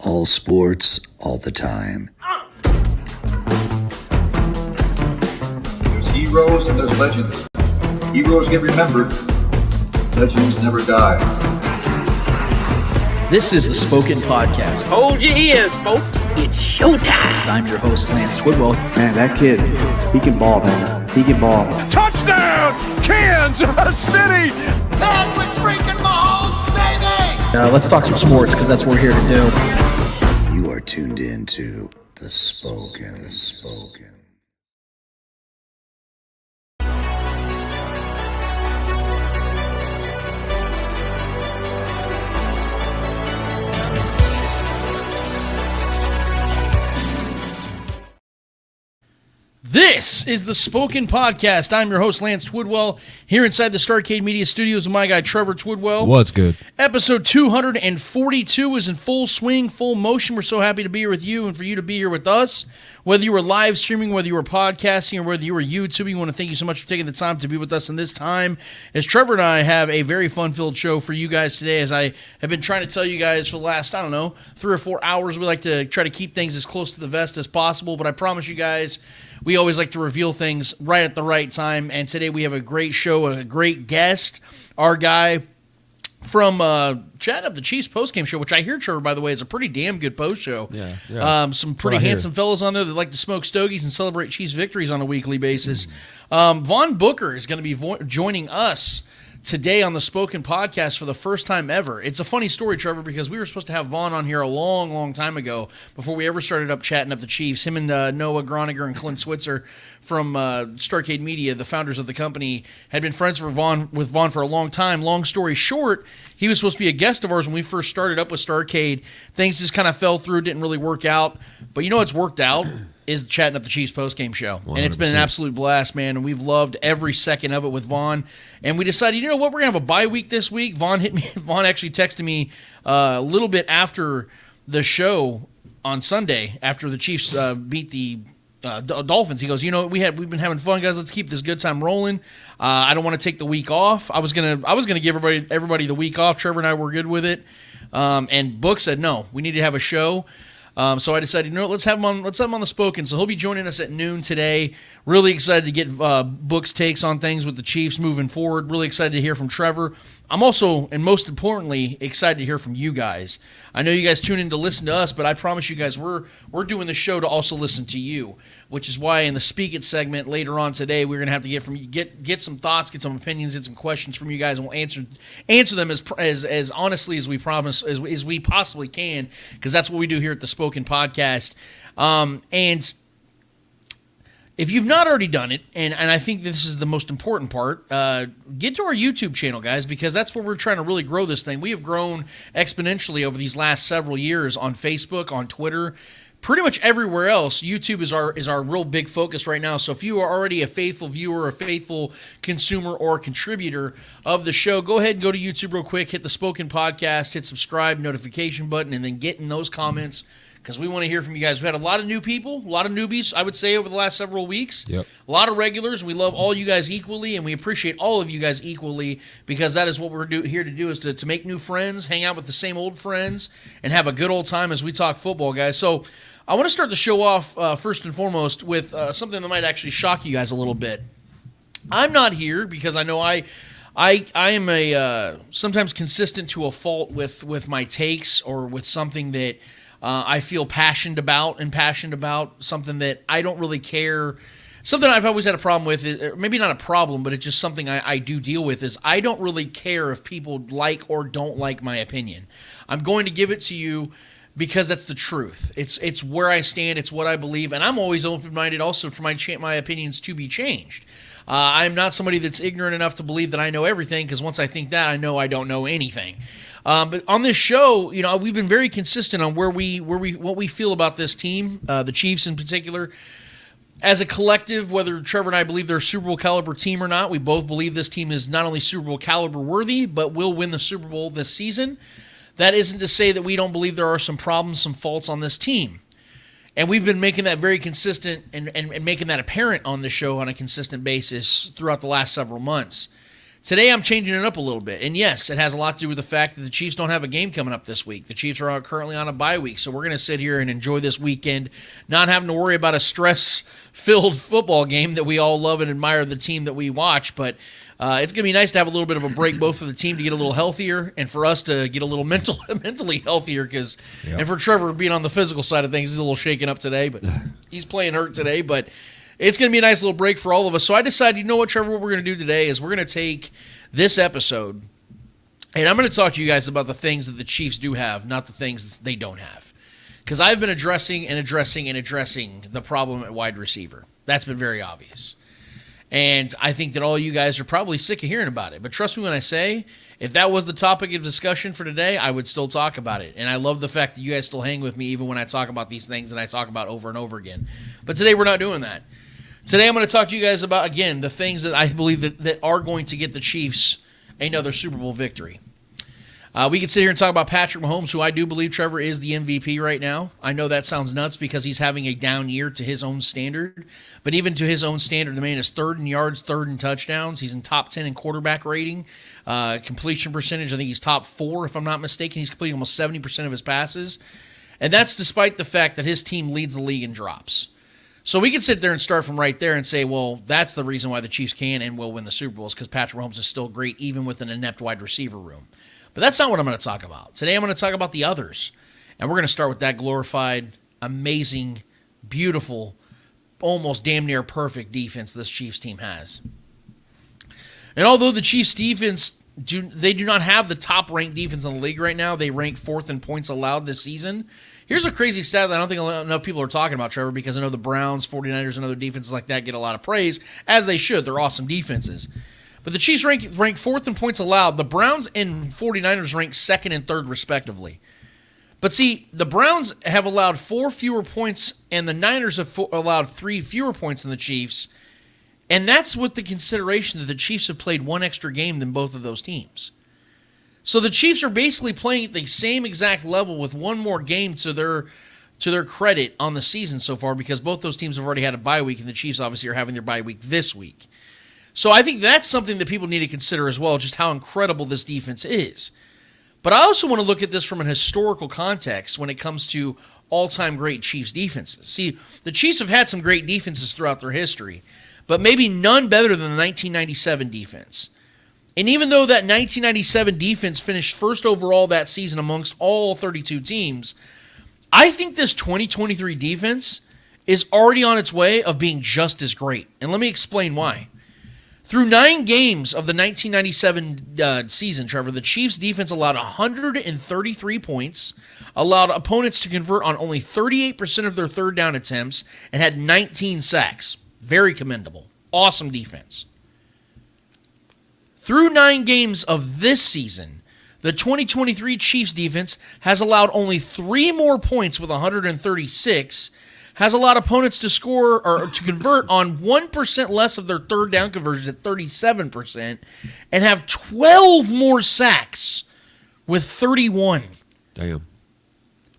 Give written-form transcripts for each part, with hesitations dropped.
All sports, all the time. There's heroes and there's legends. Heroes get remembered. Legends never die. This is the Spoken Podcast. Hold your ears, folks. It's showtime. I'm your host, Lance Twidwell. Man, that kid, he can ball, man. He can ball. Touchdown, Kansas City! Patrick freaking Mahomes, baby! Let's talk some sports, because that's what we're here to do. You are tuned in to The Spoken. This is the Spoken Podcast. I'm your host, Lance Twidwell, here inside the Starcade Media Studios with my guy, Trevor Twidwell. What's good? Episode 242 is in full swing, full motion. We're so happy to be here with you and for you to be here with us. Whether you were live streaming, whether you were podcasting, or whether you were YouTubing, we want to thank you so much for taking the time to be with us in this time. As Trevor and I have a very fun-filled show for you guys today, as I have been trying to tell you guys for the last, 3 or 4 hours, we like to try to keep things as close to the vest as possible, but I promise you guys, we always like to reveal things right at the right time, and today we have a great show, a great guest, our guy from Chatting Up the Chiefs postgame show, which I hear, Trevor, by the way, is a pretty damn good post show. Yeah. Some pretty handsome fellows on there that like to smoke stogies and celebrate Chiefs victories on a weekly basis. Vaughn Booker is going to be joining us today on the Spoken Podcast for the first time ever. It's a funny story, Trevor, because we were supposed to have Vaughn on here a long, long time ago before we ever started up Chatting Up the Chiefs. Him and Noah Groniger and Clint Switzer from Starcade Media, the founders of the company, had been friends with Vaughn for a long time. Long story short, he was supposed to be a guest of ours when we first started up with Starcade. Things just kind of fell through, didn't really work out. But you know what's worked out? Is Chatting Up the Chiefs postgame show. 100%. And it's been an absolute blast, man, and we've loved every second of it with Vaughn. And we decided, you know what, we're going to have a bye week this week. Vaughn actually texted me a little bit after the show on Sunday, after the Chiefs beat the Dolphins. He goes, you know, we've been having fun, guys. Let's keep this good time rolling. I don't want to take the week off. I was gonna give everybody the week off. Trevor and I were good with it. And Book said, no, we need to have a show. So I decided, you know, let's have him on the Spoken. So he'll be joining us at noon today. Really excited to get Book's takes on things with the Chiefs moving forward. Really excited to hear from Trevor. I'm also, and most importantly, excited to hear from you guys. I know you guys tune in to listen to us, but I promise you guys we're doing the show to also listen to you, which is why in the Speak It segment later on today, we're going to have to get some thoughts, get some opinions, get some questions from you guys, and we'll answer them as honestly as we promise, as we possibly can, because that's what we do here at the Spoken Podcast. And if you've not already done it, and I think this is the most important part, get to our YouTube channel, guys, because that's where we're trying to really grow this thing. We have grown exponentially over these last several years on Facebook, on Twitter, pretty much everywhere else. YouTube is our real big focus right now. So if you are already a faithful viewer, a faithful consumer, or contributor of the show, go ahead and go to YouTube real quick, hit the Spoken Podcast, hit subscribe, notification button, and then get in those comments, because we want to hear from you guys. We've had a lot of new people, a lot of newbies, I would say, over the last several weeks. Yep. A lot of regulars. We love all you guys equally, and we appreciate all of you guys equally, because that is what we're here to do, is to make new friends, hang out with the same old friends, and have a good old time as we talk football, guys. So I want to start the show off first and foremost with something that might actually shock you guys a little bit. I'm not here because I know I am a sometimes consistent to a fault with my takes, or with something that I feel passionate about, something that I don't really care. Something I've always had a problem with, maybe not a problem, but it's just something I do deal with, is I don't really care if people like or don't like my opinion. I'm going to give it to you because that's the truth. It's where I stand. It's what I believe, and I'm always open-minded also for my opinions to be changed. I'm not somebody that's ignorant enough to believe that I know everything, because once I think that, I know I don't know anything. But on this show, you know, we've been very consistent on what we feel about this team, the Chiefs in particular. As a collective, whether Trevor and I believe they're a Super Bowl caliber team or not, we both believe this team is not only Super Bowl caliber worthy, but will win the Super Bowl this season. That isn't to say that we don't believe there are some problems, some faults on this team. And we've been making that very consistent and making that apparent on the show on a consistent basis throughout the last several months. Today I'm changing it up a little bit. And yes, it has a lot to do with the fact that the Chiefs don't have a game coming up this week. The Chiefs are currently on a bye week, so we're going to sit here and enjoy this weekend, not having to worry about a stress-filled football game that we all love and admire the team that we watch. But it's going to be nice to have a little bit of a break, both for the team to get a little healthier and for us to get a little mentally healthier. And for Trevor being on the physical side of things, he's a little shaken up today, but he's playing hurt today. But it's going to be a nice little break for all of us. So I decided, you know what, Trevor, what we're going to do today is we're going to take this episode, and I'm going to talk to you guys about the things that the Chiefs do have, not the things that they don't have. Because I've been addressing the problem at wide receiver. That's been very obvious. And I think that all you guys are probably sick of hearing about it. But trust me when I say, if that was the topic of discussion for today, I would still talk about it. And I love the fact that you guys still hang with me even when I talk about these things that I talk about over and over again. But today we're not doing that. Today I'm going to talk to you guys about, again, the things that I believe that are going to get the Chiefs another Super Bowl victory. We can sit here and talk about Patrick Mahomes, who I do believe, Trevor, is the MVP right now. I know that sounds nuts because he's having a down year to his own standard. But even to his own standard, the man is third in yards, third in touchdowns. He's in top 10 in quarterback rating. Completion percentage, I think he's top 4, if I'm not mistaken. He's completing almost 70% of his passes. And that's despite the fact that his team leads the league in drops. So we can sit there and start from right there and say, well, that's the reason why the Chiefs can and will win the Super Bowl is because Patrick Mahomes is still great even with an inept wide receiver room. But that's not what I'm going to talk about. Today I'm going to talk about the others. And we're going to start with that glorified, amazing, beautiful, almost damn near perfect defense this Chiefs team has. And although the Chiefs defense, do not have the top-ranked defense in the league right now, they rank 4th in points allowed this season. Here's a crazy stat that I don't think enough people are talking about, Trevor, because I know the Browns, 49ers, and other defenses like that get a lot of praise, as they should. They're awesome defenses. But the Chiefs rank 4th in points allowed. The Browns and 49ers rank 2nd and 3rd, respectively. But see, the Browns have allowed 4 fewer points, and the Niners have allowed 3 fewer points than the Chiefs. And that's with the consideration that the Chiefs have played 1 extra game than both of those teams. So the Chiefs are basically playing at the same exact level with 1 more game to their credit on the season so far because both those teams have already had a bye week, and the Chiefs obviously are having their bye week this week. So I think that's something that people need to consider as well, just how incredible this defense is. But I also want to look at this from an historical context when it comes to all-time great Chiefs defenses. See, the Chiefs have had some great defenses throughout their history, but maybe none better than the 1997 defense. And even though that 1997 defense finished first overall that season amongst all 32 teams, I think this 2023 defense is already on its way of being just as great. And let me explain why. Through 9 games of the 1997 season, Trevor, the Chiefs' defense allowed 133 points, allowed opponents to convert on only 38% of their third down attempts, and had 19 sacks. Very commendable. Awesome defense. Through 9 games of this season, the 2023 Chiefs defense has allowed only 3 more points with 136, has allowed opponents to score or to convert on 1% less of their third down conversions at 37%, and have 12 more sacks with 31. Damn.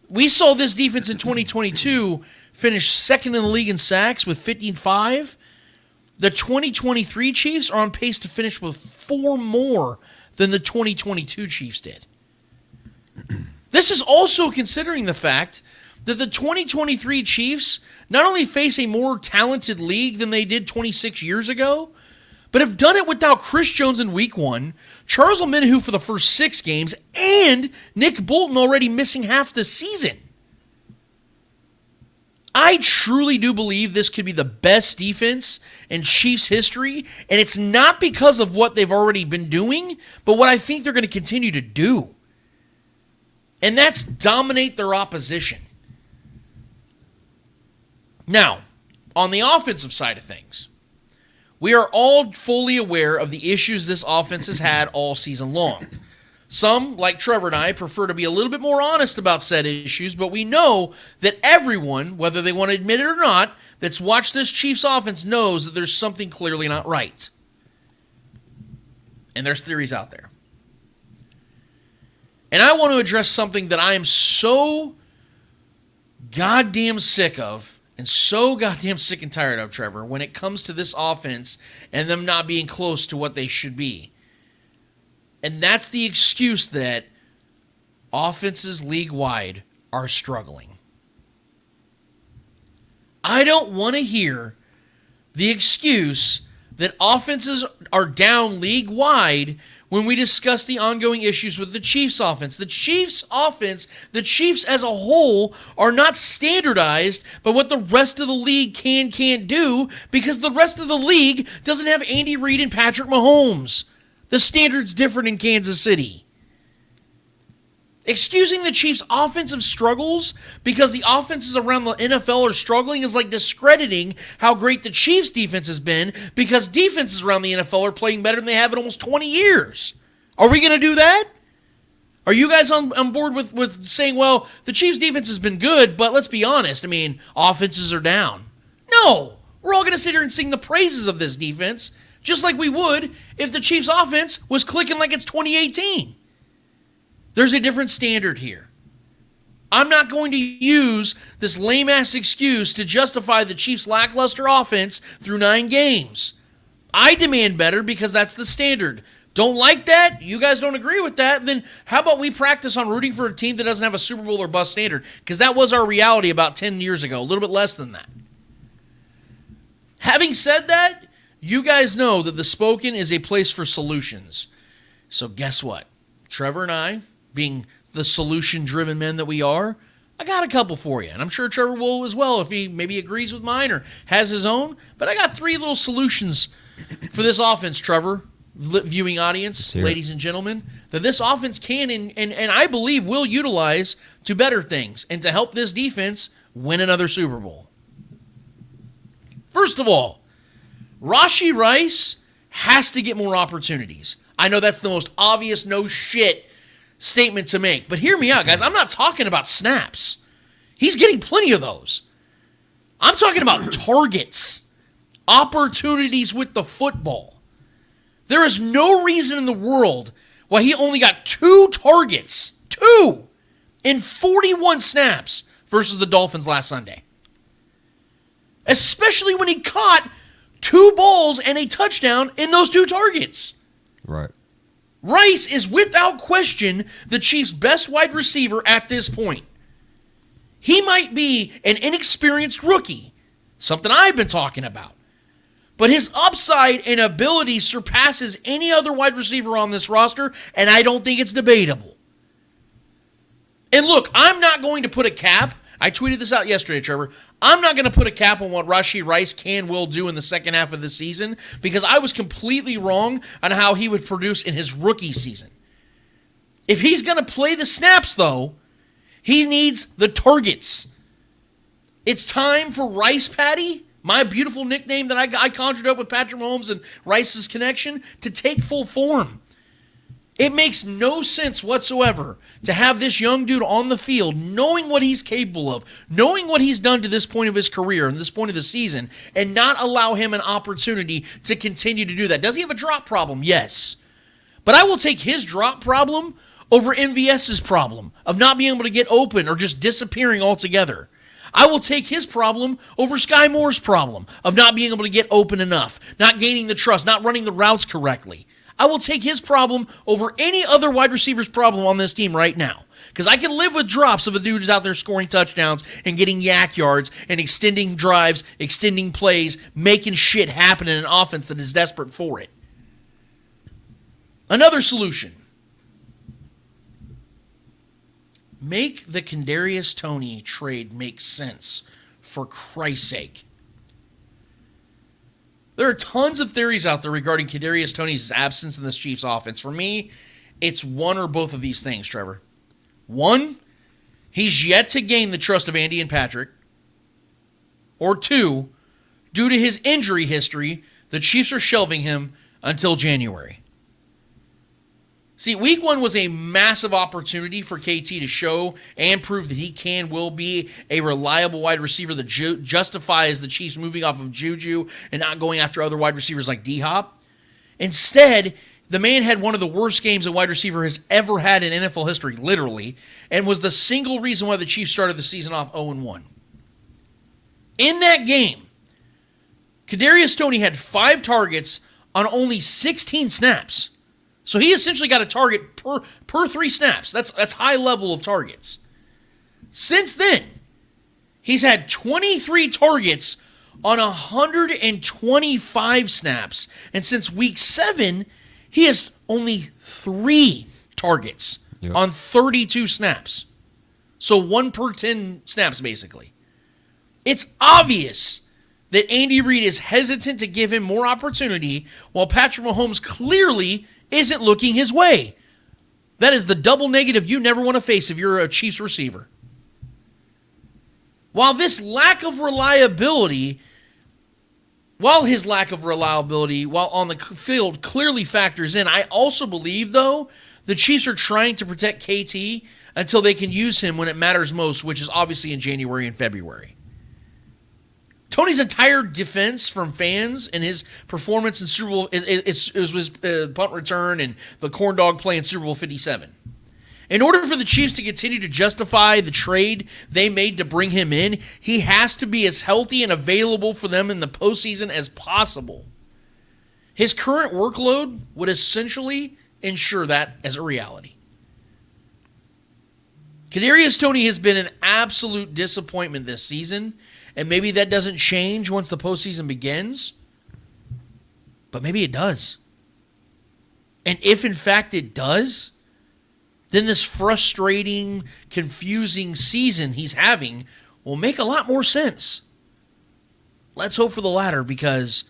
We saw this defense in 2022 finish 2nd in the league in sacks with 55. The 2023 Chiefs are on pace to finish with 4 more than the 2022 Chiefs did. This is also considering the fact that the 2023 Chiefs not only face a more talented league than they did 26 years ago, but have done it without Chris Jones in Week 1, Charles Omenihu for the first 6 games, and Nick Bolton already missing half the season. I truly do believe this could be the best defense in Chiefs history, and it's not because of what they've already been doing, but what I think they're going to continue to do. And that's dominate their opposition. Now, on the offensive side of things, we are all fully aware of the issues this offense has had all season long. Some, like Trevor and I, prefer to be a little bit more honest about said issues, but we know that everyone, whether they want to admit it or not, that's watched this Chiefs offense knows that there's something clearly not right. And there's theories out there. And I want to address something that I am so goddamn sick of, and so goddamn sick and tired of, Trevor, when it comes to this offense and them not being close to what they should be. And that's the excuse that offenses league-wide are struggling. I don't want to hear the excuse that offenses are down league-wide when we discuss the ongoing issues with the Chiefs' offense. The Chiefs' offense, the Chiefs as a whole, are not standardized by what the rest of the league can't do because the rest of the league doesn't have Andy Reid and Patrick Mahomes. The standard's different in Kansas City. Excusing the Chiefs' offensive struggles because the offenses around the NFL are struggling is like discrediting how great the Chiefs' defense has been because defenses around the NFL are playing better than they have in almost 20 years. Are we going to do that? Are you guys on board with saying, well, the Chiefs' defense has been good, but let's be honest, I mean, offenses are down? No. We're all going to sit here and sing the praises of this defense just like we would if the Chiefs' offense was clicking like it's 2018. There's a different standard here. I'm not going to use this lame-ass excuse to justify the Chiefs' lackluster offense through 9 games. I demand better because that's the standard. Don't like that? You guys don't agree with that? Then how about we practice on rooting for a team that doesn't have a Super Bowl or bust standard? Because that was our reality about 10 years ago, a little bit less than that. Having said that, you guys know that the Spoken is a place for solutions. So guess what? Trevor and I, being the solution-driven men that we are, I got a couple for you. And I'm sure Trevor will as well if he maybe agrees with mine or has his own. But I got 3 little solutions for this offense, Trevor, viewing audience, ladies and gentlemen, that this offense can and I believe will utilize to better things and to help this defense win another Super Bowl. First of all, Rashee Rice has to get more opportunities. I know that's the most obvious no shit statement to make, but hear me out, guys. I'm not talking about snaps. He's getting plenty of those. I'm talking about targets, opportunities with the football. There is no reason in the world why he only got 2 targets, 2, in 41 snaps versus the Dolphins last Sunday. Especially when he caught 2 balls and a touchdown in those 2 targets. Right. Rice is without question the Chiefs' best wide receiver at this point. He might be an inexperienced rookie, something I've been talking about. But his upside and ability surpasses any other wide receiver on this roster, and I don't think it's debatable. And look, I'm not going to put a cap. I tweeted this out yesterday, Trevor. I'm not going to put a cap on what Rashee Rice will do in the second half of the season because I was completely wrong on how he would produce in his rookie season. If he's going to play the snaps, though, he needs the targets. It's time for Rice Patty, my beautiful nickname that I conjured up with Patrick Mahomes and Rice's connection, to take full form. It makes no sense whatsoever to have this young dude on the field, knowing what he's capable of, knowing what he's done to this point of his career and this point of the season, and not allow him an opportunity to continue to do that. Does he have a drop problem? Yes. But I will take his drop problem over MVS's problem of not being able to get open or just disappearing altogether. I will take his problem over Sky Moore's problem of not being able to get open enough, not gaining the trust, not running the routes correctly. I will take his problem over any other wide receiver's problem on this team right now. Because I can live with drops of a dude who's out there scoring touchdowns and getting yak yards and extending drives, extending plays, making shit happen in an offense that is desperate for it. Another solution. Make the Kadarius Toney trade make sense, for Christ's sake. There are tons of theories out there regarding Kadarius Toney's absence in this Chiefs offense. For me, it's one or both of these things, Trevor. 1, he's yet to gain the trust of Andy and Patrick. Or 2, due to his injury history, the Chiefs are shelving him until January. See, week 1 was a massive opportunity for KT to show and prove that he will be a reliable wide receiver that justifies the Chiefs moving off of Juju and not going after other wide receivers like D-Hop. Instead, the man had one of the worst games a wide receiver has ever had in NFL history, literally, and was the single reason why the Chiefs started the season off 0-1. In that game, Kadarius Toney had 5 targets on only 16 snaps. So he essentially got a target per 3 snaps. That's high level of targets. Since then, he's had 23 targets on 125 snaps. And since week 7, he has only 3 targets on 32 snaps. So 1 per 10 snaps, basically. It's obvious that Andy Reid is hesitant to give him more opportunity, while Patrick Mahomes clearly isn't looking his way. That is the double negative you never want to face if you're a Chiefs receiver. While his lack of reliability while on the field clearly factors in, I also believe, though, the Chiefs are trying to protect KT until they can use him when it matters most, which is obviously in January and February. Tony's entire defense from fans and his performance in Super Bowl it was his punt return and the corn dog play in Super Bowl 57. In order for the Chiefs to continue to justify the trade they made to bring him in, he has to be as healthy and available for them in the postseason as possible. His current workload would essentially ensure that as a reality. Kadarius Toney has been an absolute disappointment this season, and maybe that doesn't change once the postseason begins, but maybe it does. And if in fact it does, then this frustrating, confusing season he's having will make a lot more sense. Let's hope for the latter, because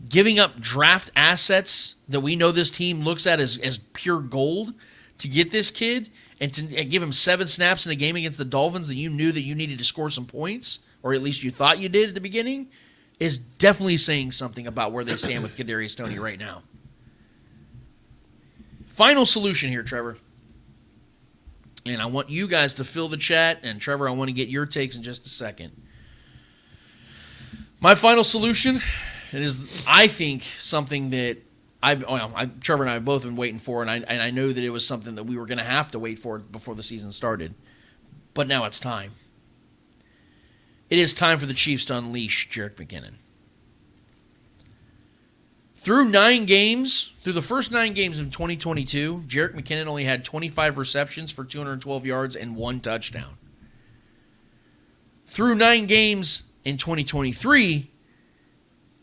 giving up draft assets that we know this team looks at as pure gold to get this kid and to give him 7 snaps in a game against the Dolphins that you knew that you needed to score some points, or at least you thought you did at the beginning, is definitely saying something about where they stand with Kadarius Toney right now. Final solution here, Trevor. And I want you guys to fill the chat, and Trevor, I want to get your takes in just a second. My final solution, it is, I think, something that Trevor and I have both been waiting for, and I know that it was something that we were going to have to wait for before the season started. But now it's time. It is time for the Chiefs to unleash Jerick McKinnon. Through the first 9 games of 2022, Jerick McKinnon only had 25 receptions for 212 yards and 1 touchdown. Through 9 games in 2023,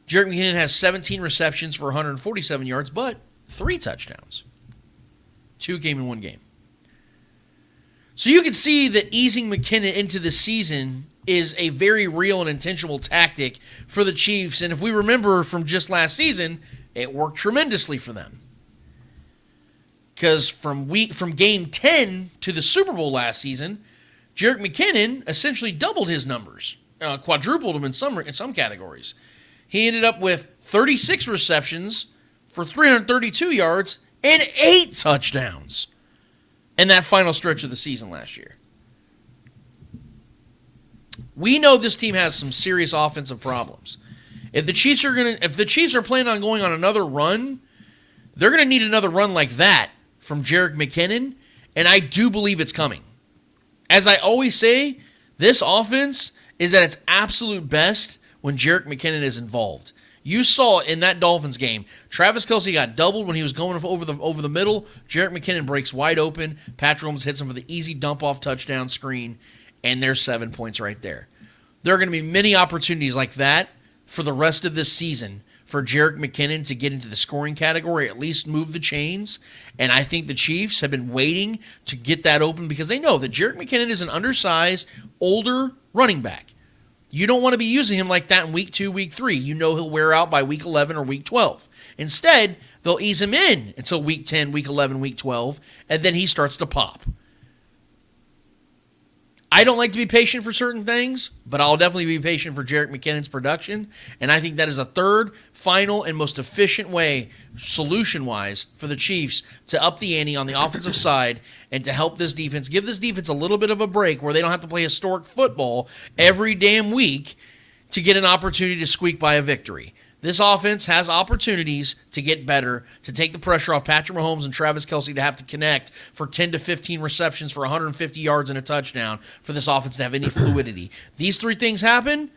Jerick McKinnon has 17 receptions for 147 yards, but 3 touchdowns. 2 came in 1 game. So you can see that easing McKinnon into the season is a very real and intentional tactic for the Chiefs. And if we remember from just last season, it worked tremendously for them. Because from game 10 to the Super Bowl last season, Jerick McKinnon essentially doubled his numbers, quadrupled them in some categories. He ended up with 36 receptions for 332 yards and 8 touchdowns in that final stretch of the season last year. We know this team has some serious offensive problems. If the Chiefs are planning on going on another run, they're going to need another run like that from Jerick McKinnon, and I do believe it's coming. As I always say, this offense is at its absolute best when Jerick McKinnon is involved. You saw it in that Dolphins game. Travis Kelce got doubled when he was going over the middle. Jerick McKinnon breaks wide open. Patrick Mahomes hits him for the easy dump-off touchdown screen, and there's 7 points right there. There are going to be many opportunities like that for the rest of this season for Jerick McKinnon to get into the scoring category, at least move the chains. And I think the Chiefs have been waiting to get that open because they know that Jerick McKinnon is an undersized, older running back. You don't want to be using him like that in week 2, week 3. You know he'll wear out by week 11 or week 12. Instead, they'll ease him in until week 10, week 11, week 12, and then he starts to pop. I don't like to be patient for certain things, but I'll definitely be patient for Jerick McKinnon's production, and I think that is a third, final, and most efficient way, solution-wise, for the Chiefs to up the ante on the offensive side and to help this defense, give this defense a little bit of a break where they don't have to play historic football every damn week to get an opportunity to squeak by a victory. This offense has opportunities to get better, to take the pressure off Patrick Mahomes and Travis Kelce to have to connect for 10 to 15 receptions for 150 yards and a touchdown for this offense to have any fluidity. These 3 things happen,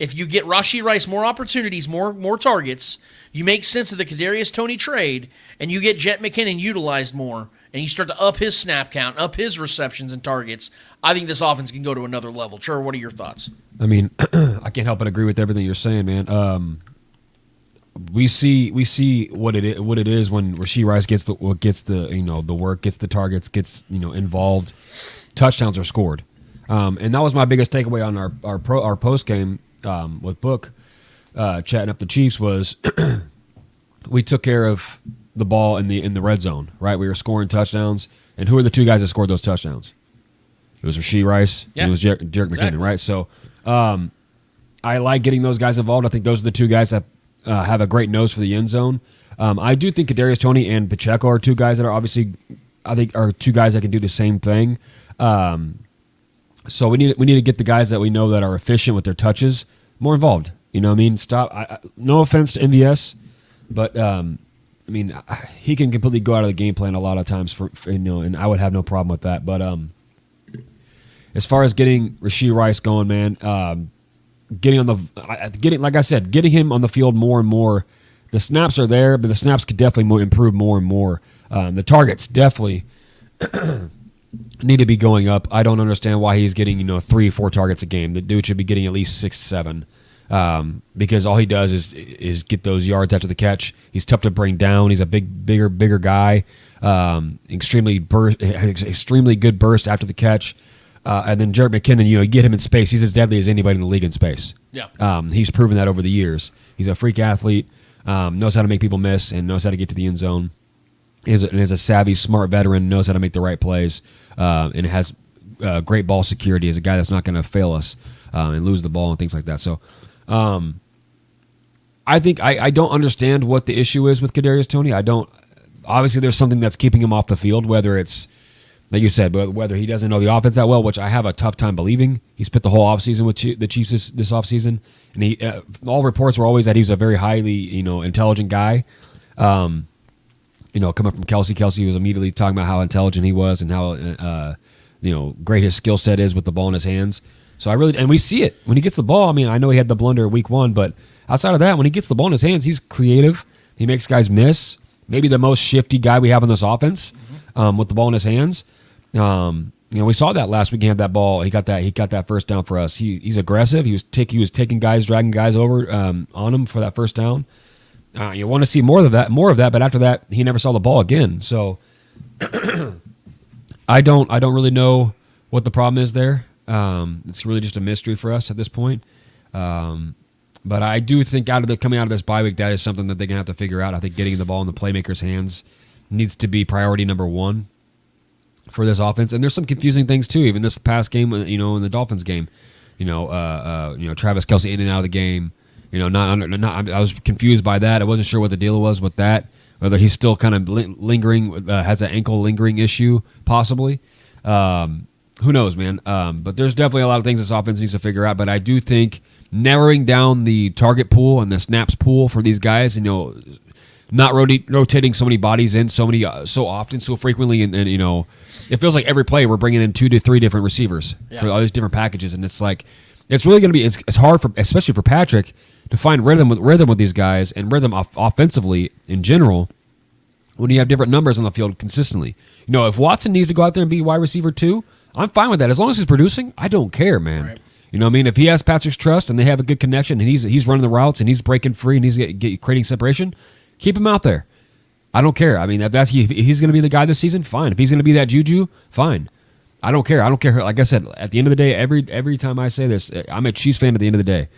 if you get Rashee Rice more opportunities, more targets, you make sense of the Kadarius Toney trade, and you get Jet McKinnon utilized more, and you start to up his snap count, up his receptions and targets, I think this offense can go to another level. Trevor, what are your thoughts? I mean, I can't help but agree with everything you're saying, man. We see what it is when Rashee Rice gets the work, gets the targets, gets involved. Touchdowns are scored, and that was my biggest takeaway on our post game with Book chatting up the Chiefs was we took care of the ball in the red zone, right? We were scoring touchdowns, and who are the two guys that scored those touchdowns? It was Rashee Rice, and it was Jerick McKinnon, right? So I like getting those guys involved. I think those are the two guys that have a great nose for the end zone. I do think Kadarius Toney and Pacheco are two guys that are obviously, I think, are two guys that can do the same thing. So we need to get the guys that we know that are efficient with their touches more involved. You know what I mean? No offense to MVS, but I mean, he can completely go out of the game plan a lot of times and I would have no problem with that. But as far as getting Rashee Rice going, man, getting him on the field more and more. The snaps are there, but the snaps could definitely improve more and more. The targets definitely need to be going up. I don't understand why he's getting 3-4 targets a game. The dude should be getting at least 6-7. Because all he does is get those yards after the catch. He's tough to bring down. He's a bigger guy. Extremely good burst after the catch. And then Jerick McKinnon, you get him in space. He's as deadly as anybody in the league in space. Yeah. He's proven that over the years. He's a freak athlete, knows how to make people miss, and knows how to get to the end zone. Is a savvy, smart veteran, knows how to make the right plays, and has great ball security. Is a guy that's not going to fail us and lose the ball and things like that. So I think I don't understand what the issue is with Kadarius Toney. I don't. Obviously, there's something that's keeping him off the field, whether it's, like you said, but whether he doesn't know the offense that well, which I have a tough time believing. He spent the whole offseason with the Chiefs this offseason, and all reports were always that he was a very highly intelligent guy. Coming from Kelsey. Kelsey was immediately talking about how intelligent he was and how great his skill set is with the ball in his hands. So and we see it when he gets the ball. I mean, I know he had the blunder week 1, but outside of that, when he gets the ball in his hands, he's creative. He makes guys miss. Maybe the most shifty guy we have on this offense with the ball in his hands. We saw that last week. He had that ball. He got that first down for us. He's aggressive. He was taking guys, dragging guys over on him for that first down. You want to see more of that, but after that, he never saw the ball again. So I don't really know what the problem is there. It's really just a mystery for us at this point. But I do think coming out of this bye week, that is something that they're gonna have to figure out. I think getting the ball in the playmakers' hands needs to be priority number 1 for this offense. And there's some confusing things too. Even this past game, in the Dolphins game, Travis Kelce in and out of the game. I was confused by that. I wasn't sure what the deal was with that. Whether he's still kind of lingering, has an ankle lingering issue, possibly. Who knows, man? But there's definitely a lot of things this offense needs to figure out. But I do think narrowing down the target pool and the snaps pool for these guys, not rotating so many bodies in so often, so frequently, and it feels like every play we're bringing in 2 to 3 different receivers for all these different packages, and it's like it's really going to be it's hard especially for Patrick to find rhythm with these guys and rhythm offensively in general when you have different numbers on the field consistently. If Watson needs to go out there and be wide receiver 2, I'm fine with that as long as he's producing. I don't care, man. Right. You know what I mean? If he has Patrick's trust and they have a good connection and he's running the routes and he's breaking free and he's creating separation, keep him out there. I don't care. I mean, if he's going to be the guy this season, fine. If he's going to be that juju, fine. I don't care. Like I said, at the end of the day, every time I say this, I'm a Chiefs fan at the end of the day.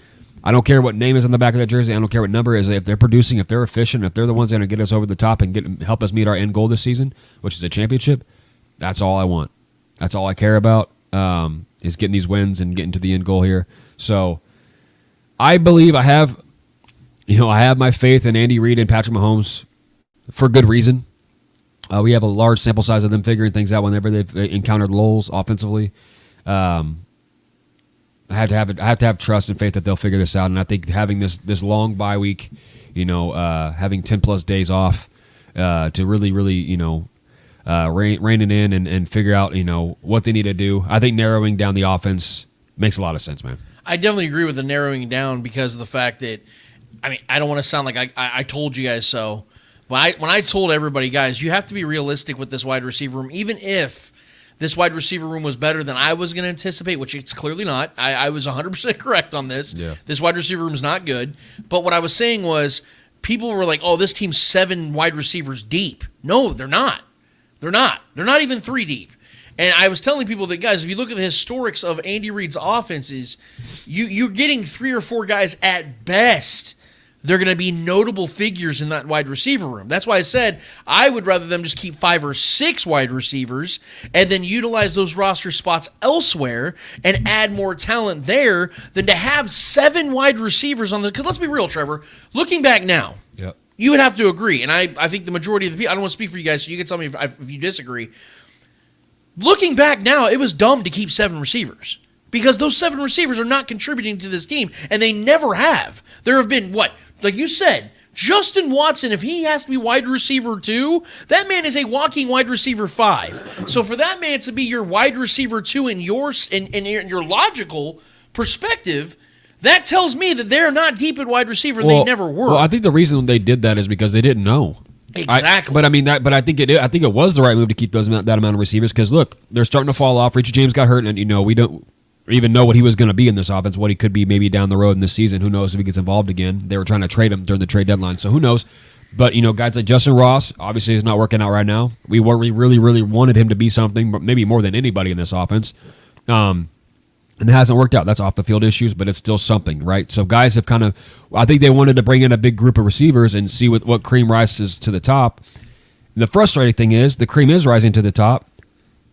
I don't care what name is on the back of that jersey. I don't care what number is. If they're producing, if they're efficient, if they're the ones that are going to get us over the top and help us meet our end goal this season, which is a championship, that's all I want. That's all I care about, is getting these wins and getting to the end goal here. So I believe I have my faith in Andy Reid and Patrick Mahomes for good reason. We have a large sample size of them figuring things out whenever they've encountered lulls offensively. I have to have trust and faith that they'll figure this out. And I think having this long bye week, having 10+ days off to really rein it in and figure out what they need to do. I think narrowing down the offense makes a lot of sense, man. I definitely agree with the narrowing down because of the fact that, I mean, I don't want to sound like I told you guys so. When I told everybody, guys, you have to be realistic with this wide receiver room, even if this wide receiver room was better than I was going to anticipate, which it's clearly not. I was 100% correct on this. Yeah. This wide receiver room is not good. But what I was saying was people were like, oh, this team's 7 wide receivers deep. No, they're not. They're not. They're not even 3 deep. And I was telling people that, guys, if you look at the historics of Andy Reid's offenses, you're getting 3 or 4 guys at best. They're going to be notable figures in that wide receiver room. That's why I said I would rather them just keep 5 or 6 wide receivers and then utilize those roster spots elsewhere and add more talent there than to have 7 wide receivers on the. Because let's be real, Trevor. Looking back now, Yep. you would have to agree, and I think the majority of the people. I don't want to speak for you guys, so you can tell me if you disagree. Looking back now, it was dumb to keep 7 receivers because those 7 receivers are not contributing to this team, and they never have. There have been, like you said, Justin Watson, if he has to be wide receiver 2, that man is a walking wide receiver 5. So for that man to be your wide receiver 2 in your logical perspective, that tells me that they're not deep at wide receiver, and they never were. Well, I think the reason they did that is because they didn't know. Exactly. But I think it was the right move to keep that amount of receivers because look, they're starting to fall off. Richie James got hurt, and we don't even know what he was going to be in this offense, what he could be maybe down the road in this season. Who knows if he gets involved again? They were trying to trade him during the trade deadline, so who knows? But guys like Justin Ross obviously is not working out right now. We really, really wanted him to be something, but maybe more than anybody in this offense. And it hasn't worked out. That's off the field issues, but it's still something, right? So guys have kind of, I think they wanted to bring in a big group of receivers and see what cream rises to the top. And the frustrating thing is the cream is rising to the top,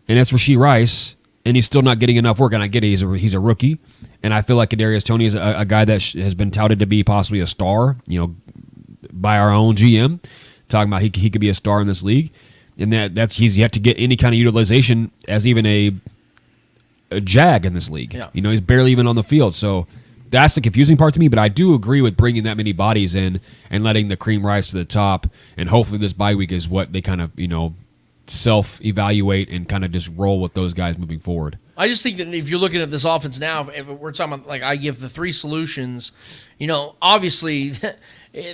and it's Rashee Rice, and he's still not getting enough work. And I get it, he's a rookie, and I feel like Kadarius Toney is a guy that has been touted to be possibly a star, by our own GM, talking about he could be a star in this league, and he's yet to get any kind of utilization as even a jag in this league. Yeah. He's barely even on the field. So that's the confusing part to me, but I do agree with bringing that many bodies in and letting the cream rise to the top, and hopefully this bye week is what they kind of, self-evaluate and kind of just roll with those guys moving forward. I just think that if you're looking at this offense now, if we're talking about, I give the 3 solutions, obviously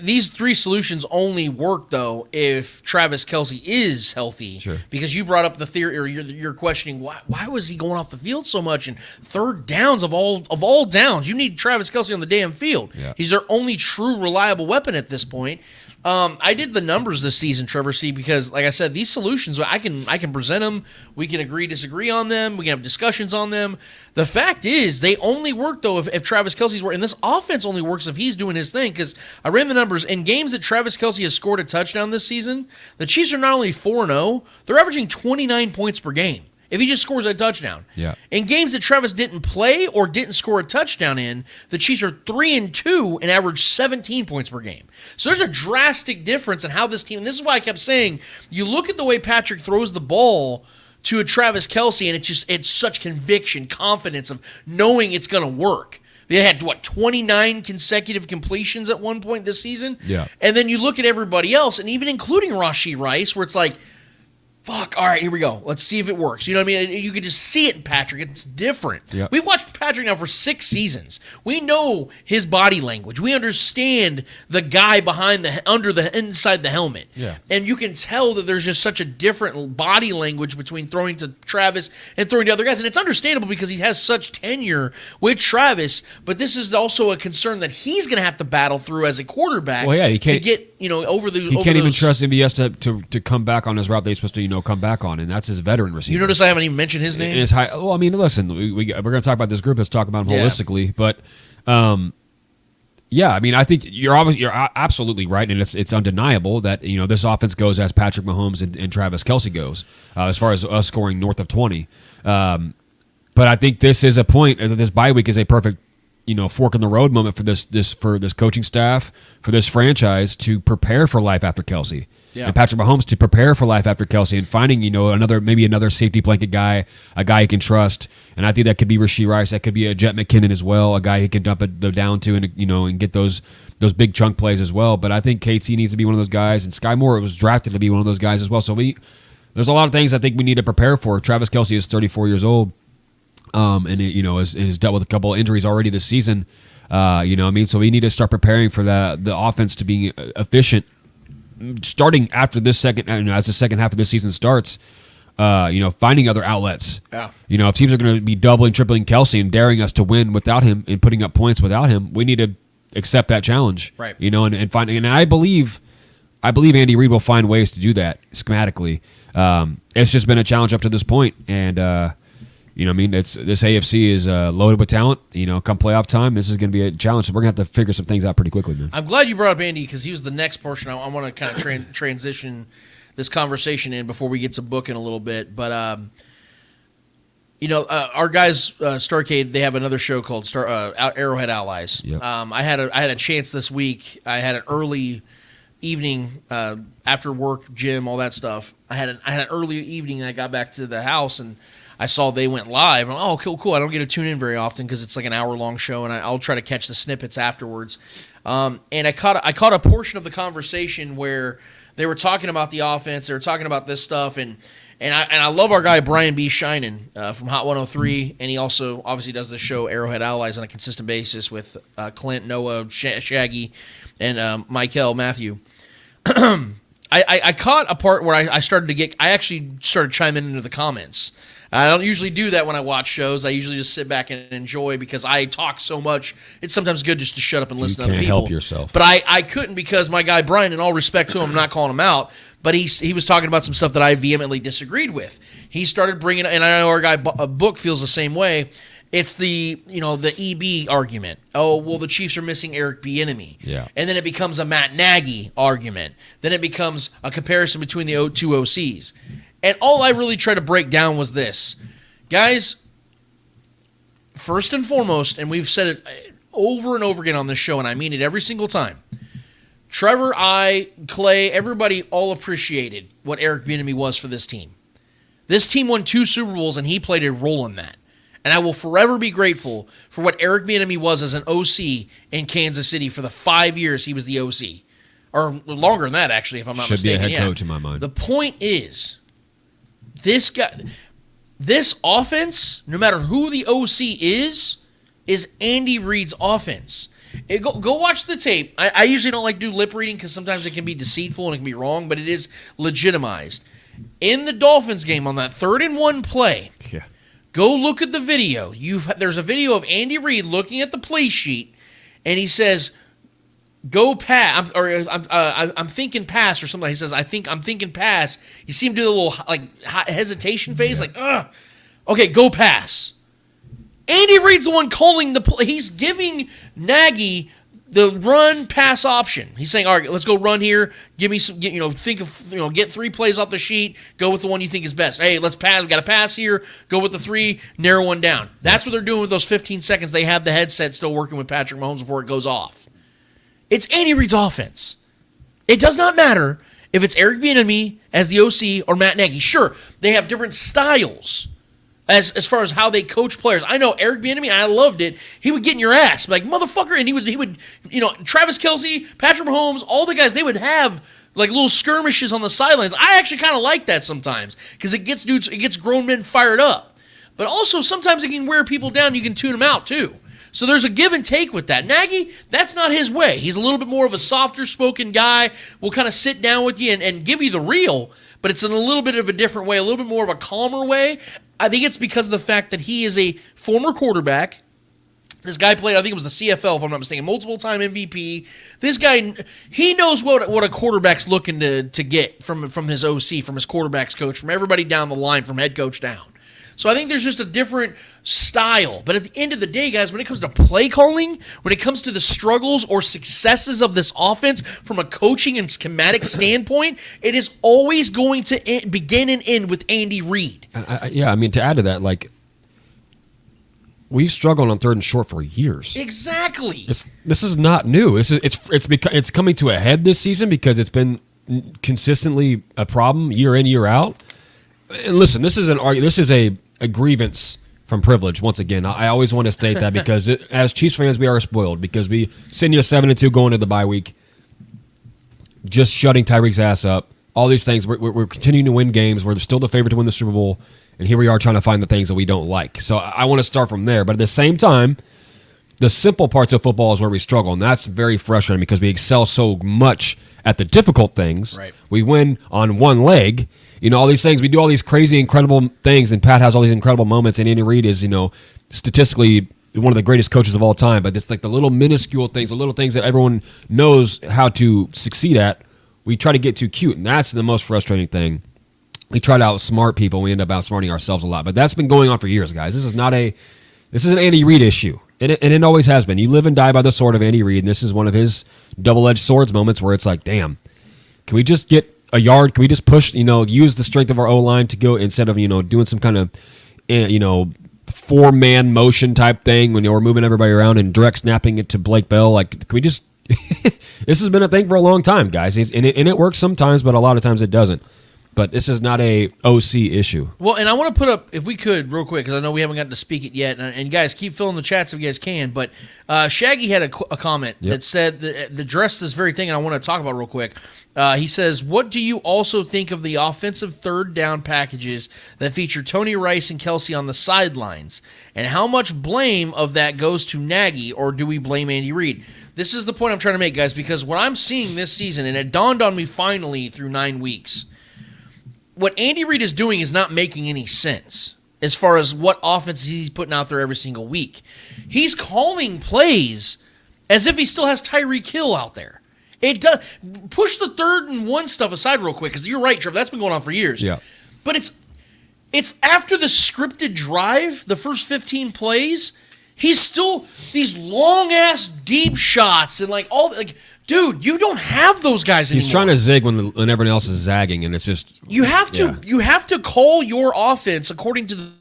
these 3 solutions only work, though, if Travis Kelce is healthy. Sure. Because you brought up the theory, or you're questioning, why was he going off the field so much? And third downs of all downs, you need Travis Kelce on the damn field. Yeah. He's their only true reliable weapon at this point. I did the numbers this season, Trevor C, because, like I said, these solutions, I can present them. We can agree, disagree on them. We can have discussions on them. The fact is, they only work, though, if Travis Kelce's working. And this offense only works if he's doing his thing, because I ran the numbers. In games that Travis Kelce has scored a touchdown this season, the Chiefs are not only 4-0, they're averaging 29 points per game if he just scores a touchdown. Yeah. In games that Travis didn't play or didn't score a touchdown in, the Chiefs are 3-2 and average 17 points per game. So there's a drastic difference in how this team, and this is why I kept saying, you look at the way Patrick throws the ball to a Travis Kelce, and it's such conviction, confidence of knowing it's going to work. They had, 29 consecutive completions at one point this season? Yeah. And then you look at everybody else, and even including Rashee Rice, where it's like, fuck, all right, here we go. Let's see if it works. You know what I mean? You could just see it in Patrick. It's different. Yep. We've watched Patrick now for 6 seasons. We know his body language. We understand the guy inside the helmet. Yeah. And you can tell that there's just such a different body language between throwing to Travis and throwing to other guys. And it's understandable because he has such tenure with Travis, but this is also a concern that he's going to have to battle through as a quarterback to get, over the He can't even trust him. He has to come back on his route that he's supposed to, come back on, and that's his veteran receiver. You notice I haven't even mentioned his name? And his high. Well, I mean, listen, we're going to talk about this group. Let's talk about him holistically. But, yeah, I mean, I think you're absolutely right, and it's undeniable that this offense goes as Patrick Mahomes and Travis Kelce goes, as far as us scoring north of 20. But I think this is a point. This bye week is a perfect fork in the road moment for this coaching staff, for this franchise to prepare for life after Kelce. Yeah. And Patrick Mahomes to prepare for life after Kelce and finding, another safety blanket guy, a guy he can trust. And I think that could be Rashee Rice. That could be a Jet McKinnon as well, a guy he can dump it down to and get those big chunk plays as well. But I think KT needs to be one of those guys, and Sky Moore was drafted to be one of those guys as well. So there's a lot of things I think we need to prepare for. Travis Kelce is 34 years old. and has dealt with a couple of injuries already this season. So we need to start preparing for the offense to be efficient, starting after this as the second half of this season starts. Finding other outlets. Yeah. If teams are going to be doubling, tripling Kelsey and daring us to win without him and putting up points without him, we need to accept that challenge. Right. And find. And I believe Andy Reid will find ways to do that schematically. It's just been a challenge up to this point, and this AFC is loaded with talent. Come playoff time, this is going to be a challenge. So we're going to have to figure some things out pretty quickly, man. I'm glad you brought up Andy because he was the next portion I want to kind of transition this conversation in before we get to book in a little bit. But our guys, Starcade, they have another show called Arrowhead Allies. Yep. I had a chance this week. I had an early evening after work, gym, all that stuff. I had an early evening. And I got back to the house and I saw they went live. I'm, oh, cool. I don't get to tune in very often because it's like an hour-long show, and I'll try to catch the snippets afterwards. And I caught a portion of the conversation where they were talking about the offense. They were talking about this stuff, and I love our guy Brian B. Shinen from Hot 103, and he also obviously does the show Arrowhead Allies on a consistent basis with Clint, Noah, Shaggy, and Michael, Matthew. I caught a part where I actually started chiming into the comments. I don't usually do that when I watch shows. I usually just sit back and enjoy because I talk so much. It's sometimes good just to shut up and listen to other people. You can't help yourself. But I couldn't because my guy Brian, in all respect to him, I'm not calling him out, but he was talking about some stuff that I vehemently disagreed with. He started bringing, and I know our guy Book feels the same way. It's the EB argument. Oh, well, the Chiefs are missing Eric Bieniemy. Yeah. And then it becomes a Matt Nagy argument. Then it becomes a comparison between the two OCs. And all I really tried to break down was this. Guys, first and foremost, and we've said it over and over again on this show, and I mean it every single time, Trevor, Clay, everybody all appreciated what Eric Bieniemy was for this team. This team won 2 Super Bowls, and he played a role in that. And I will forever be grateful for what Eric Bieniemy was as an OC in Kansas City for the 5 years he was the OC. Or longer than that, actually, if I'm not mistaken. Should be a head coach in my mind. The point is, this offense, no matter who the OC is Andy Reid's offense. Go watch the tape. I usually don't like to do lip reading because sometimes it can be deceitful and it can be wrong, but it is legitimized. In the Dolphins game on that 3rd and 1 play, go look at the video. There's a video of Andy Reid looking at the play sheet, and he says, "Go pass," I'm thinking pass or something. He says, I'm thinking pass. You see him do the little hesitation face, ugh. Okay, go pass. Andy Reid's the one calling the play. He's giving Nagy the run pass option. He's saying, all right, let's go run here. Give me some, get 3 plays off the sheet. Go with the one you think is best. Hey, let's pass. We got to pass here. Go with the 3, narrow one down. That's what they're doing with those 15 seconds. They have the headset still working with Patrick Mahomes before it goes off. It's Andy Reid's offense. It does not matter if it's Eric Bieniemy as the OC or Matt Nagy. Sure, they have different styles as far as how they coach players. I know Eric Bieniemy, I loved it. He would get in your ass, like, motherfucker, and he would Travis Kelce, Patrick Mahomes, all the guys, they would have like little skirmishes on the sidelines. I actually kind of like that sometimes because it gets grown men fired up. But also sometimes it can wear people down. You can tune them out too. So there's a give and take with that. Nagy, that's not his way. He's a little bit more of a softer spoken guy. Will kind of sit down with you and give you the real, but it's in a little bit of a different way, a little bit more of a calmer way. I think it's because of the fact that he is a former quarterback. This guy played, I think it was the CFL, if I'm not mistaken, multiple-time MVP. This guy, he knows what a quarterback's looking to get from his OC, from his quarterback's coach, from everybody down the line, from head coach down. So I think there's just a different style. But at the end of the day, guys, when it comes to play calling, when it comes to the struggles or successes of this offense from a coaching and schematic standpoint, it is always going to begin and end with Andy Reid. To add to that, we've struggled on 3rd and short for years. Exactly. This is not new. It's coming to a head this season because it's been consistently a problem year in, year out. And listen, this is a grievance from privilege. Once again, I always want to state that because as Chiefs fans, we are spoiled because we sitting here 7-2 going into the bye week, just shutting Tyreek's ass up. All these things, we're continuing to win games. We're still the favorite to win the Super Bowl, And here we are trying to find the things that we don't like. So I want to start from there. But at the same time, the simple parts of football is where we struggle. And that's very frustrating because we excel so much at the difficult things. Right. We win on one leg. All these things. We do all these crazy, incredible things. And Pat has all these incredible moments. And Andy Reid is, statistically one of the greatest coaches of all time. But it's like the little minuscule things, the little things that everyone knows how to succeed at, we try to get too cute. And that's the most frustrating thing. We try to outsmart people. We end up outsmarting ourselves a lot. But that's been going on for years, guys. This is an Andy Reid issue. And it always has been. You live and die by the sword of Andy Reid. And this is one of his double-edged swords moments where it's like, damn, can we just get a yard? Can we just push, use the strength of our O-line to go instead of, doing some kind of, four-man motion type thing when we're moving everybody around and direct snapping it to Blake Bell? Like, can we just this has been a thing for a long time, guys. And it works sometimes, but a lot of times it doesn't. But this is not a OC issue. Well, and I want to put up, if we could, real quick, because I know we haven't gotten to speak it yet, and guys, keep filling the chats if you guys can, but Shaggy had a comment that said that addressed this very thing, and I want to talk about real quick. He says, what do you also think of the offensive third down packages that feature Tony Rice and Kelsey on the sidelines? And how much blame of that goes to Nagy, or do we blame Andy Reid? This is the point I'm trying to make, guys, because what I'm seeing this season, and it dawned on me finally through 9 weeks, what Andy Reid is doing is not making any sense as far as what offenses he's putting out there every single week. He's calling plays as if he still has Tyreek Hill out there. It does push the 3rd and 1 stuff aside real quick, because you're right, Trevor. That's been going on for years. Yeah. But it's after the scripted drive, the first 15 plays, he's still these long ass deep shots and dude, you don't have those guys anymore. He's trying to zig when everyone else is zagging, and it's just you have to call your offense according to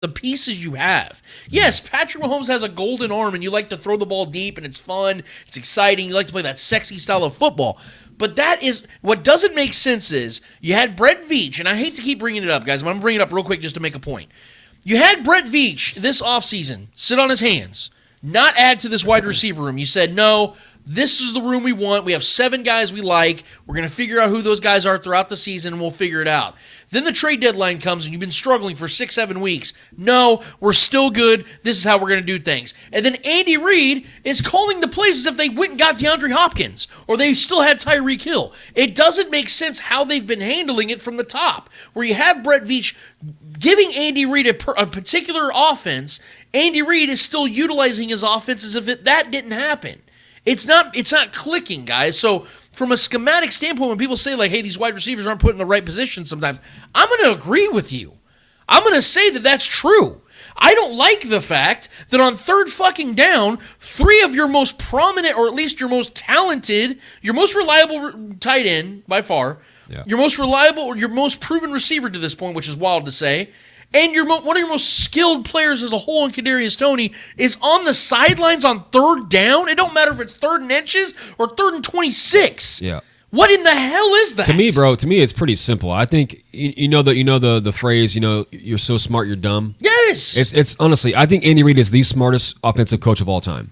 the pieces you have. Yes, Patrick Mahomes has a golden arm, and you like to throw the ball deep, and it's fun, it's exciting. You like to play that sexy style of football. But that is what doesn't make sense. Is you had Brett Veach, and I hate to keep bringing it up, guys, but I'm bringing it up real quick just to make a point. You had Brett Veach this offseason sit on his hands, not add to this wide receiver room. You said, no, this is the room we want. We have 7 guys we like. We're going to figure out who those guys are throughout the season, and we'll figure it out. Then the trade deadline comes, and you've been struggling for 6-7 weeks. No, we're still good. This is how we're going to do things. And then Andy Reid is calling the plays as if they went and got DeAndre Hopkins, or they still had Tyreek Hill. It doesn't make sense how they've been handling it from the top, where you have Brett Veach giving Andy Reid a particular offense. Andy Reid is still utilizing his offense as if that didn't happen. It's not clicking, guys. So from a schematic standpoint, when people say, like, hey, these wide receivers aren't put in the right position sometimes, I'm going to agree with you. I'm going to say that that's true. I don't like the fact that on 3rd fucking down, 3 of your most prominent, or at least your most talented, your most reliable tight end by far, your most reliable or your most proven receiver to this point, which is wild to say, and one of your most skilled players as a whole in Kadarius Toney is on the sidelines on 3rd down. It don't matter if it's 3rd and inches or 3rd and 26. Yeah. What in the hell is that? To me, bro, it's pretty simple. I think you know the phrase, you're so smart you're dumb. Yes. It's honestly, I think Andy Reid is the smartest offensive coach of all time.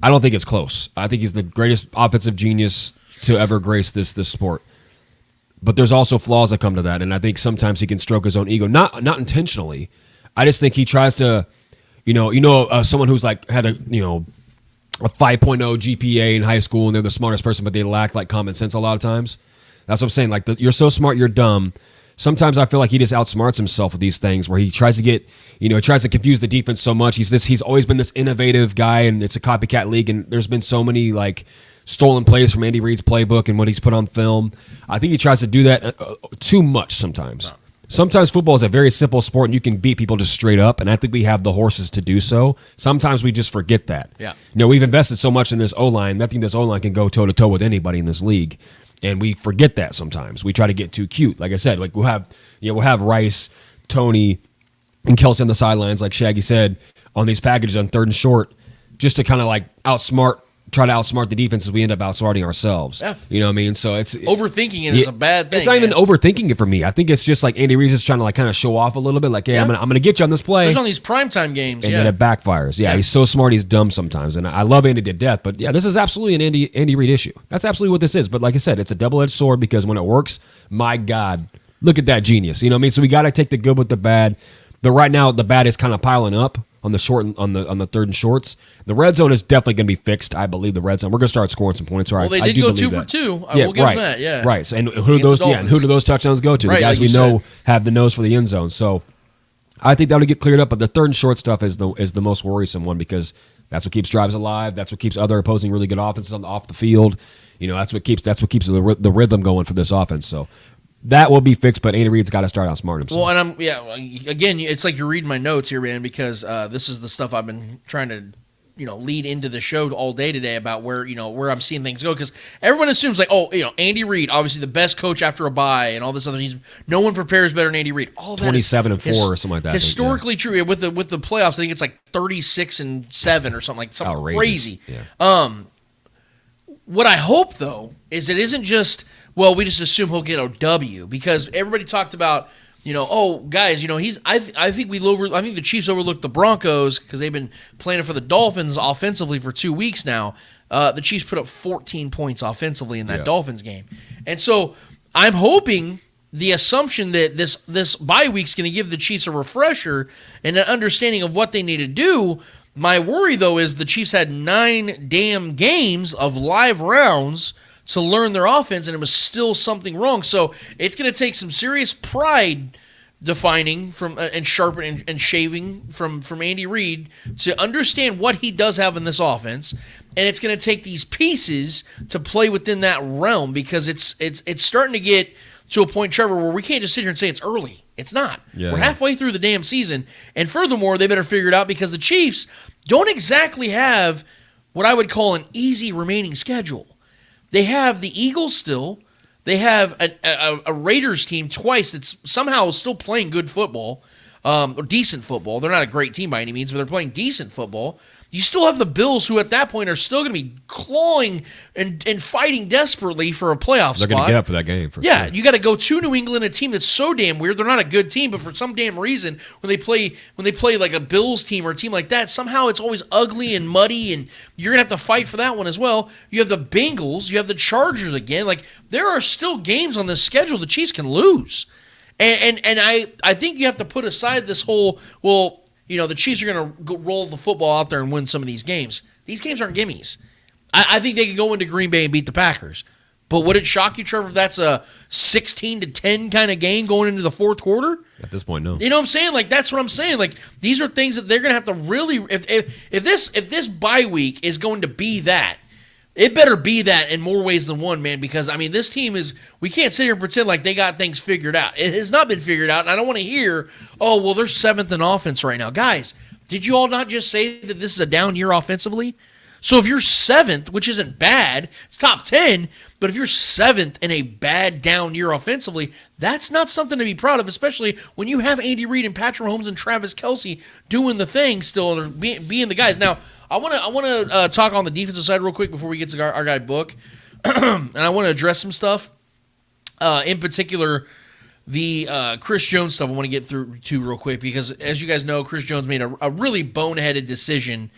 I don't think it's close. I think he's the greatest offensive genius to ever grace this sport. But there's also flaws that come to that, and I think sometimes he can stroke his own ego, not intentionally. I just think he tries to, someone who's like had a 5.0 GPA in high school, and they're the smartest person, but they lack like common sense a lot of times. That's what I'm saying. Like you're so smart, you're dumb. Sometimes I feel like he just outsmarts himself with these things, where he tries to get, he tries to confuse the defense so much. He's always been this innovative guy, and it's a copycat league, and there's been so many like stolen plays from Andy Reid's playbook and what he's put on film. I think he tries to do that too much sometimes. Sometimes football is a very simple sport, and you can beat people just straight up, and I think we have the horses to do so. Sometimes we just forget that. Yeah. We've invested so much in this O-line. I think this O-line can go toe-to-toe with anybody in this league, and we forget that sometimes. We try to get too cute. Like I said, like we'll have Rice, Tony, and Kelsey on the sidelines, like Shaggy said, on these packages on 3rd and short, just to kind of like try to outsmart the defense as we end up outsmarting ourselves. Yeah. You know what I mean? So it's overthinking it is a bad thing. It's not even overthinking it for me. I think it's just like Andy Reid's just trying to like kind of show off a little bit. Like, hey, I'm gonna get you on this play. There's on these primetime games, and then it backfires. Yeah, he's so smart, he's dumb sometimes. And I love Andy to death, but yeah, this is absolutely an Andy Reid issue. That's absolutely what this is. But like I said, it's a double-edged sword, because when it works, my God, look at that genius. You know what I mean? So we got to take the good with the bad. But right now, the bad is kind of piling up on the third and shorts. The red zone is definitely going to be fixed. I believe the red zone. We're going to start scoring some points. Well, they did go 2 for 2. I will give them that. Yeah, right. So, and who do those? Yeah, and who do those touchdowns go to? Right, the guys like we know have the nose for the end zone. So I think that'll get cleared up. But the third and short stuff is the most worrisome one because that's what keeps drives alive. That's what keeps other opposing really good offenses off the field. You know, that's what keeps the rhythm going for this offense. So that will be fixed, but Andy Reid's got to start outsmarting himself. Well, and again, it's like you're reading my notes here, man, because this is the stuff I've been trying to, lead into the show all day today about where I'm seeing things go. Because everyone assumes Andy Reid, obviously the best coach after a bye and all this other. No one prepares better than Andy Reid. All that 27-4 or something like that. Historically true. With the playoffs, I think it's like 36-7 or something outrageous. Crazy. Yeah. What I hope though is it isn't just. Well, we just assume he'll get a W because everybody talked about, guys, I think the Chiefs overlooked the Broncos because they've been playing for the Dolphins offensively for 2 weeks now. The Chiefs put up 14 points offensively in that Dolphins game. And so I'm hoping the assumption that this bye week's going to give the Chiefs a refresher and an understanding of what they need to do. My worry, though, is the Chiefs had 9 damn games of live rounds to learn their offense, and it was still something wrong. So it's going to take some serious pride defining from and sharpening and shaving from Andy Reid to understand what he does have in this offense, and it's going to take these pieces to play within that realm because it's starting to get to a point, Trevor, where we can't just sit here and say it's early. It's not. Yeah, We're halfway through the damn season, and furthermore, they better figure it out because the Chiefs don't exactly have what I would call an easy remaining schedule. They have the Eagles still. They have a Raiders team twice that's somehow still playing good football, or decent football. They're not a great team by any means, but they're playing decent football. You still have the Bills, who at that point are still going to be clawing and fighting desperately for a playoff spot. They're going to get up for that game. Sure. You got to go to New England, a team that's so damn weird. They're not a good team, but for some damn reason, when they play like a Bills team or a team like that, somehow it's always ugly and muddy, and you're going to have to fight for that one as well. You have the Bengals, you have the Chargers again. Like there are still games on this schedule the Chiefs can lose, and I think you have to put aside this whole the Chiefs are going to roll the football out there and win some of these games. These games aren't gimmies. I think they can go into Green Bay and beat the Packers. But would it shock you, Trevor, if that's a 16-10 kind of game going into the fourth quarter? At this point, no. You know what I'm saying? Like, that's what I'm saying. Like, these are things that they're going to have to really – if this bye week is going to be that, it better be that in more ways than one, man, because, I mean, this team is – we can't sit here and pretend like they got things figured out. It has not been figured out, and I don't want to hear, they're 7th in offense right now. Guys, did you all not just say that this is a down year offensively? So if you're 7th, which isn't bad, it's top 10, but if you're 7th in a bad down year offensively, that's not something to be proud of, especially when you have Andy Reid and Patrick Mahomes and Travis Kelce doing the thing still, or being the guys. Now, I want to talk on the defensive side real quick before we get to our guy Book, and I want to address some stuff. In particular, the Chris Jones stuff I want to get through to real quick because, as you guys know, Chris Jones made a really boneheaded decision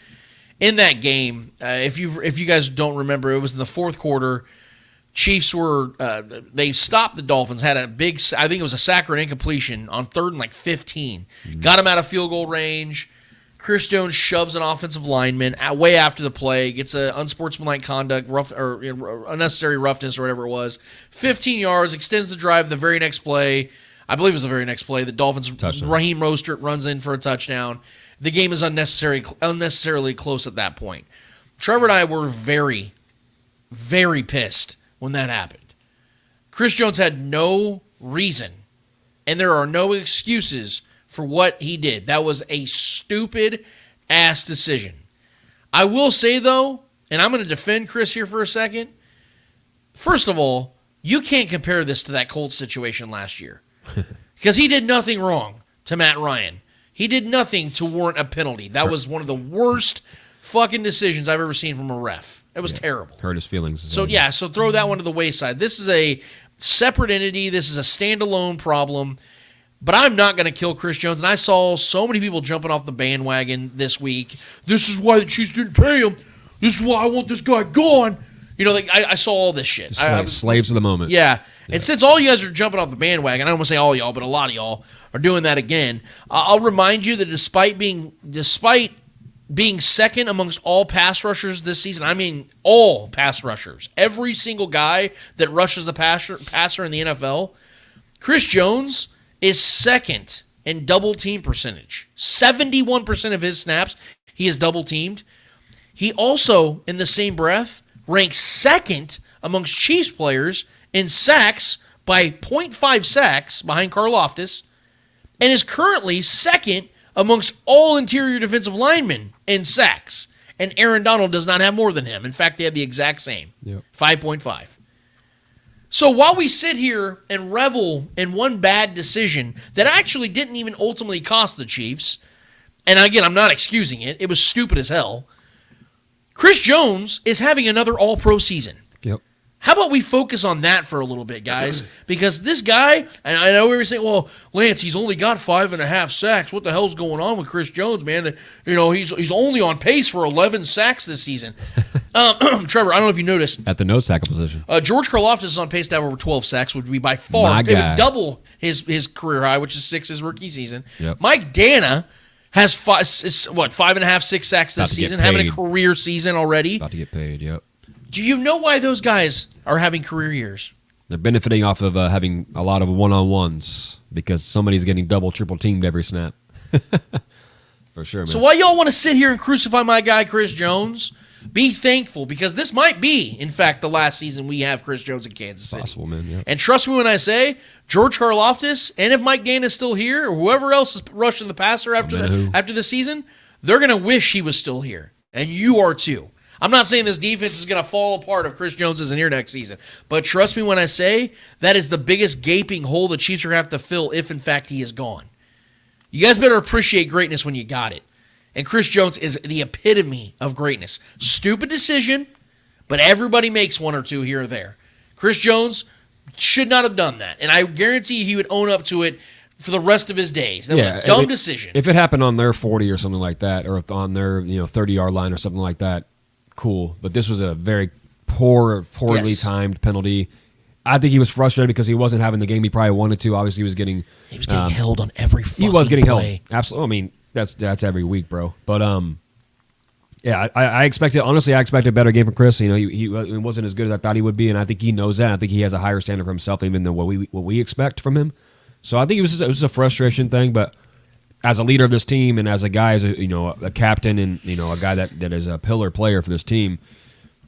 in that game. If you guys don't remember, it was in the fourth quarter. Chiefs were they stopped the Dolphins, had a big, I think it was a sack or an incompletion on 3rd and 15. Mm-hmm. Got him out of field goal range. Chris Jones shoves an offensive lineman way after the play, gets an unsportsmanlike conduct, unnecessary roughness or whatever it was. 15 yards, extends the drive the very next play. I believe it was the very next play. The Dolphins, touchdown. Raheem Mostert runs in for a touchdown. The game is unnecessarily close at that point. Trevor and I were very, very pissed when that happened. Chris Jones had no reason, and there are no excuses for what he did. That was a stupid-ass decision. I will say, though, and I'm going to defend Chris here for a second, first of all, you can't compare this to that Colts situation last year because he did nothing wrong to Matt Ryan. He did nothing to warrant a penalty. That was one of the worst fucking decisions I've ever seen from a ref. It was terrible. Hurt his feelings. So throw that one to the wayside. This is a separate entity. This is a standalone problem. But I'm not going to kill Chris Jones. And I saw so many people jumping off the bandwagon this week. This is why the Chiefs didn't pay him. This is why I want this guy gone. like I saw all this shit. Slaves of the moment. Yeah. And since all you guys are jumping off the bandwagon, I don't want to say all y'all, but a lot of y'all are doing that again. I'll remind you that despite being second amongst all pass rushers this season, I mean all pass rushers, every single guy that rushes the passer in the NFL, Chris Jones is second in double team percentage. 71% of his snaps, he is double teamed. He also, in the same breath, ranks second amongst Chiefs players in sacks by 0.5 sacks behind Karlaftis, and is currently second amongst all interior defensive linemen in sacks. And Aaron Donald does not have more than him. In fact, they have the exact same, 5.5. So while we sit here and revel in one bad decision that actually didn't even ultimately cost the Chiefs, and again, I'm not excusing it, it was stupid as hell, Chris Jones is having another all-pro season. Yep. How about we focus on that for a little bit, guys? Because this guy, and I know we were saying, well, Lance, he's only got 5.5 sacks. What the hell's going on with Chris Jones, man? He's only on pace for 11 sacks this season. Trevor, I don't know if you noticed. At the nose tackle position. George Karlaftis is on pace to have over 12 sacks, which would be by far, My it would guy. double his career high, which is 6 his rookie season. Yep. Mike Dana has 5.5, 6 sacks this season, having a career season already. About to get paid, yep. Do you know why those guys are having career years? They're benefiting off of having a lot of one-on-ones because somebody's getting double, triple teamed every snap. For sure, man. So while y'all want to sit here and crucify my guy Chris Jones, be thankful because this might be, in fact, the last season we have Chris Jones in Kansas City. Possible, man, yeah. And trust me when I say, George Karlaftis, and if Mike Dana is still here, or whoever else is rushing the passer after the season, they're going to wish he was still here. And you are too. I'm not saying this defense is going to fall apart if Chris Jones isn't here next season. But trust me when I say that is the biggest gaping hole the Chiefs are going to have to fill if, in fact, he is gone. You guys better appreciate greatness when you got it. And Chris Jones is the epitome of greatness. Stupid decision, but everybody makes one or two here or there. Chris Jones should not have done that. And I guarantee he would own up to it for the rest of his days. That was a dumb decision. If it happened on their 40 or something like that, or on their 30-yard line or something like that, cool. But this was a very poorly timed penalty. I think he was frustrated because he wasn't having the game he probably wanted to. Obviously, he was getting held on every fucking He was getting play. held. Absolutely. I mean, that's every week, bro. But yeah, I expected. Honestly, I expected a better game from Chris. He wasn't as good as I thought he would be, and I think he knows that. I think he has a higher standard for himself even than what we expect from him. So I think it was a frustration thing, but as a leader of this team and as a guy, as a captain and a guy that is a pillar player for this team,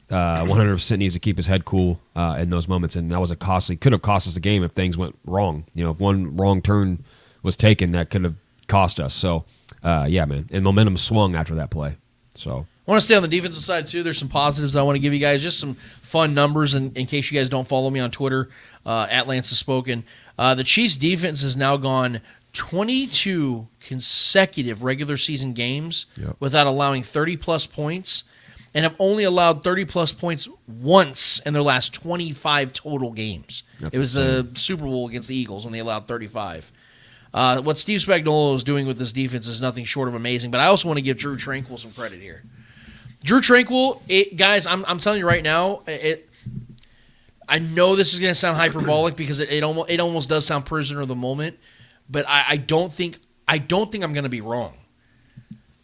100% needs to keep his head cool in those moments. And that was could have cost us the game if things went wrong. If one wrong turn was taken, that could have cost us. So yeah, man. And momentum swung after that play. So I want to stay on the defensive side, too. There's some positives I want to give you guys, just some fun numbers in case you guys don't follow me on Twitter, at Lance Has Spoken. The Chiefs' defense has now gone 22 consecutive regular season games without allowing 30-plus points and have only allowed 30-plus points once in their last 25 total games. It was the Super Bowl against the Eagles when they allowed 35. What Steve Spagnuolo is doing with this defense is nothing short of amazing, but I also want to give Drew Tranquill some credit here. Drew Tranquill, guys, I'm telling you right now, I know this is going to sound hyperbolic because it almost does sound prisoner of the moment, but I don't think I'm going to be wrong.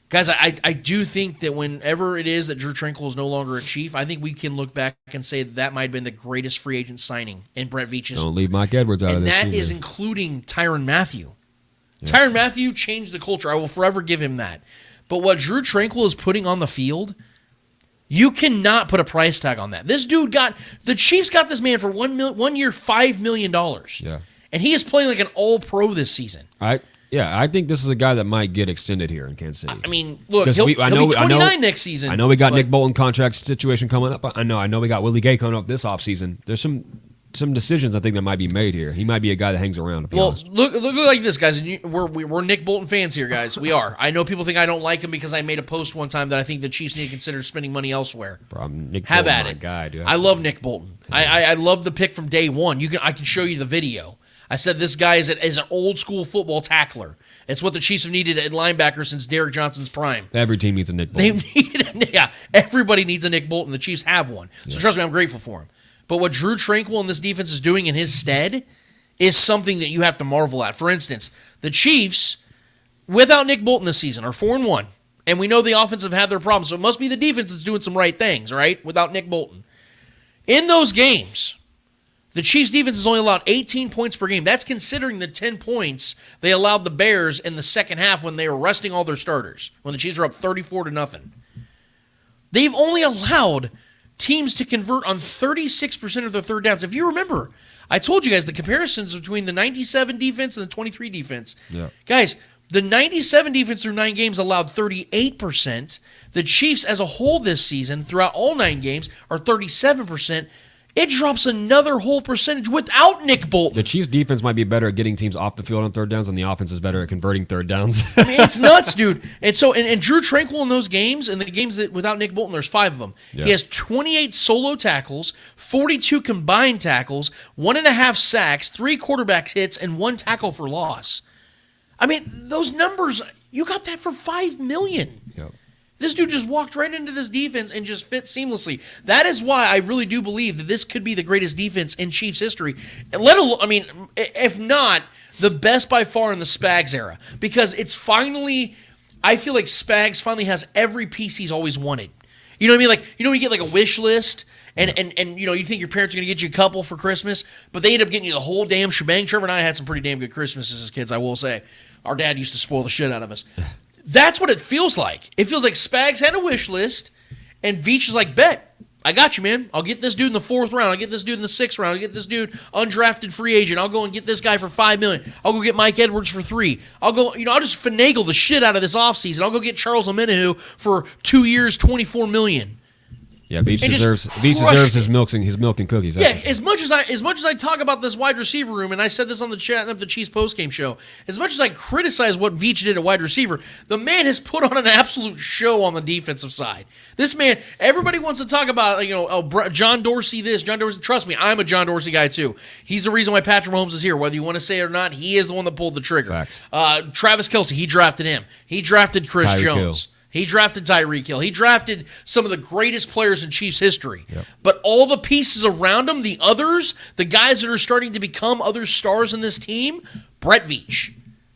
Guys, I do think that whenever it is that Drew Tranquill is no longer a Chief, I think we can look back and say that might have been the greatest free agent signing in Brett Veach's. Don't leave Mike Edwards out of this. And that is including Tyrann Mathieu. Yeah. Tyrann Mathieu changed the culture. I will forever give him that. But what Drew Tranquill is putting on the field, you cannot put a price tag on that. This dude the Chiefs got this man for 1 year, $5 million. Yeah. And he is playing like an all-pro this season. I think this is a guy that might get extended here in Kansas City. I mean, look, he'll be 29 next season. I know we got Nick Bolton contract situation coming up. I know we got Willie Gay coming up this offseason. There's some decisions I think that might be made here. He might be a guy that hangs around. Look like this, guys. We're Nick Bolton fans here, guys. We are. I know people think I don't like him because I made a post one time that I think the Chiefs need to consider spending money elsewhere. Bro, Nick Have Bolton, at my it. guy, dude. I love Nick Bolton. I love the pick from day one. I can show you the video. I said this guy is an old school football tackler. It's what the Chiefs have needed at linebacker since Derrick Johnson's prime. Every team needs a Nick Bolton. Everybody needs a Nick Bolton. The Chiefs have one. So trust me, I'm grateful for him. But what Drew Tranquill and this defense is doing in his stead is something that you have to marvel at. For instance, the Chiefs, without Nick Bolton this season, are 4-1. And we know the offense have had their problems, so it must be the defense that's doing some right things, right, without Nick Bolton. In those games, the Chiefs' defense has only allowed 18 points per game. That's considering the 10 points they allowed the Bears in the second half when they were resting all their starters, when the Chiefs were up 34-0. They've only allowed teams to convert on 36% of their third downs. If you remember, I told you guys the comparisons between the 97 defense and the 23 defense. Yeah. Guys, the 97 defense through 9 games allowed 38%. The Chiefs as a whole this season, throughout all 9 games, are 37%. It drops another whole percentage without Nick Bolton. The Chiefs' defense might be better at getting teams off the field on third downs, and the offense is better at converting third downs. I mean, it's nuts, dude. And so, and Drew Tranquill in those games, and the games that without Nick Bolton, there's 5 of them. Yeah. He has 28 solo tackles, 42 combined tackles, 1.5 sacks, 3 quarterback hits, and 1 tackle for loss. I mean, those numbers, you got that for $5 million. Yep. This dude just walked right into this defense and just fit seamlessly. That is why I really do believe that this could be the greatest defense in Chiefs history. Let alone, I mean, if not, the best by far in the Spags era. Because it's finally, I feel like Spags finally has every piece he's always wanted. You know what I mean? Like, you know when you get like a wish list and you know, you think your parents are going to get you a couple for Christmas, but they end up getting you the whole damn shebang. Trevor and I had some pretty damn good Christmases as kids, I will say. Our dad used to spoil the shit out of us. That's what it feels like. It feels like Spags had a wish list, and Veach is like, bet, I got you, man. I'll get this dude in the 4th round. I'll get this dude in the 6th round. I'll get this dude undrafted free agent. I'll go and get this guy for $5 million. I'll go get Mike Edwards for $3 million. I'll go, you know, I'll just finagle the shit out of this offseason. I'll go get Charles Omenihu for 2 years, $24 million. Yeah, Veach deserves his milk and cookies. Yeah, as much as I talk about this wide receiver room, and I said this on the chat of the Chiefs postgame show, as much as I criticize what Veach did at wide receiver, the man has put on an absolute show on the defensive side. This man, everybody wants to talk about, you know, John Dorsey this, John Dorsey. Trust me, I'm a John Dorsey guy too. He's the reason why Patrick Mahomes is here. Whether you want to say it or not, he is the one that pulled the trigger. Travis Kelce, he drafted him. He drafted Chris Jones. He drafted Tyreek Hill. He drafted some of the greatest players in Chiefs history. Yep. But all the pieces around him, the others, the guys that are starting to become other stars in this team, Brett Veach.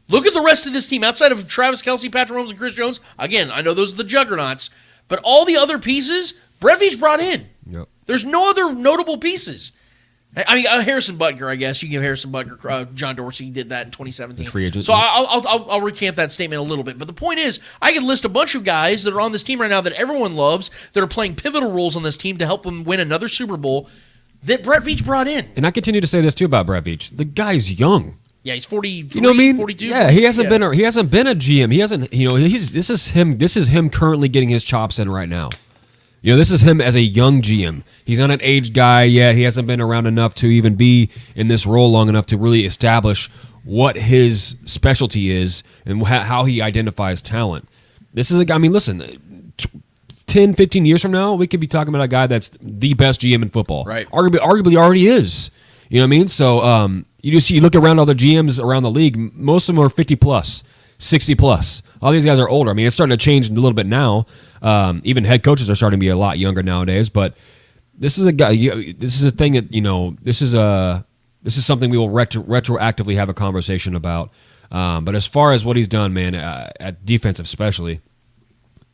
Look at the rest of this team. Outside of Travis Kelce, Patrick Mahomes, and Chris Jones, again, I know those are the juggernauts, but all the other pieces, Brett Veach brought in. Yep. There's no other notable pieces. I mean, Harrison Butker, I guess. You give Harrison Butker, John Dorsey did that in 2017. Free agent. So I'll recant that statement a little bit. But the point is, I could list a bunch of guys that are on this team right now that everyone loves, that are playing pivotal roles on this team to help them win another Super Bowl, that Brett Veach brought in. And I continue to say this, too, about Brett Veach. The guy's young. Yeah, he's 43, you know what I mean? 42. Yeah, he hasn't been a GM. He hasn't, you know, this is him currently getting his chops in right now. You know, this is him as a young GM. He's not an aged guy yet. He hasn't been around enough to even be in this role long enough to really establish what his specialty is and how he identifies talent. This is a guy, I mean, listen, 10, 15 years from now, we could be talking about a guy that's the best GM in football. Right. Arguably already is. You know what I mean? So you look around all the GMs around the league, most of them are 50+, 60+. All these guys are older. I mean, it's starting to change a little bit now. Even head coaches are starting to be a lot younger nowadays, but this is a guy. This is a thing that, you know. This is something we will retroactively have a conversation about. But as far as what he's done, man, at defensive especially,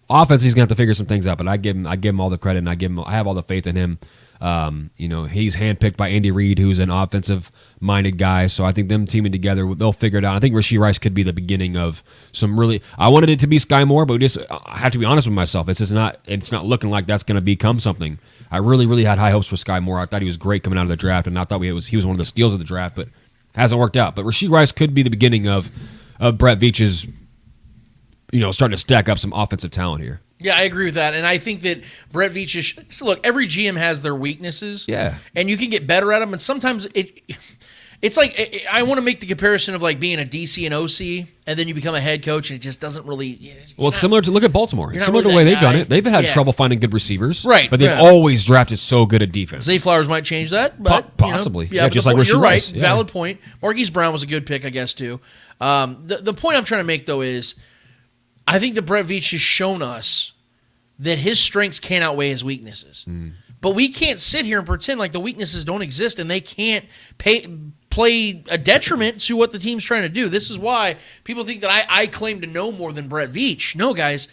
offense, he's gonna have to figure some things out. But I give him all the credit, and I have all the faith in him. You know, he's handpicked by Andy Reid, who's an offensive-minded guy. So I think them teaming together, they'll figure it out. I think Rashee Rice could be the beginning of some really. I wanted it to be Sky Moore, but I have to be honest with myself. It's not looking like that's going to become something. I really had high hopes for Sky Moore. I thought he was great coming out of the draft, and I thought he was one of the steals of the draft, but hasn't worked out. But Rashee Rice could be the beginning of Brett Veach's, you know, starting to stack up some offensive talent here. Yeah, I agree with that, and I think that Brett Veach is. So look, every GM has their weaknesses. Yeah, and you can get better at them, and sometimes It's like I want to make the comparison of like being a DC and OC, and then you become a head coach, and it just doesn't really. Well, it's similar to look at Baltimore. It's similar really to the way that they've done guy. it. They've had Yeah. trouble finding good receivers, Right, But they've yeah. always drafted so good at defense. Zay Flowers might change that, but Possibly. you know, Yeah, but just the like point, Rasheed you're right. Rice. Yeah. Valid point. Marquise Brown was a good pick, I guess, too. The point I'm trying to make though is, I think that Brett Veach has shown us that his strengths can't outweigh his weaknesses. But we can't sit here and pretend like the weaknesses don't exist and they can't play a detriment to what the team's trying to do. This is why people think that I claim to know more than Brett Veach. No, guys,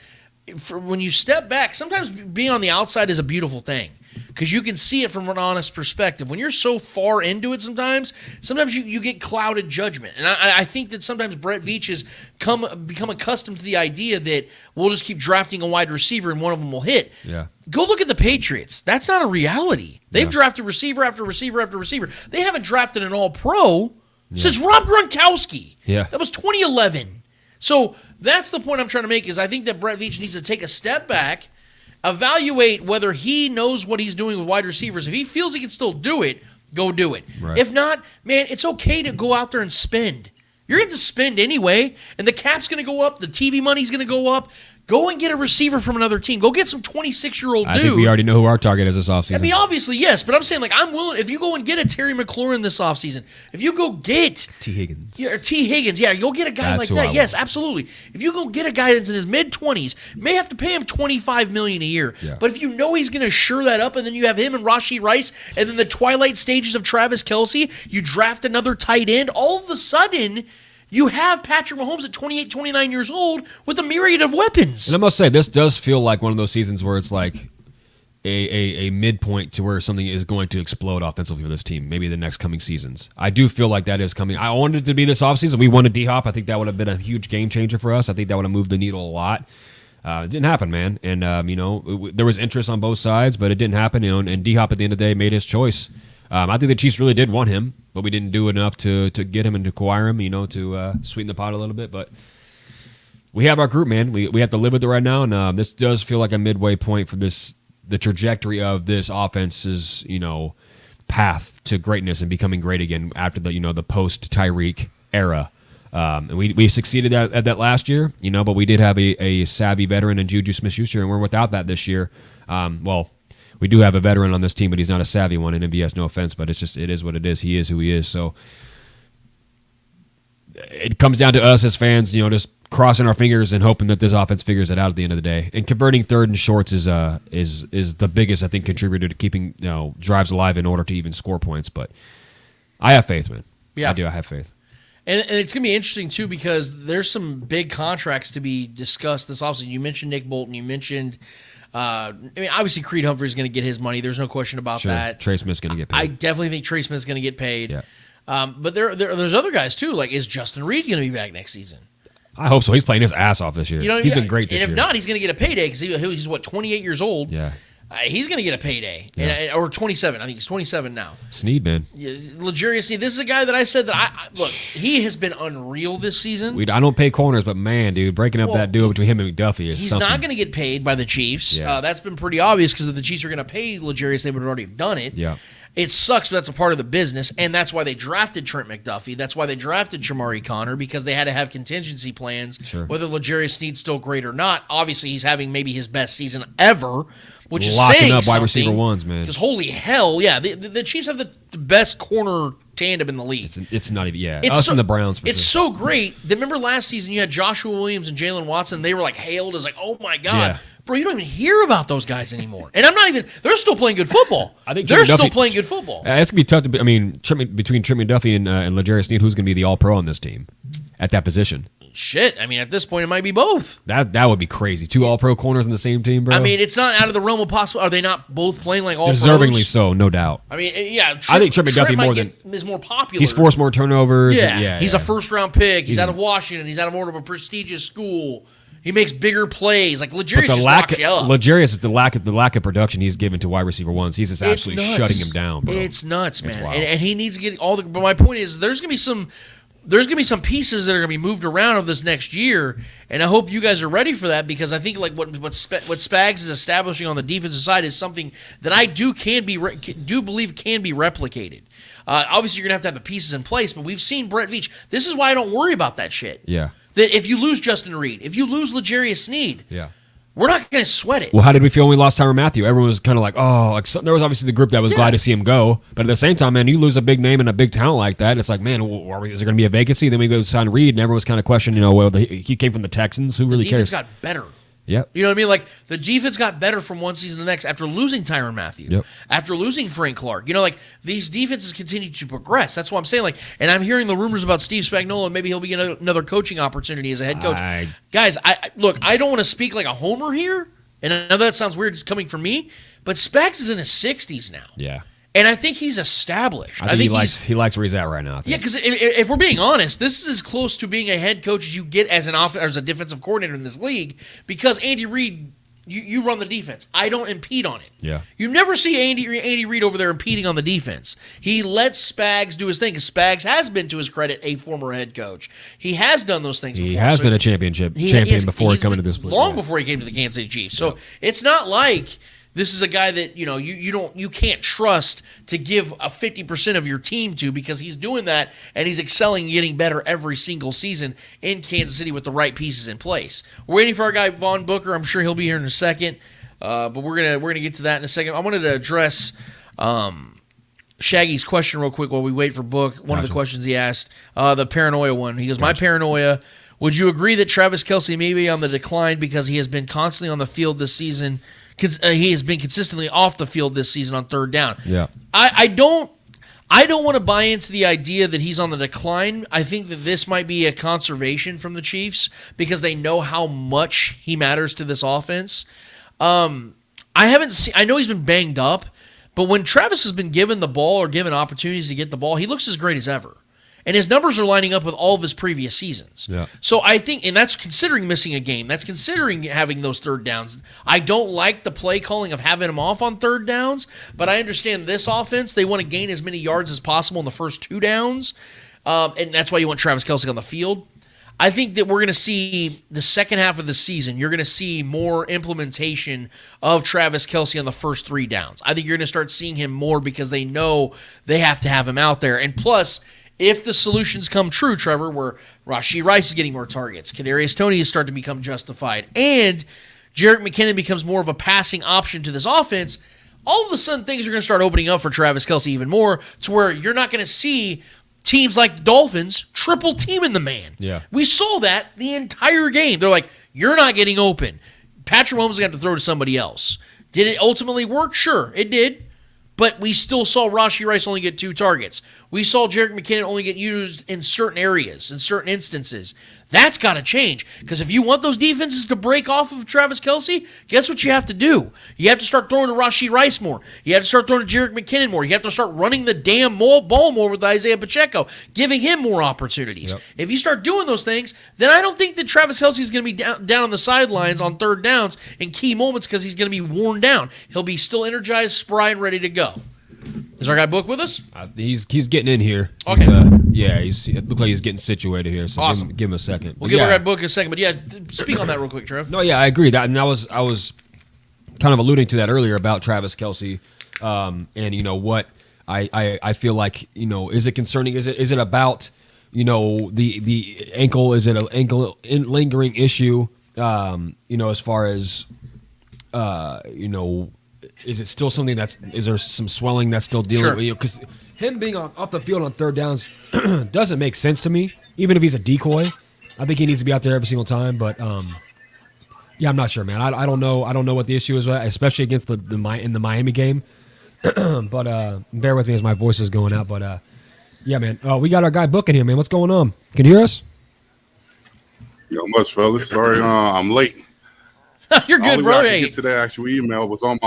when you step back, sometimes being on the outside is a beautiful thing because you can see it from an honest perspective. When you're so far into it sometimes you get clouded judgment. And I think that sometimes Brett Veach has become accustomed to the idea that we'll just keep drafting a wide receiver and one of them will hit. Yeah. Go look at the Patriots. That's not a reality. They've drafted receiver after receiver after receiver. They haven't drafted an all-pro since Rob Gronkowski. Yeah. That was 2011. So that's the point I'm trying to make is I think that Brett Veach needs to take a step back, evaluate whether he knows what he's doing with wide receivers. If he feels he can still do it, go do it. Right. If not, man, it's okay to go out there and spend. You're going to spend anyway, and the cap's going to go up, the TV money's going to go up. Go and get a receiver from another team. Go get some 26-year-old dude. I think we already know who our target is this offseason. I mean, obviously, yes, but I'm saying, like, I'm willing. If you go and get a Terry McLaurin this offseason, if you go get T. Higgins. Yeah, or T. Higgins, yeah, you'll get a guy That's like who I that. want. Yes, absolutely. If you go get a guy that's in his mid-20s, you may have to pay him $25 million a year. Yeah. But if you know he's going to sure that up, and then you have him and Rashee Rice, and then the twilight stages of Travis Kelce, you draft another tight end, all of a sudden you have Patrick Mahomes at 28, 29 years old with a myriad of weapons. And I must say, this does feel like one of those seasons where it's like a midpoint to where something is going to explode offensively for this team, maybe the next coming seasons. I do feel like that is coming. I wanted it to be this offseason. We wanted D-Hop. I think that would have been a huge game changer for us. I think that would have moved the needle a lot. It didn't happen, man. And, there was interest on both sides, but it didn't happen. And D-Hop at the end of the day made his choice. I think the Chiefs really did want him, but we didn't do enough to get him and to acquire him, to sweeten the pot a little bit. But we have our group, man. We have to live with it right now, and this does feel like a midway point for the trajectory of this offense's, path to greatness and becoming great again after the post-Tyreek era. And we succeeded at that last year, but we did have a savvy veteran in Juju Smith-Schuster, and we're without that this year. We do have a veteran on this team, but he's not a savvy one in MVS, no offense, but it is what it is. He is who he is. So it comes down to us as fans, just crossing our fingers and hoping that this offense figures it out at the end of the day. And converting third and shorts is the biggest, I think, contributor to keeping drives alive in order to even score points. But I have faith, man. Yeah. I do. I have faith. And it's going to be interesting, too, because there's some big contracts to be discussed this offseason. You mentioned Nick Bolton. You mentioned obviously Creed Humphrey's going to get his money. There's no question about that. Trey Smith's going to get paid. I definitely think Trey Smith's going to get paid. Yeah. But there's other guys, too. Like, is Justin Reed going to be back next season? I hope so. He's playing his ass off this year. He's been great this year. And if not, he's going to get a payday because he's 28 years old? Yeah. He's going to get a payday. Yeah. Or 27. I think he's 27 now. Snead, man. L'Jarius Sneed. This is a guy that I said that look, he has been unreal this season. I don't pay corners, but man, dude, breaking up that duo between him and McDuffie is He's something. not going to get paid by the Chiefs. Yeah. That's been pretty obvious because if the Chiefs are going to pay L'Jarius, they would have already done it. Yeah. It sucks, but that's a part of the business, and that's why they drafted Trent McDuffie. That's why they drafted Shamari Connor, because they had to have contingency plans, whether L'Jarius Sneed's still great or not. Obviously, he's having maybe his best season ever, which is locking saying up something. wide receiver ones, man. Because holy hell, yeah, the Chiefs have the best corner tandem in the league. It's not even, us and the Browns for It's sure. so great that remember last season you had Joshua Williams and Jalen Watson. They were like hailed as like, oh my God. Yeah. Bro, you don't even hear about those guys anymore. And they're still playing good football. I think they're Trent still McDuffie- playing good football. It's going to be tough between Trent McDuffie and L'Jarius Sneed, who's going to be the all-pro on this team at that position? Shit, at this point it might be both. That would be crazy. 2 all-pro corners on the same team, bro. It's not out of the realm of possible. Are they not both playing like all Deservingly pros? so, no doubt. Yeah. I think Trent McDuffie is more popular. He's forced more turnovers. Yeah, he's a first-round pick. He's out of Washington. He's out of more of a prestigious school. He makes bigger plays. Like L'Jarius just locks you up. L'Jarius is the lack of production he's given to wide receiver ones. He's just absolutely nuts. shutting him down, bro. It's nuts, man. wild. And he needs to get all the. But my point is, there's going to be some there's going to be some pieces that are going to be moved around over this next year, and I hope you guys are ready for that, because I think like what Spags is establishing on the defensive side is something that I do believe can be replicated. Obviously, you're going to have the pieces in place, but we've seen Brett Veach. This is why I don't worry about that shit. Yeah. That if you lose Justin Reed, if you lose L'Jarius Sneed, we're not going to sweat it. Well, how did we feel when we lost Tyrann Mathieu? Everyone was kind of like, oh, like there was obviously the group that was glad to see him go, but at the same time, man, you lose a big name and a big talent like that, it's like, man, is there going to be a vacancy? Then we go sign Reed, and everyone's kind of questioning, well, he came from the Texans. Who really cares? The defense got better. Yep. You know what I mean? Like, the defense got better from one season to the next after losing Tyrann Mathieu, after losing Frank Clark. Like, these defenses continue to progress. That's what I'm saying. Like, and I'm hearing the rumors about Steve Spagnuolo, and maybe he'll be another coaching opportunity as a head coach. Guys, I don't want to speak like a homer here, and I know that sounds weird coming from me, but Spags is in his 60s now. Yeah. And I think he's established. I think he likes where he's at right now. Yeah, because if we're being honest, this is as close to being a head coach as you get as as a defensive coordinator in this league, because Andy Reid, you run the defense. I don't impede on it. Yeah. You never see Andy Reid over there impeding on the defense. He lets Spags do his thing, because Spags has been, to his credit, a former head coach. He has done those things before. He has been a champion before coming to this place. Long before he came to the Kansas City Chiefs. So it's not like this is a guy that you can't trust to give a 50% of your team to, because he's doing that and he's excelling, getting better every single season in Kansas City with the right pieces in place. We're waiting for our guy Vaughn Booker. I'm sure he'll be here in a second, but we're gonna get to that in a second. I wanted to address Shaggy's question real quick while we wait for Book. One of the questions he asked, the paranoia one. He goes, "My paranoia. Would you agree that Travis Kelce may be on the decline because he has been constantly on the field this season?" He has been consistently off the field this season on third down. Yeah, I don't want to buy into the idea that he's on the decline. I think that this might be a conservation from the Chiefs, because they know how much he matters to this offense. I know he's been banged up, but when Travis has been given the ball or given opportunities to get the ball, he looks as great as ever. And his numbers are lining up with all of his previous seasons. Yeah. So I think, and that's considering missing a game. That's considering having those third downs. I don't like the play calling of having him off on third downs, but I understand this offense, they want to gain as many yards as possible in the first 2 downs, and that's why you want Travis Kelce on the field. I think that we're going to see the second half of the season, you're going to see more implementation of Travis Kelce on the first 3 downs. I think you're going to start seeing him more, because they know they have to have him out there. And plus, if the solutions come true, Trevor, where Rashee Rice is getting more targets, Kadarius Toney is starting to become justified, and Jerick McKinnon becomes more of a passing option to this offense, all of a sudden things are going to start opening up for Travis Kelce even more, to where you're not going to see teams like the Dolphins triple teaming the man. Yeah. We saw that the entire game. They're like, you're not getting open. Patrick Mahomes is going to have to throw to somebody else. Did it ultimately work? Sure, it did. But we still saw Rashee Rice only get 2 targets. We saw Jerick McKinnon only get used in certain areas, in certain instances. That's got to change, because if you want those defenses to break off of Travis Kelce, guess what you have to do? You have to start throwing to Rashee Rice more. You have to start throwing to Jerick McKinnon more. You have to start running the damn ball more with Isaiah Pacheco, giving him more opportunities. Yep. If you start doing those things, then I don't think that Travis Kelce is going to be down on the sidelines on third downs in key moments, because he's going to be worn down. He'll be still energized, spry, and ready to go. Is our guy Book with us? He's getting in here. Okay. It looks like he's getting situated here. So awesome. Give him a second. We'll give our guy Book a second. But yeah, speak on that real quick, Trev. No, yeah, I agree. I was kind of alluding to that earlier about Travis Kelce, and what I feel like, is it concerning? Is it about the ankle? Is it an ankle lingering issue? As far as is it still something is there some swelling that's still dealing with you? Because him being off the field on third downs doesn't make sense to me. Even if he's a decoy, I think he needs to be out there every single time. But yeah, I'm not sure, man. I don't know. I don't know what the issue is, especially against in the Miami game. But bear with me as my voice is going out. But yeah, man, we got our guy Book in here, man. What's going on? Can you hear us? Not much, fellas. Sorry, I'm late. You're good, bro. I could get to the actual email was on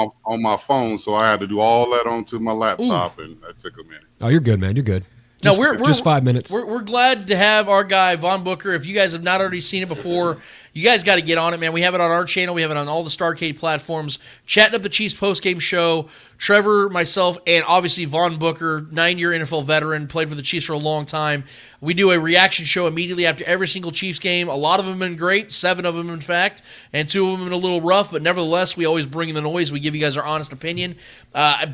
my phone, so I had to do all that onto my laptop, and that took a minute. Oh, you're good, man. You're good. No, we're just 5 minutes. We're glad to have our guy Vaughn Booker. If you guys have not already seen it before, you guys got to get on it, man. We have it on our channel. We have it on all the Starcade platforms. Chatting up the Chiefs postgame show. Trevor, myself, and obviously Vaughn Booker, 9-year NFL veteran, played for the Chiefs for a long time. We do a reaction show immediately after every single Chiefs game. A lot of them have been great, 7 of them in fact, and 2 of them have been a little rough, but nevertheless, we always bring in the noise. We give you guys our honest opinion.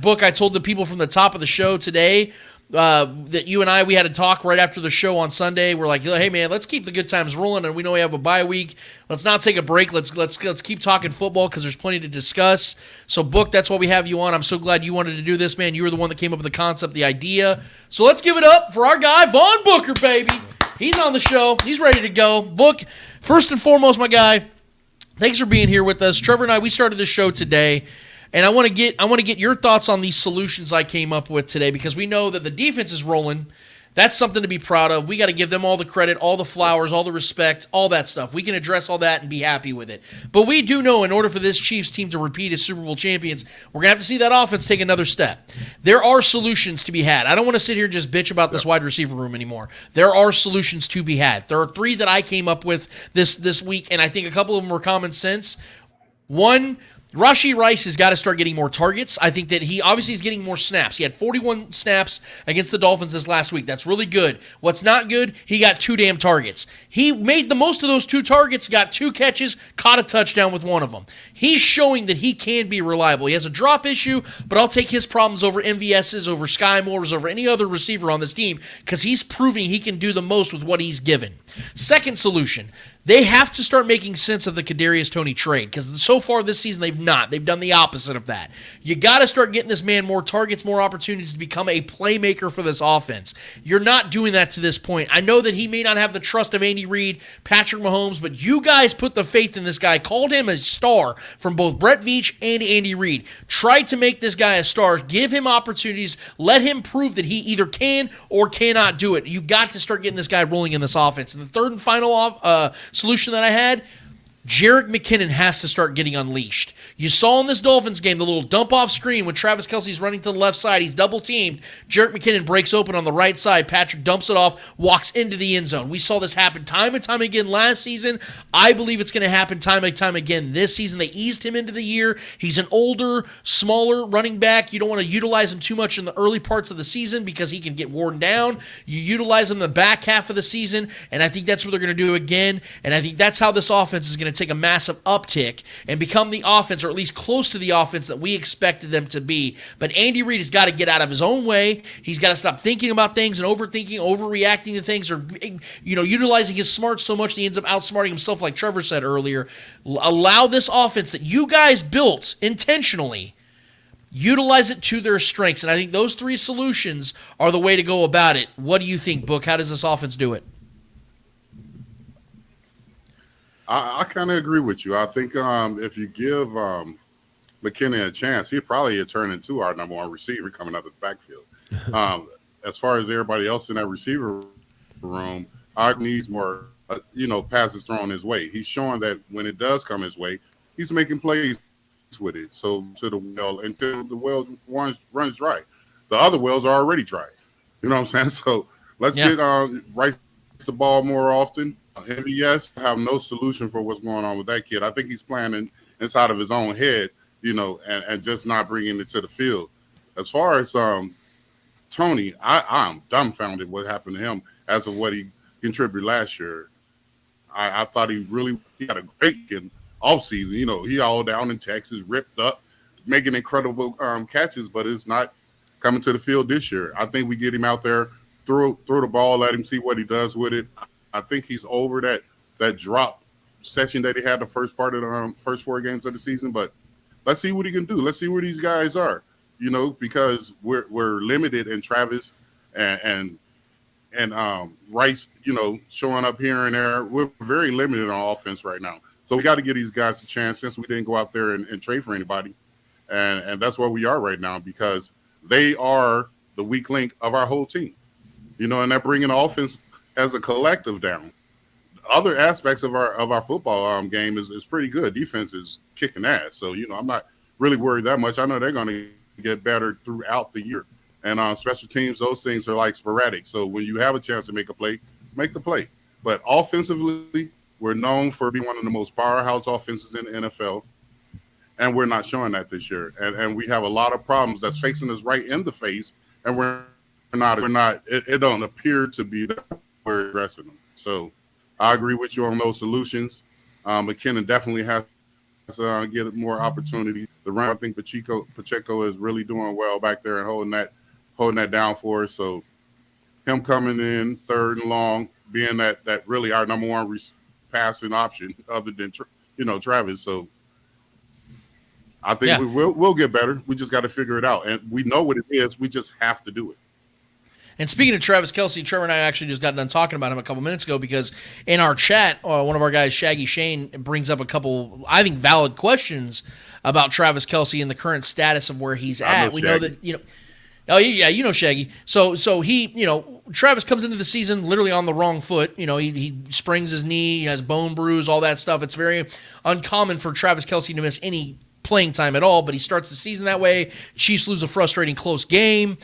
Book, I told the people from the top of the show today that you and we had a talk right after the show on Sunday. We're like, hey man, let's keep the good times rolling, and we know we have a bye week. Let's not take a break. Let's keep talking football because there's plenty to discuss. So, Book, that's why we have you on. I'm so glad you wanted to do this, man. You were the one that came up with the concept, the idea. So let's give it up for our guy Vaughn Booker, baby. He's on the show. He's ready to go. Book, first and foremost, my guy, thanks for being here with us. Trevor and I, we started this show today. And I want to get your thoughts on these solutions I came up with today, because we know that the defense is rolling. That's something to be proud of. We got to give them all the credit, all the flowers, all the respect, all that stuff. We can address all that and be happy with it. But we do know in order for this Chiefs team to repeat as Super Bowl champions, we're going to have to see that offense take another step. There are solutions to be had. I don't want to sit here and just bitch about this wide receiver room anymore. There are solutions to be had. There are 3 that I came up with this week, and I think a couple of them were common sense. One, Rashee Rice has got to start getting more targets. I think that he obviously is getting more snaps. He had 41 snaps against the Dolphins this last week. That's really good. What's not good, he got 2 damn targets. He made the most of those 2 targets, got 2 catches, caught a touchdown with one of them. He's showing that he can be reliable. He has a drop issue, but I'll take his problems over MVS's, over Sky Moore's, over any other receiver on this team, because he's proving he can do the most with what he's given. Second solution, they have to start making sense of the Kadarius Toney trade, because so far this season they've not. They've done the opposite of that. You got to start getting this man more targets, more opportunities to become a playmaker for this offense. You're not doing that to this point. I know that he may not have the trust of Andy Reid, Patrick Mahomes, but you guys put the faith in this guy, called him a star from both Brett Veach and Andy Reid. Tried to make this guy a star, give him opportunities, let him prove that he either can or cannot do it. You got to start getting this guy rolling in this offense. And the third and final solution that I had, Jerick McKinnon has to start getting unleashed. You saw in this Dolphins game the little dump off screen when Travis Kelce's running to the left side. He's double teamed. Jerick McKinnon breaks open on the right side. Patrick dumps it off, walks into the end zone. We saw this happen time and time again last season. I believe it's going to happen time and time again this season. They eased him into the year. He's an older, smaller running back. You don't want to utilize him too much in the early parts of the season because he can get worn down. You utilize him in the back half of the season, and I think that's what they're going to do again. And I think that's how this offense is going to take a massive uptick and become the offense, or at least close to the offense that we expected them to be. But Andy Reid has got to get out of his own way. He's got to stop thinking about things and overthinking, overreacting to things, or utilizing his smarts so much that he ends up outsmarting himself, like Trevor said earlier. Allow this offense that you guys built intentionally, utilize it to their strengths. And I think those 3 solutions are the way to go about it. What do you think, Book? How does this offense do it? I kind of agree with you. I think if you give McKinnon a chance, he'd probably turn into our number 1 receiver coming out of the backfield. As far as everybody else in that receiver room, I needs more, passes thrown his way. He's showing that when it does come his way, he's making plays with it. So to the well, until the well runs dry, the other wells are already dry. You know what I'm saying? So let's get Rice the ball more often. MVS have no solution for what's going on with that kid. I think he's playing inside of his own head, and just not bringing it to the field. As far as Toney, I'm dumbfounded what happened to him as of what he contributed last year. I thought he had a great offseason. He all down in Texas, ripped up, making incredible catches, but it's not coming to the field this year. I think we get him out there, throw the ball, let him see what he does with it. I think he's over that drop session that he had the first part of the first 4 games of the season. But let's see what he can do. Let's see where these guys are, because we're limited in Travis and Rice, showing up here and there. We're very limited on offense right now. So we got to give these guys a chance since we didn't go out there and trade for anybody. And that's where we are right now, because they are the weak link of our whole team, and they're bringing the offense as a collective down. Other aspects of our football game is pretty good. Defense is kicking ass. So, I'm not really worried that much. I know they're going to get better throughout the year And on special teams, those things are like sporadic. So when you have a chance to make a play, make the play. But offensively, we're known for being one of the most powerhouse offenses in the NFL. And we're not showing that this year. And we have a lot of problems that's facing us right in the face. And it don't appear to be that we're addressing them. So I agree with you on those solutions. McKinnon definitely has to get more opportunity. I think Pacheco is really doing well back there and holding that down for us. So him coming in third and long, being that really our number one passing option other than Travis. So I think we'll get better. We just got to figure it out, and we know what it is. We just have to do it. And speaking of Travis Kelce, Trevor and I actually just got done talking about him a couple minutes ago because in our chat, one of our guys, Shaggy Shane, brings up a couple, I think, valid questions about Travis Kelce and the current status of where he's at. We know that, oh yeah, you know Shaggy. So he, Travis comes into the season literally on the wrong foot. He springs his knee, he has bone bruise, all that stuff. It's very uncommon for Travis Kelce to miss any playing time at all, but he starts the season that way. Chiefs lose a frustrating close game.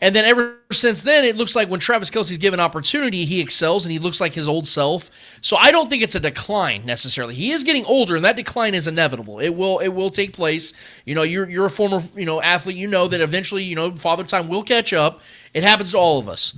And then ever since then, it looks like when Travis Kelce's given opportunity, he excels and he looks like his old self. So I don't think it's a decline necessarily. He is getting older, and that decline is inevitable. It will take place. You're a former athlete. You know that eventually Father Time will catch up. It happens to all of us.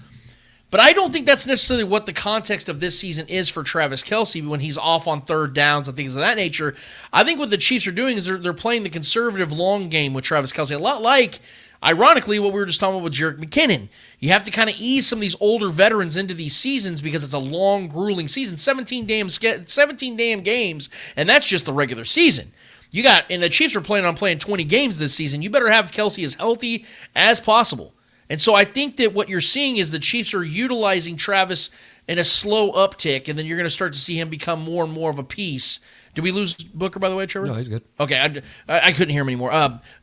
But I don't think that's necessarily what the context of this season is for Travis Kelce when he's off on third downs and things of that nature. I think what the Chiefs are doing is they're playing the conservative long game with Travis Kelce, a lot like, ironically, what we were just talking about with Jerick McKinnon. You have to kind of ease some of these older veterans into these seasons because it's a long, grueling season, 17 damn games, and that's just the regular season. And the Chiefs are planning on playing 20 games this season. You better have Kelce as healthy as possible. And so I think that what you're seeing is the Chiefs are utilizing Travis in a slow uptick, and then you're going to start to see him become more and more of a piece. Did we lose Booker, by the way, Trevor? No, he's good. Okay, I couldn't hear him anymore.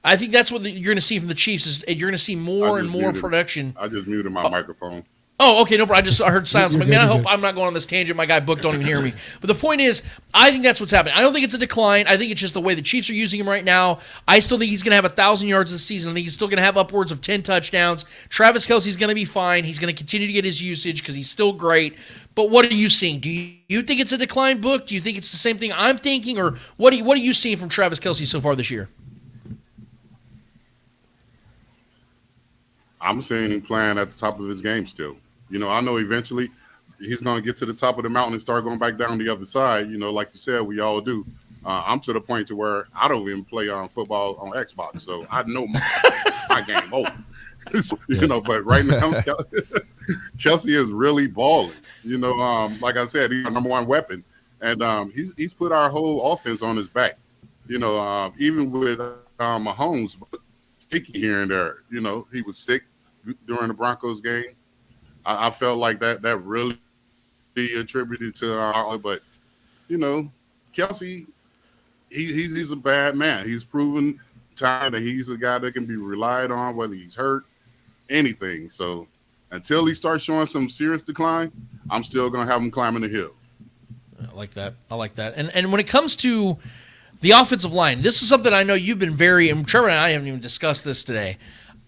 I think that's what you're going to see from the Chiefs is you're going to see more and more production. I just muted my microphone. Oh, okay, no problem. I heard silence. I'm like, man, I hope I'm not going on this tangent. My guy Book don't even hear me. But the point is, I think that's what's happening. I don't think it's a decline. I think it's just the way the Chiefs are using him right now. I still think he's going to have 1,000 yards this season. I think he's still going to have upwards of 10 touchdowns. Travis Kelce's going to be fine. He's going to continue to get his usage because he's still great. But what are you seeing? Do you think it's a decline, Book? Do you think it's the same thing I'm thinking? Or what are you seeing from Travis Kelce so far this year? I'm seeing him playing at the top of his game still. I know eventually he's going to get to the top of the mountain and start going back down the other side. Like you said, we all do. I'm to the point to where I don't even play football on Xbox, so I know my game over. But right now, Kelce is really balling. Like I said, he's our number one weapon, and he's put our whole offense on his back. Even with Mahomes, shaky here and there. He was sick during the Broncos game. I felt like that really attributed to but Kelce, he's a bad man. He's proven time that he's a guy that can be relied on, whether he's hurt, anything. So until he starts showing some serious decline, I'm still gonna have him climbing the hill. I like that. And when it comes to the offensive line, this is something I know you've been and Trevor and I haven't even discussed this today.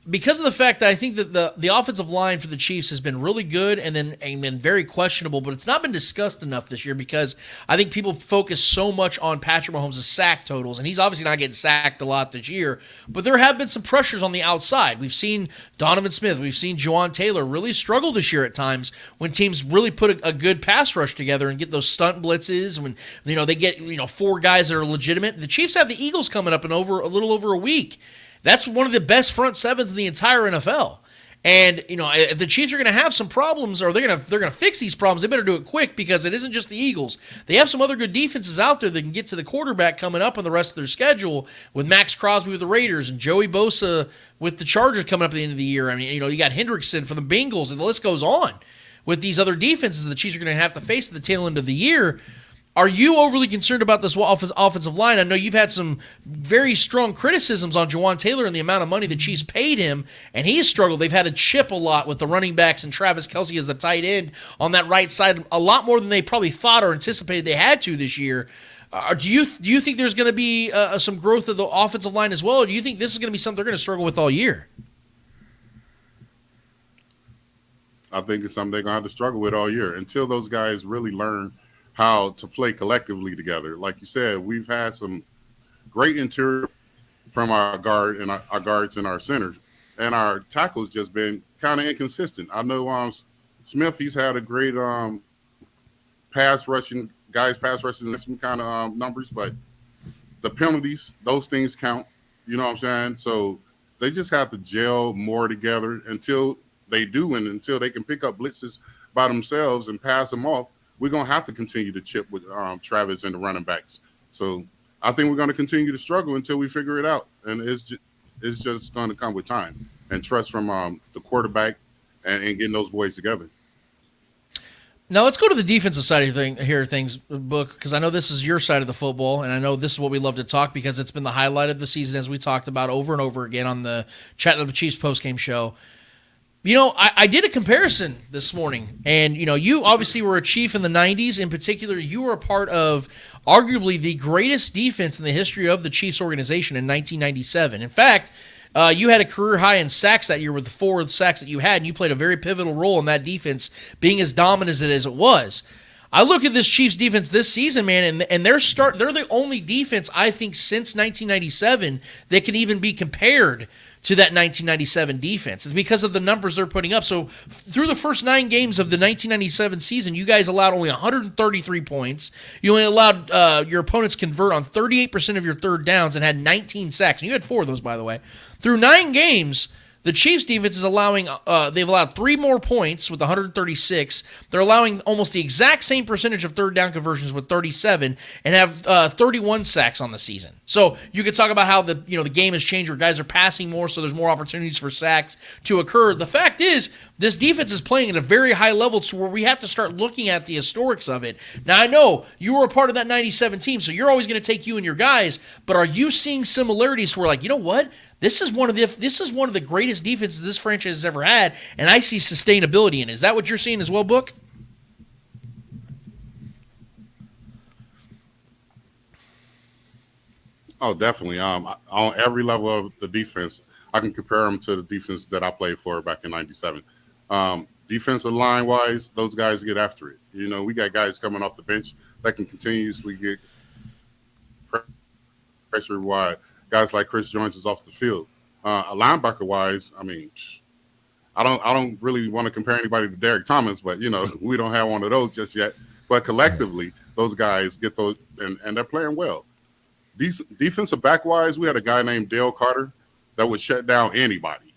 Because of the fact that I think that the offensive line for the Chiefs has been really good and then very questionable, but it's not been discussed enough this year because I think people focus so much on Patrick Mahomes' sack totals, and he's obviously not getting sacked a lot this year, but there have been some pressures on the outside. We've seen Donovan Smith, we've seen Juwan Taylor really struggle this year at times when teams really put a good pass rush together and get those stunt blitzes when they get 4 guys that are legitimate. The Chiefs have the Eagles coming up in a little over a week. That's one of the best front sevens in the entire NFL. And, if the Chiefs are going to have some problems or they're going to fix these problems, they better do it quick because it isn't just the Eagles. They have some other good defenses out there that can get to the quarterback coming up on the rest of their schedule with Max Crosby with the Raiders and Joey Bosa with the Chargers coming up at the end of the year. I mean, you got Hendrickson for the Bengals, and the list goes on with these other defenses the Chiefs are going to have to face at the tail end of the year. Are you overly concerned about this offensive line? I know you've had some very strong criticisms on Juwan Taylor and the amount of money the Chiefs paid him, and he's struggled. They've had to chip a lot with the running backs and Travis Kelce as a tight end on that right side, a lot more than they probably thought or anticipated they had to this year. Do you think there's going to be some growth of the offensive line as well, or do you think this is going to be something they're going to struggle with all year? I think it's something they're going to have to struggle with all year until those guys really learn how to play collectively together. Like you said, we've had some great interior from our guard and our guards and our centers, and our tackles just been kind of inconsistent. I know Smith, he's had a great pass rushing some kind of numbers, but the penalties, those things count. You know what I'm saying? So they just have to gel more together until they do, and until they can pick up blitzes by themselves and pass them off. We're going to have to continue to chip with Travis and the running backs. So I think we're going to continue to struggle until we figure it out. And it's just going to come with time and trust from the quarterback and getting those boys together. Now let's go to the defensive side of things, Book, because I know this is your side of the football, and I know this is what we love to talk because it's been the highlight of the season, as we talked about over and over again on the Chatting of the Chiefs postgame show. You know, I did a comparison this morning, and, you know, you obviously were a Chief in the 90s. In particular, you were a part of arguably the greatest defense in the history of the Chiefs organization in 1997. In fact, you had a career high in sacks that year with the 4 sacks that you had, and you played a very pivotal role in that defense being as dominant as it was. I look at this Chiefs defense this season, man, and they're the only defense, I think, since 1997 that can even be compared to that 1997 defense. It's because of the numbers they're putting up. So through the first 9 games of the 1997 season, you guys allowed only 133 points. You only allowed your opponents convert on 38% of your third downs and had 19 sacks. And you had 4 of those, by the way. Through 9 games, the Chiefs defense is they've allowed 3 more points with 136. They're allowing almost the exact same percentage of third down conversions with 37 and have 31 sacks on the season. So you could talk about how the game has changed where guys are passing more, so there's more opportunities for sacks to occur. The fact is, this defense is playing at a very high level to where we have to start looking at the historics of it. Now, I know you were a part of that 97 team, so you're always going to take you and your guys, but are you seeing similarities where, like, you know what? This is one of the greatest defenses this franchise has ever had, and I see sustainability in it. Is that what you're seeing as well, Book? Oh, definitely. On every level of the defense, I can compare them to the defense that I played for back in '97. Defensive line wise, those guys get after it. You know, we got guys coming off the bench that can continuously get pressure wide. Guys like Chris Jones is off the field. A linebacker wise, I mean, I don't really want to compare anybody to Derek Thomas, but, you know, we don't have one of those just yet. But collectively, those guys get those, and they're playing well. Defensive back wise, we had a guy named Dale Carter that would shut down anybody.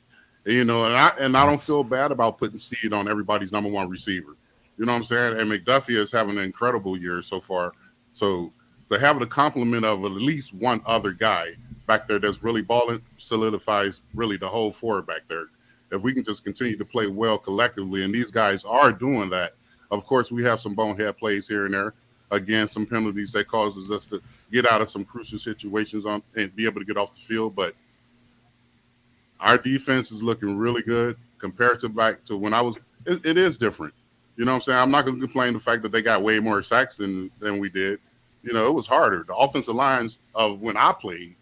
You know, and I don't feel bad about putting seed on everybody's number 1 receiver. You know what I'm saying? And McDuffie is having an incredible year so far. So to have the complement of at least one other guy back there that's really balling solidifies really the whole forward back there. If we can just continue to play well collectively, and these guys are doing that. Of course, we have some bonehead plays here and there. Again, some penalties that causes us to get out of some crucial situations and be able to get off the field. But our defense is looking really good compared to back to when I was. It is different. You know what I'm saying? I'm not going to complain the fact that they got way more sacks than we did. You know, it was harder. The offensive lines of when I played,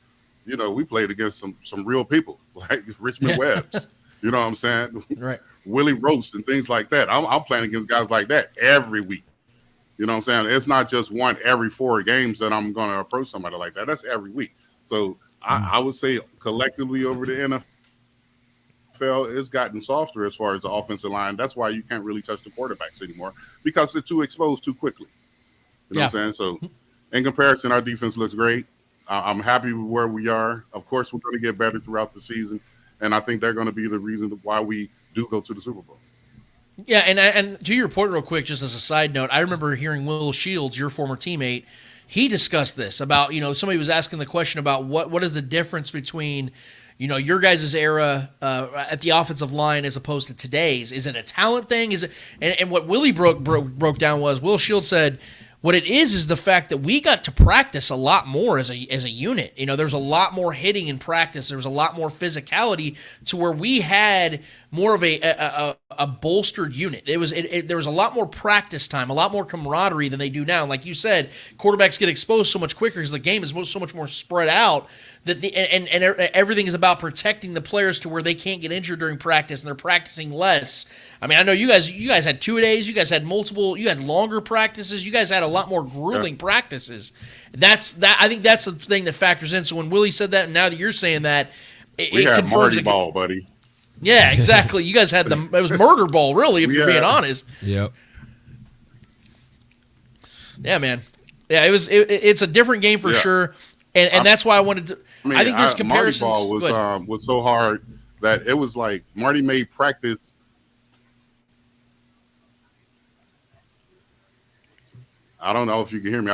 you know, we played against some real people like Richmond Webbs. You know what I'm saying? Right. Willie Roast and things like that. I'm playing against guys like that every week. You know what I'm saying? It's not just one every 4 games that I'm going to approach somebody like that. That's every week. So I would say collectively over the NFL, it's gotten softer as far as the offensive line. That's why you can't really touch the quarterbacks anymore because they're too exposed too quickly. You know what I'm saying? So in comparison, our defense looks great. I'm happy with where we are. Of course, we're going to get better throughout the season, and I think they're going to be the reason why we do go to the Super Bowl. Yeah, and to your point real quick, just as a side note, I remember hearing Will Shields, your former teammate, he discussed this about, you know, somebody was asking the question about what is the difference between, you know, your guys' era at the offensive line as opposed to today's. Is it a talent thing? Is it? And what Willie broke down was Will Shields said, What it is the fact that we got to practice a lot more as a unit. You know, there's a lot more hitting in practice. There was a lot more physicality to where we had more of a bolstered unit. There was a lot more practice time, a lot more camaraderie than they do now. Like you said, quarterbacks get exposed so much quicker because the game is so much more spread out that and everything is about protecting the players to where they can't get injured during practice and they're practicing less. I mean, I know you guys had 2 days, you guys had longer practices, you guys had a lot more grueling practices. I think that's the thing that factors in. So when Willie said that, and now that you're saying that, we had Marty Ball, buddy. Yeah, exactly. You guys had it was murder ball, really, if you're being honest. Yep. Yeah, man. Yeah, it's a different game for sure, and that's why I wanted to. I think there's comparisons. Marty Ball was so hard that it was like Marty made practice. I don't know if you can hear me.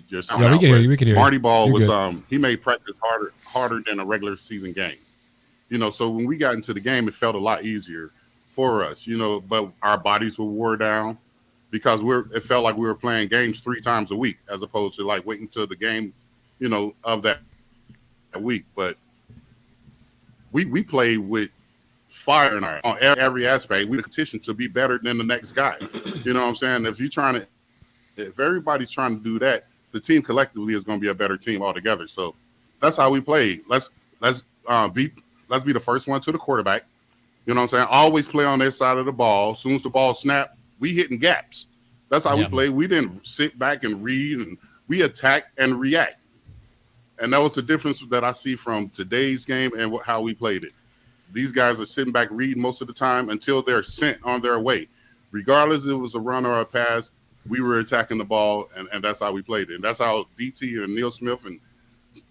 You're yeah, we can hear you. We can hear you. Marty Ball You're was good. He made practice harder than a regular season game. You know, so when we got into the game, it felt a lot easier for us. You know, but our bodies were wore down because it felt like we were playing games 3 times a week as opposed to like waiting till the game, you know, of that week. But we played with fire in on every aspect. We competition to be better than the next guy. You know what I'm saying? If everybody's trying to do that, the team collectively is going to be a better team altogether. So that's how we played. Let's be the first one to the quarterback. You know what I'm saying? Always play on their side of the ball. As soon as the ball snapped, we hitting gaps. That's how we played. We didn't sit back and read, and we attack and react. And that was the difference that I see from today's game and how we played it. These guys are sitting back reading most of the time until they're sent on their way. Regardless if it was a run or a pass, we were attacking the ball, and that's how we played it. And that's how DT and Neil Smith and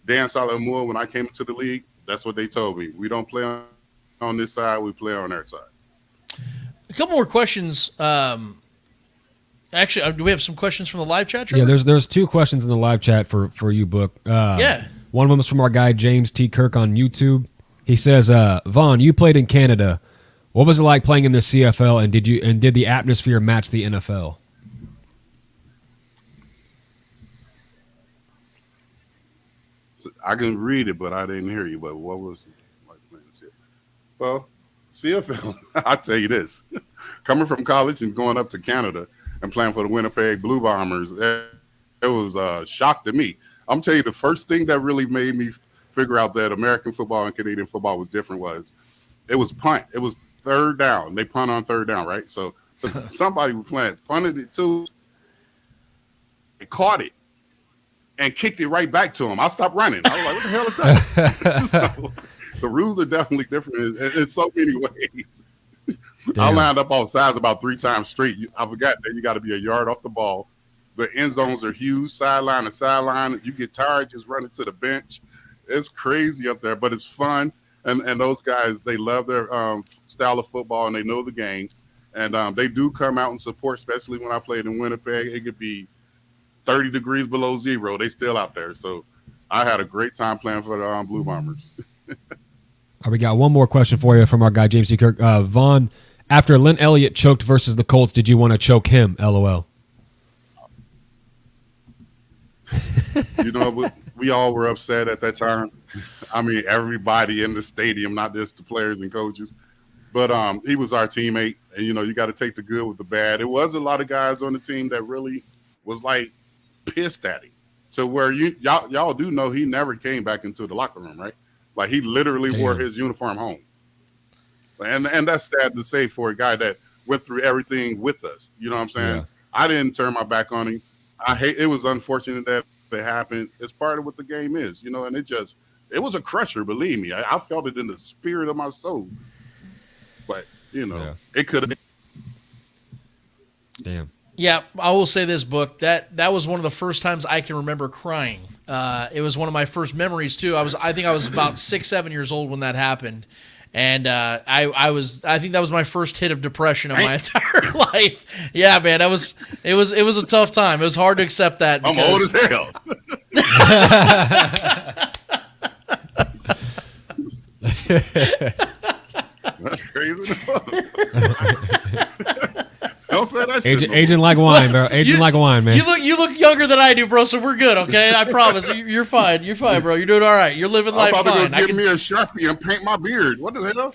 Dan Solomon, when I came into the league, that's what they told me. We don't play on this side, we play on their side. A couple more questions. Actually, do we have some questions from the live chat, Trevor? Yeah, there's 2 questions in the live chat for you, Book. Yeah. One of them is from our guy James T. Kirk on YouTube. He says, Vaughn, you played in Canada. What was it like playing in the CFL, and did the atmosphere match the NFL? I can read it, but I didn't hear you. But what was like playing CFL? Well, CFL, I'll tell you this. Coming from college and going up to Canada and playing for the Winnipeg Blue Bombers, it was a shock to me. I'm telling you, the first thing that really made me figure out that American football and Canadian football was different was it was punt. It was third down. They punt on third down, right? So somebody was playing, punted it too, they caught it, and kicked it right back to him. I stopped running. I was like, what the hell is that? So, the rules are definitely different in so many ways. I lined up all sides about 3 times straight. I forgot that you got to be a yard off the ball. The end zones are huge, sideline to sideline. You get tired just running to the bench. It's crazy up there, but it's fun. And those guys, they love their style of football, and they know the game. And they do come out and support, especially when I played in Winnipeg. It could be 30 degrees below zero. They still out there. So I had a great time playing for the Blue Bombers. We got one more question for you from our guy, James C. Kirk. Vaughn, after Lynn Elliott choked versus the Colts, did you want to choke him? LOL. You know, we all were upset at that time. I mean, everybody in the stadium, not just the players and coaches. But he was our teammate. And, you know, you got to take the good with the bad. It was a lot of guys on the team that really was, like, pissed at him. So where y'all do know he never came back into the locker room, right? Like, he literally wore his uniform home. And that's sad to say for a guy that went through everything with us. You know what I'm saying? Yeah. I didn't turn my back on him. It was unfortunate that it happened. It's part of what the game is, you know, and it was a crusher, believe me. I felt it in the spirit of my soul. But, you know, it could have been. Damn. Yeah, I will say this, Book. That was one of the first times I can remember crying. It was one of my first memories too. I think I was about 6, 7 years old when that happened, and I think that was my first hit of depression of my entire life. Yeah, man, it was a tough time. It was hard to accept that. I'm old as hell. That's crazy. Don't say that shit. Aging like wine, bro. Aging like wine, man. You look younger than I do, bro. So we're good, okay? I promise. You're fine. You're fine, bro. You're doing all right. You're living life fine. I'm about to go get me a Sharpie and paint my beard. What the hell?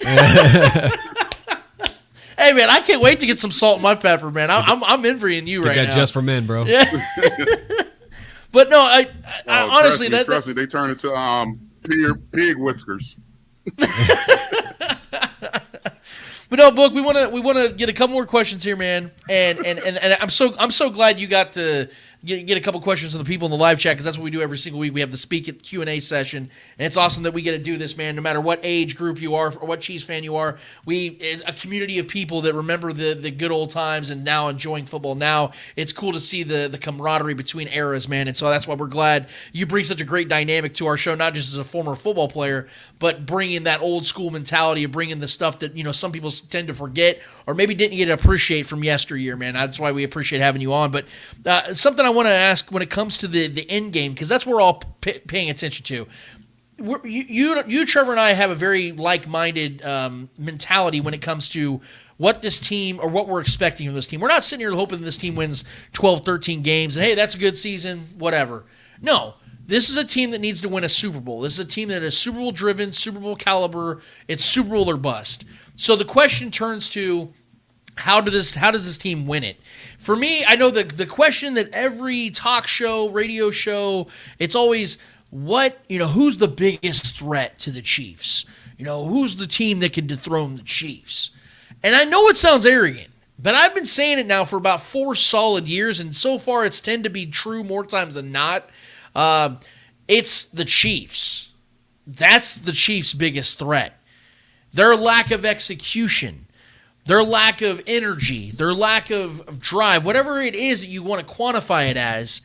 Hey, man, I can't wait to get some salt in my pepper, man. I'm envying you right now. Just for men, bro. Yeah. But no, I honestly, trust me, they turn into pig whiskers. But no, Book, we want to get a couple more questions here, man. And I'm so glad you got to get a couple questions from the people in the live chat, because that's what we do every single week. We have the Speak It Q&A session, and it's awesome that we get to do this, man. No matter what age group you are or what Chiefs fan you are, it's a community of people that remember the good old times and now enjoying football. Now it's cool to see the camaraderie between eras, man. And so that's why we're glad you bring such a great dynamic to our show, not just as a former football player, but bringing that old school mentality of bringing the stuff that some people tend to forget or maybe didn't get to appreciate from yesteryear, man. That's why we appreciate having you on. But something I want to ask when it comes to the end game, because that's what we're all paying attention to. You, Trevor, and I have a very like-minded mentality when it comes to what this team or what we're expecting from this team. We're not sitting here hoping this team wins 12, 13 games and, hey, that's a good season, whatever. No, this is a team that needs to win a Super Bowl. This is a team that is Super Bowl driven, Super Bowl caliber. It's Super Bowl or bust. So the question turns to, how does this team win it? For me, I know the question that every talk show, radio show, it's always, who's the biggest threat to the Chiefs? Who's the team that can dethrone the Chiefs? And I know it sounds arrogant, but I've been saying it now for about 4 solid years, and so far it's tended to be true more times than not. It's the Chiefs. That's the Chiefs' biggest threat. Their lack of execution, their lack of energy, their lack of drive, whatever it is that you want to quantify it as.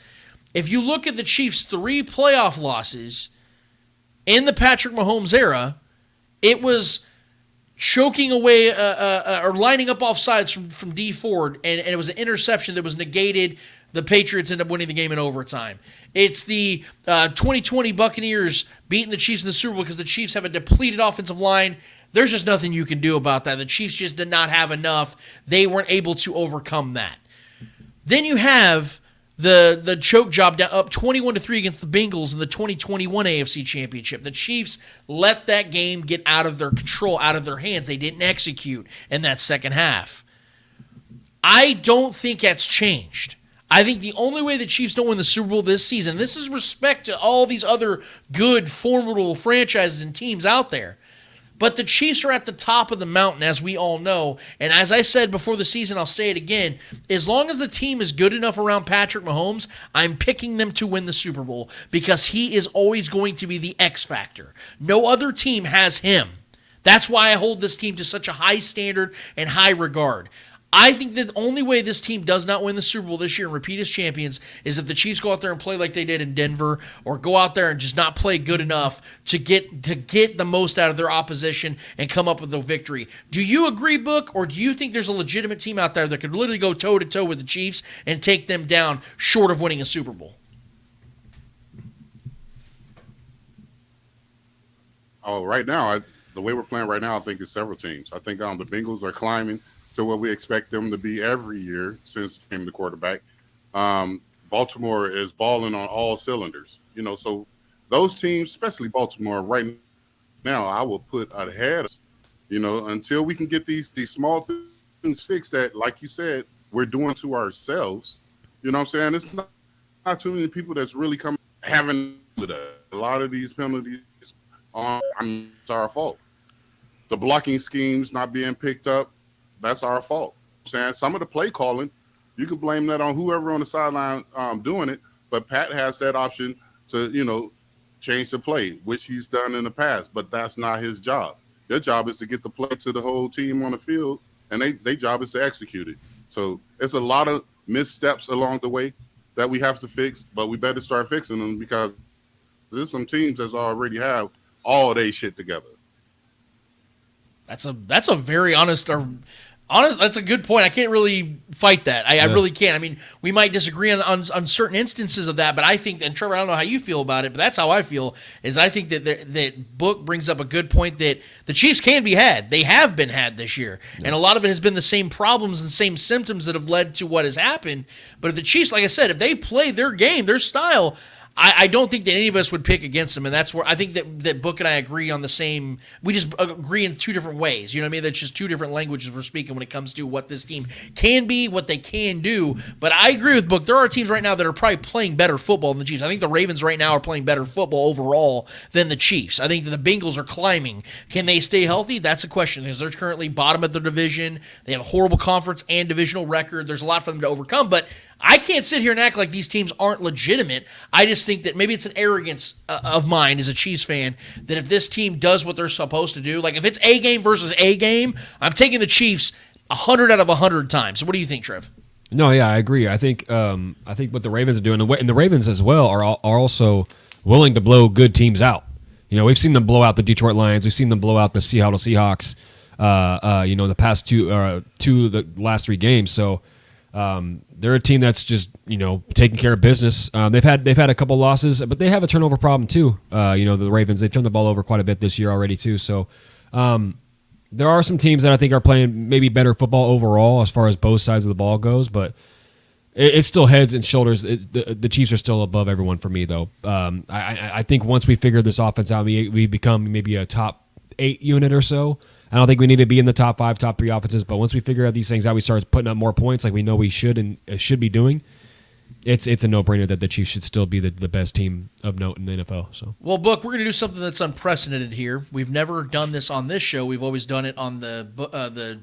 If you look at the Chiefs' 3 playoff losses in the Patrick Mahomes era, it was choking away or lining up offsides from D Ford, and it was an interception that was negated. The Patriots end up winning the game in overtime. It's the 2020 Buccaneers beating the Chiefs in the Super Bowl because the Chiefs have a depleted offensive line. There's just nothing you can do about that. The Chiefs just did not have enough. They weren't able to overcome that. Then you have the choke job down up 21-3 against the Bengals in the 2021 AFC Championship. The Chiefs let that game get out of their control, out of their hands. They didn't execute in that second half. I don't think that's changed. I think the only way the Chiefs don't win the Super Bowl this season, this is respect to all these other good, formidable franchises and teams out there, but the Chiefs are at the top of the mountain, as we all know. And as I said before the season, I'll say it again. As long as the team is good enough around Patrick Mahomes, I'm picking them to win the Super Bowl because he is always going to be the X factor. No other team has him. That's why I hold this team to such a high standard and high regard. I think that the only way this team does not win the Super Bowl this year and repeat as champions is if the Chiefs go out there and play like they did in Denver, or go out there and just not play good enough to get the most out of their opposition and come up with a victory. Do you agree, Book, or do you think there's a legitimate team out there that could literally go toe-to-toe with the Chiefs and take them down short of winning a Super Bowl? Oh, right now, the way we're playing right now, I think it's several teams. I think the Bengals are climbing to what we expect them to be every year since he became the quarterback. Baltimore is balling on all cylinders. So those teams, especially Baltimore right now, I will put ahead, until we can get these small things fixed that, like you said, we're doing to ourselves. You know what I'm saying? It's not too many people that's really having a lot of these penalties it's our fault. The blocking schemes not being picked up, that's our fault. Saying some of the play calling, you can blame that on whoever on the sideline doing it, but Pat has that option to, change the play, which he's done in the past, but that's not his job. Their job is to get the play to the whole team on the field, and their job is to execute it. So it's a lot of missteps along the way that we have to fix, but we better start fixing them because there's some teams that already have all their shit together. That's a very honest Honestly, that's a good point. I can't really fight that. I really can't. I mean, we might disagree on certain instances of that, but I think, and Trevor, I don't know how you feel about it, but that's how I feel, is I think that Book brings up a good point that the Chiefs can be had. They have been had this year, and a lot of it has been the same problems and same symptoms that have led to what has happened. But if the Chiefs, like I said, if they play their game, their style, I don't think that any of us would pick against them, and that's where I think that Book and I agree on the same. We just agree in two different ways. You know what I mean? That's just two different languages we're speaking when it comes to what this team can be, what they can do. But I agree with Book. There are teams right now that are probably playing better football than the Chiefs. I think the Ravens right now are playing better football overall than the Chiefs. I think that the Bengals are climbing. Can they stay healthy? That's a question, because they're currently bottom of their division. They have a horrible conference and divisional record. There's a lot for them to overcome, but I can't sit here and act like these teams aren't legitimate. I just think that maybe it's an arrogance of mine as a Chiefs fan that if this team does what they're supposed to do, like if it's A game versus A game, I'm taking the Chiefs 100 out of 100 times. So what do you think, Trev? No, yeah, I agree. I think what the Ravens are doing, and the Ravens as well, are also also willing to blow good teams out. You know, we've seen them blow out the Detroit Lions. We've seen them blow out the Seattle Seahawks. The past the last 3 games. So. They're a team that's just taking care of business. They've had a couple losses, but they have a turnover problem too. The Ravens, they've turned the ball over quite a bit this year already too. So there are some teams that I think are playing maybe better football overall as far as both sides of the ball goes, but it's still heads and shoulders. The Chiefs are still above everyone for me though. I think once we figure this offense out, we become maybe a top 8 unit or so. I don't think we need to be in the top 5, top 3 offenses, but once we figure out these things out, we start putting up more points like we know we should and should be doing. It's a no-brainer that the Chiefs should still be the best team of note in the NFL. So, well, Book, we're going to do something that's unprecedented here. We've never done this on this show. We've always done it on the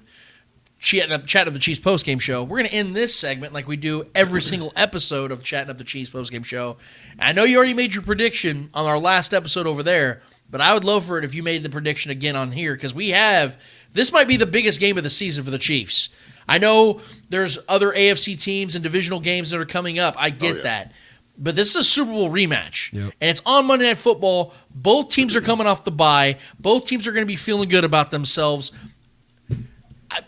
Chat of the Chiefs postgame show. We're going to end this segment like we do every single episode of Chatting of the Chiefs postgame show. And I know you already made your prediction on our last episode over there, but I would love for it if you made the prediction again on here, because this might be the biggest game of the season for the Chiefs. I know there's other AFC teams and divisional games that are coming up. I get that. But this is a Super Bowl rematch, and it's on Monday Night Football. Both teams are coming off the bye. Both teams are going to be feeling good about themselves.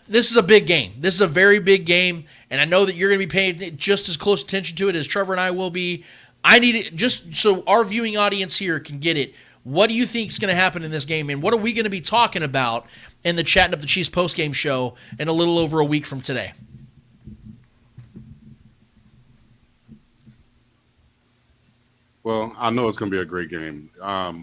This is a big game. This is a very big game, and I know that you're going to be paying just as close attention to it as Trevor and I will be. I need it just so our viewing audience here can get it. What do you think is going to happen in this game, and what are we going to be talking about in the Chatting of the Chiefs postgame show in a little over a week from today? Well, I know it's going to be a great game.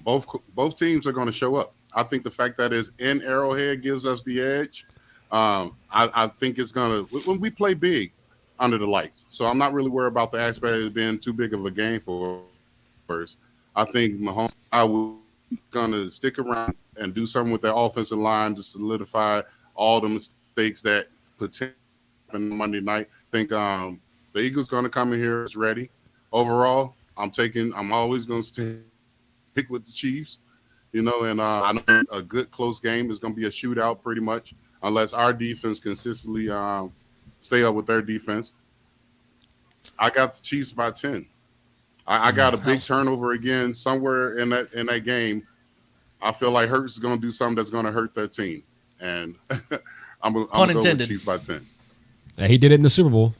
Both teams are going to show up. I think the fact that it's in Arrowhead gives us the edge. I think it's going to – when we play big under the lights, so I'm not really worried about the aspect of it being too big of a game for us. I think Mahomes going to stick around and do something with their offensive line to solidify all the mistakes that potentially happen Monday night. I think the Eagles going to come in here as ready. Overall, I'm always going to stick with the Chiefs, and I know a good close game is going to be a shootout pretty much, unless our defense consistently stay up with their defense. I got the Chiefs by 10. I got a big turnover again somewhere in that game. I feel like Hurts is going to do something that's going to hurt that team, and I'm going to go with Chiefs by 10. Yeah, he did it in the Super Bowl.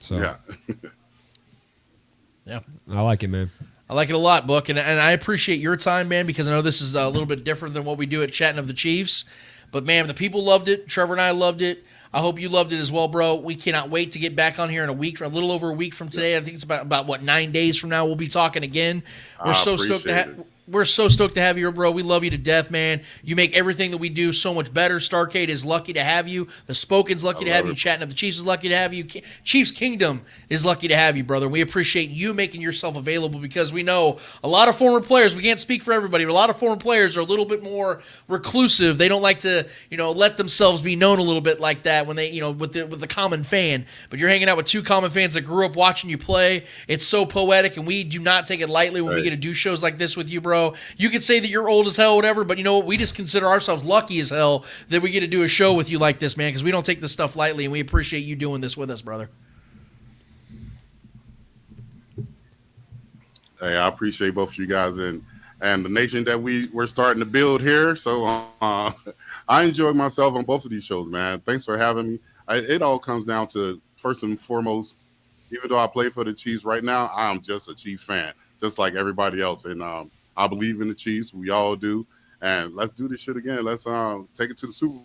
So yeah, I like it, man. I like it a lot, Book, and I appreciate your time, man, because I know this is a little bit different than what we do at Chatting of the Chiefs. But, man, the people loved it. Trevor and I loved it. I hope you loved it as well, bro. We cannot wait to get back on here in a little over a week from today. I think it's about 9 days from now we'll be talking again. We're so stoked to have We're so stoked to have you here, bro. We love you to death, man. You make everything that we do so much better. Starcade is lucky to have you. The Spoken's lucky to have you. Chatting of the Chiefs is lucky to have you. Chiefs Kingdom is lucky to have you, brother. We appreciate you making yourself available because we know a lot of former players, we can't speak for everybody, but a lot of former players are a little bit more reclusive. They don't like to, let themselves be known a little bit like that when they, with the common fan. But you're hanging out with two common fans that grew up watching you play. It's so poetic, and we do not take it lightly when we get to do shows like this with you, bro. You can say that you're old as hell, whatever, but you know what? We just consider ourselves lucky as hell that we get to do a show with you like this, man, because we don't take this stuff lightly, and we appreciate you doing this with us, brother. Hey, I appreciate both of you guys and the nation that we're starting to build here. So I enjoyed myself on both of these shows, man. Thanks for having me. It all comes down to, first and foremost, even though I play for the Chiefs right now, I'm just a Chiefs fan, just like everybody else. And I believe in the Chiefs. We all do. And let's do this shit again. Let's take it to the Super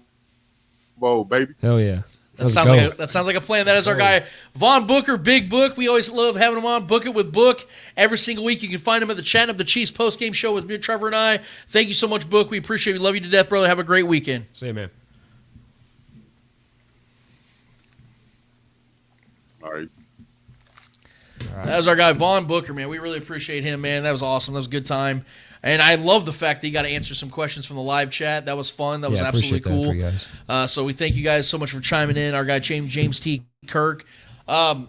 Bowl, baby. Hell yeah. That sounds like a plan. That is our guy, Vaughn Booker, Big Book. We always love having him on. Book It with Book. Every single week you can find him at the Chatting Up the Chiefs post-game show with me, Trevor, and I. Thank you so much, Book. We appreciate you. Love you to death, brother. Have a great weekend. See you, man. All right. That was our guy, Vaughn Booker, man. We really appreciate him, man. That was awesome. That was a good time. And I love the fact that you got to answer some questions from the live chat. That was fun. That was absolutely cool. So we thank you guys so much for chiming in. Our guy, James T. Kirk. I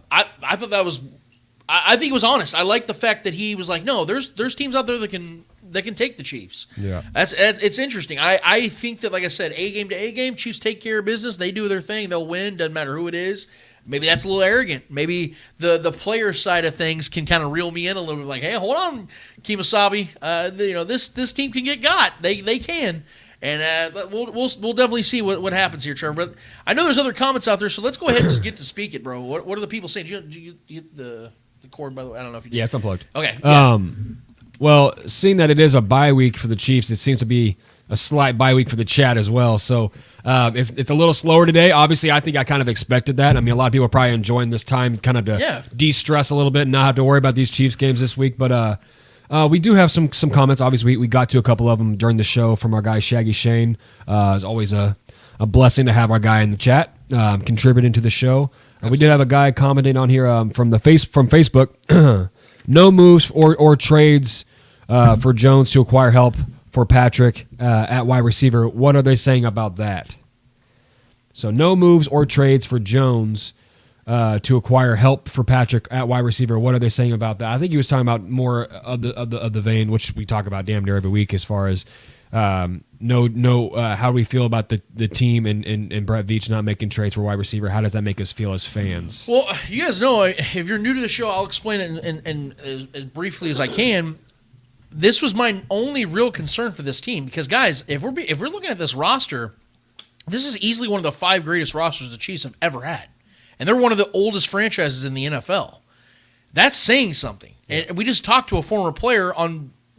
thought that was – I think it was honest. I like the fact that he was like, no, there's teams out there that can take the Chiefs. Yeah. It's interesting. I think that, like I said, A game to A game, Chiefs take care of business. They do their thing. They'll win. Doesn't matter who it is. Maybe that's a little arrogant. Maybe the player side of things can kind of reel me in a little bit. Like, hey, hold on, 𝚂𝙿𝙸𝚂𝙾. This team can get got. They can, and we'll definitely see what happens here, Trevor. But I know there's other comments out there, so let's go ahead and just get to speak it, bro. What are the people saying? Did you hit the cord, by the way? I don't know if you did. Yeah, it's unplugged. Okay. Yeah. Well, seeing that it is a bye week for the Chiefs, it seems to be a slight bye week for the chat as well. So it's a little slower today. Obviously, I think I kind of expected that. I mean, a lot of people are probably enjoying this time kind of to de-stress a little bit and not have to worry about these Chiefs games this week. But we do have some comments. Obviously, we got to a couple of them during the show from our guy Shaggy Shane. It's always a blessing to have our guy in the chat contributing to the show. We did have a guy commenting on here from Facebook. No moves or trades for Jones to acquire help for Patrick at wide receiver. What are they saying about that? So no moves or trades for Jones to acquire help for Patrick at wide receiver. What are they saying about that? I think he was talking about more of the vein, which we talk about damn near every week, as far as how do we feel about the team and Brett Veach not making trades for wide receiver. How does that make us feel as fans? Well, you guys know, if you're new to the show, I'll explain it in as briefly as I can. This was my only real concern for this team because, guys, if we're looking at this roster, this is easily one of the 5 greatest rosters the Chiefs have ever had, and they're one of the oldest franchises in the NFL. That's saying something. And we just talked to a former player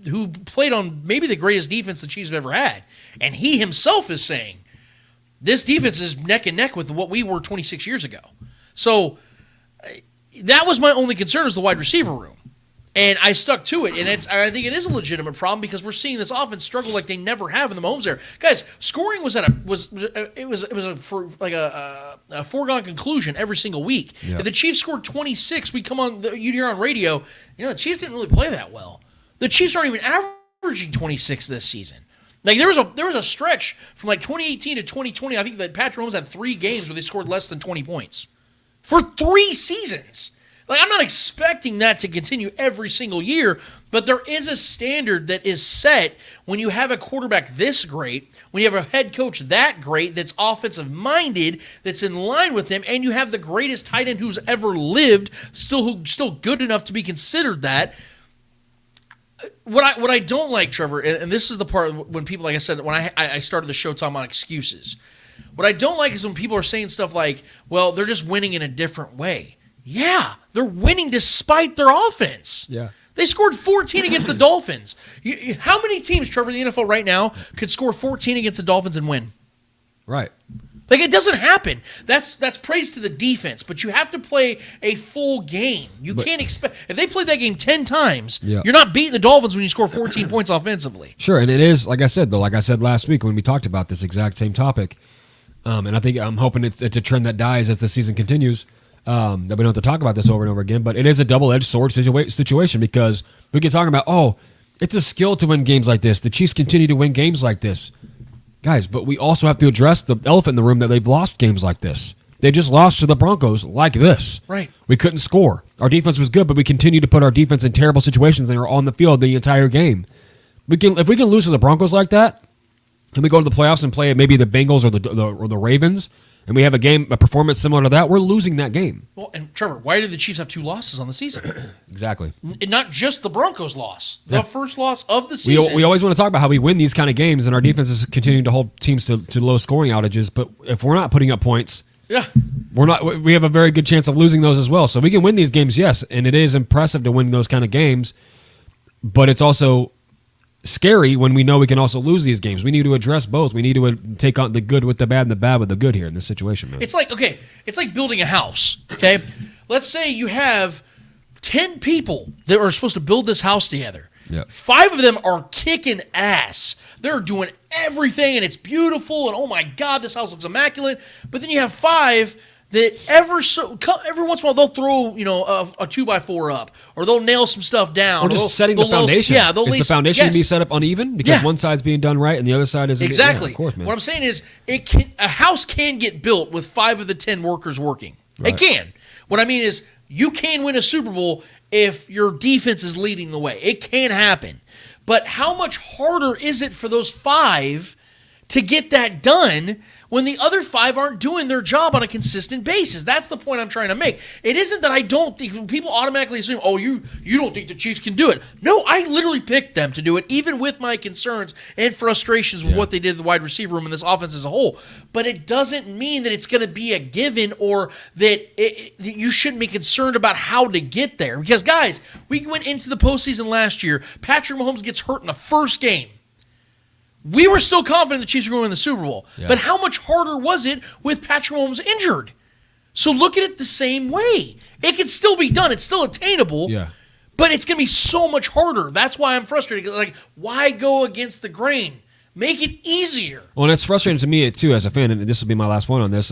who played on maybe the greatest defense the Chiefs have ever had, and he himself is saying this defense is neck and neck with what we were 26 years ago. So that was my only concern, is the wide receiver room. And I stuck to it, and I think it is a legitimate problem because we're seeing this offense struggle like they never have in the Mahomes era. Guys, scoring was a foregone conclusion every single week. Yeah. If the Chiefs scored 26, we come on, you'd hear on radio, the Chiefs didn't really play that well. The Chiefs aren't even averaging 26 this season. Like there was a stretch from like 2018 to 2020. I think that Patrick Mahomes had 3 games where they scored less than 20 points for 3 seasons. Like, I'm not expecting that to continue every single year, but there is a standard that is set when you have a quarterback this great, when you have a head coach that great, that's offensive-minded, that's in line with them, and you have the greatest tight end who's ever lived, still good enough to be considered that. What I don't like, Trevor, and this is the part when people, like I said, when I started the show talking about excuses, what I don't like is when people are saying stuff like, well, they're just winning in a different way. Yeah, they're winning despite their offense. Yeah. They scored 14 against the Dolphins. How many teams, Trevor, in the NFL right now could score 14 against the Dolphins and win? Right. Like, it doesn't happen. That's praise to the defense, but you have to play a full game. You can't expect – if they played that game 10 times, you're not beating the Dolphins when you score 14 points offensively. Sure, and it is, like I said last week when we talked about this exact same topic, and I'm hoping it's a trend that dies as the season continues, that we don't have to talk about this over and over again, but it is a double-edged sword situation because we can talk about, it's a skill to win games like this. The Chiefs continue to win games like this. Guys, but we also have to address the elephant in the room that they've lost games like this. They just lost to the Broncos like this. Right. We couldn't score. Our defense was good, but we continued to put our defense in terrible situations and they were on the field the entire game. If we can lose to the Broncos like that, and we go to the playoffs and play maybe the Bengals or the Ravens, and we have a performance similar to that, we're losing that game. Well, and Trevor, why did the Chiefs have 2 losses on the season? Exactly. Not just the Broncos loss, the first loss of the season. We always want to talk about how we win these kind of games, and our defense is continuing to hold teams to low scoring outages. But if we're not putting up points, we have a very good chance of losing those as well. So we can win these games, yes, and it is impressive to win those kind of games. But it's also scary when we know we can also lose these games. We need to address both. We need to take on the good with the bad and the bad with the good here in this situation, man. It's like building a house, okay? Let's say you have 10 people that are supposed to build this house together. Yep. 5 of them are kicking ass. They're doing everything, and it's beautiful, and oh my God, this house looks immaculate. But then you have 5 that every once in a while they'll throw a 2x4 up, or they'll nail some stuff down, or just setting the foundation. Is the foundation be set up uneven because one side's being done right and the other side isn't? Exactly. Of course, man. What I'm saying is, a house can get built with 5 of the 10 workers working. Right. It can. What I mean is, you can win a Super Bowl if your defense is leading the way. It can happen. But how much harder is it for those 5 to get that done when the other 5 aren't doing their job on a consistent basis? That's the point I'm trying to make. It isn't that I don't think, people automatically assume, oh, you don't think the Chiefs can do it. No, I literally picked them to do it, even with my concerns and frustrations with what they did to the wide receiver room and this offense as a whole. But it doesn't mean that it's going to be a given, or that you shouldn't be concerned about how to get there. Because, guys, we went into the postseason last year. Patrick Mahomes gets hurt in the first game. We were still confident the Chiefs were going to win the Super Bowl. Yeah. But how much harder was it with Patrick Mahomes injured? So look at it the same way. It can still be done. It's still attainable. Yeah. But it's going to be so much harder. That's why I'm frustrated. Like, why go against the grain? Make it easier. Well, and it's frustrating to me, too, as a fan, and this will be my last point on this.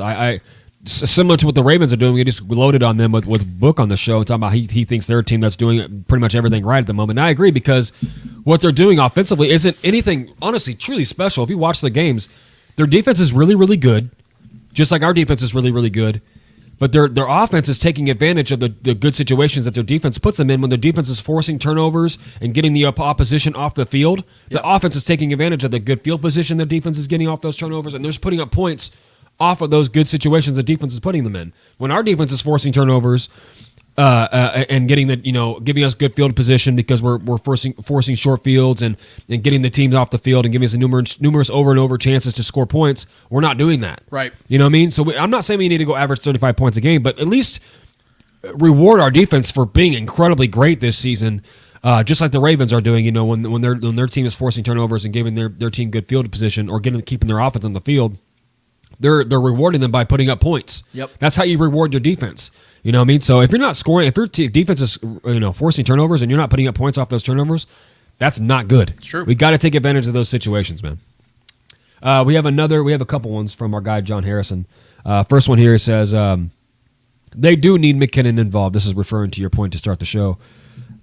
Similar to what the Ravens are doing, we just loaded on them with Book on the show and talking about he thinks they're a team that's doing pretty much everything right at the moment. And I agree, because what they're doing offensively isn't anything, honestly, truly special. If you watch the games, their defense is really, really good, just like our defense is really, really good. But their offense is taking advantage of the good situations that their defense puts them in. When their defense is forcing turnovers and getting the opposition off the field, the offense is taking advantage of the good field position their defense is getting off those turnovers, and they're just putting up points off of those good situations the defense is putting them in. When our defense is forcing turnovers and getting giving us good field position because we're forcing short fields and getting the teams off the field and giving us numerous over and over chances to score points, we're not doing that. Right. You know what I mean? So I'm not saying we need to go average 35 points a game, but at least reward our defense for being incredibly great this season. Just like the Ravens are doing, when their team is forcing turnovers and giving their team good field position or keeping their offense on the field. They're rewarding them by putting up points. Yep. That's how you reward your defense. You know what I mean? So if you're not scoring, if your defense is forcing turnovers and you're not putting up points off those turnovers, that's not good. True. We got to take advantage of those situations, man. We have a couple ones from our guy John Harrison. First one here says they do need McKinnon involved. This is referring to your point to start the show.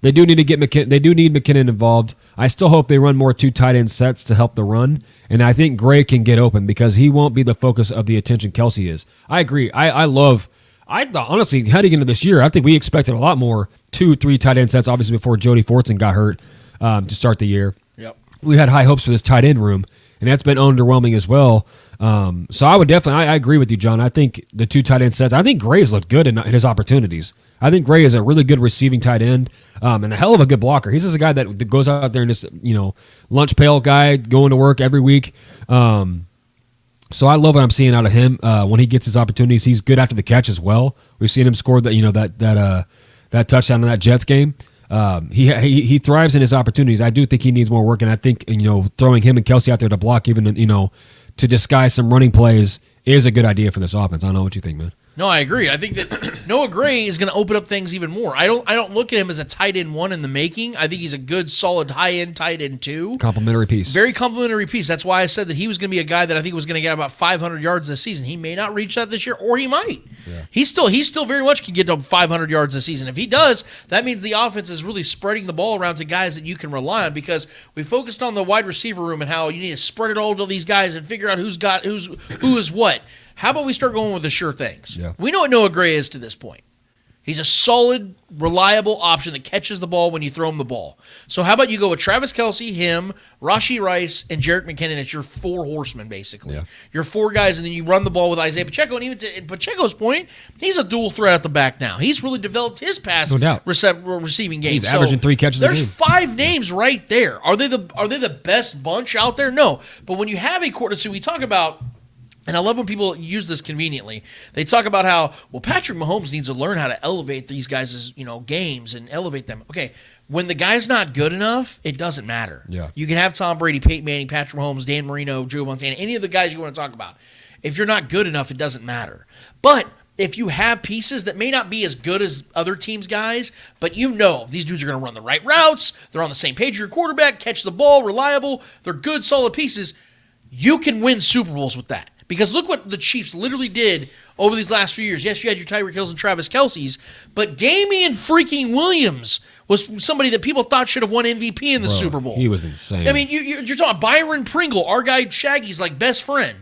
They do need McKinnon involved. I still hope they run more 2 tight end sets to help the run, and I think Gray can get open because he won't be the focus of the attention Kelsey is. I agree. Honestly, heading into this year, I think we expected a lot more 2-3 tight end sets, obviously before Jody Fortson got hurt to start the year. Yep. We had high hopes for this tight end room, and that's been underwhelming as well. So I would definitely, I agree with you, John. I think the 2 tight end sets, I think Gray's looked good in his opportunities. I think Gray is a really good receiving tight end and a hell of a good blocker. He's just a guy that goes out there and just, lunch pail guy going to work every week. So I love what I'm seeing out of him when he gets his opportunities. He's good after the catch as well. We've seen him score that touchdown in that Jets game. He thrives in his opportunities. I do think he needs more work, and I think throwing him and Kelsey out there to block, even to disguise some running plays, is a good idea for this offense. I don't know what you think, man. No, I agree. I think that Noah Gray is going to open up things even more. I don't look at him as a tight end 1 in the making. I think he's a good, solid high-end tight end 2. Complimentary piece. Very complimentary piece. That's why I said that he was going to be a guy that I think was going to get about 500 yards this season. He may not reach that this year, or he might. Yeah. He still very much can get to 500 yards this season. If he does, that means the offense is really spreading the ball around to guys that you can rely on, because we focused on the wide receiver room and how you need to spread it all to these guys and figure out who is what. How about we start going with the sure things? Yeah. We know what Noah Gray is to this point. He's a solid, reliable option that catches the ball when you throw him the ball. So how about you go with Travis Kelce, him, Rashee Rice, and Jerick McKinnon? It's your 4 horsemen, basically. Yeah. Your 4 guys, and then you run the ball with Isaiah Pacheco. And even to Pacheco's point, he's a dual threat at the back now. He's really developed his pass receiving game. He's averaging 3 catches a game. There's 5 names right there. Are they the best bunch out there? No. But when you have a quarter, so we talk about, and I love when people use this conveniently. They talk about how, well, Patrick Mahomes needs to learn how to elevate these guys' games and elevate them. Okay, when the guy's not good enough, it doesn't matter. Yeah. You can have Tom Brady, Peyton Manning, Patrick Mahomes, Dan Marino, Joe Montana, any of the guys you want to talk about. If you're not good enough, it doesn't matter. But if you have pieces that may not be as good as other teams' guys, but these dudes are going to run the right routes, they're on the same page as your quarterback, catch the ball, reliable, they're good, solid pieces, you can win Super Bowls with that. Because look what the Chiefs literally did over these last few years. Yes, you had your Tyreek Hills and Travis Kelce's, but Damian freaking Williams was somebody that people thought should have won MVP in the Super Bowl. He was insane. I mean, you're talking about Byron Pringle, our guy Shaggy's best friend.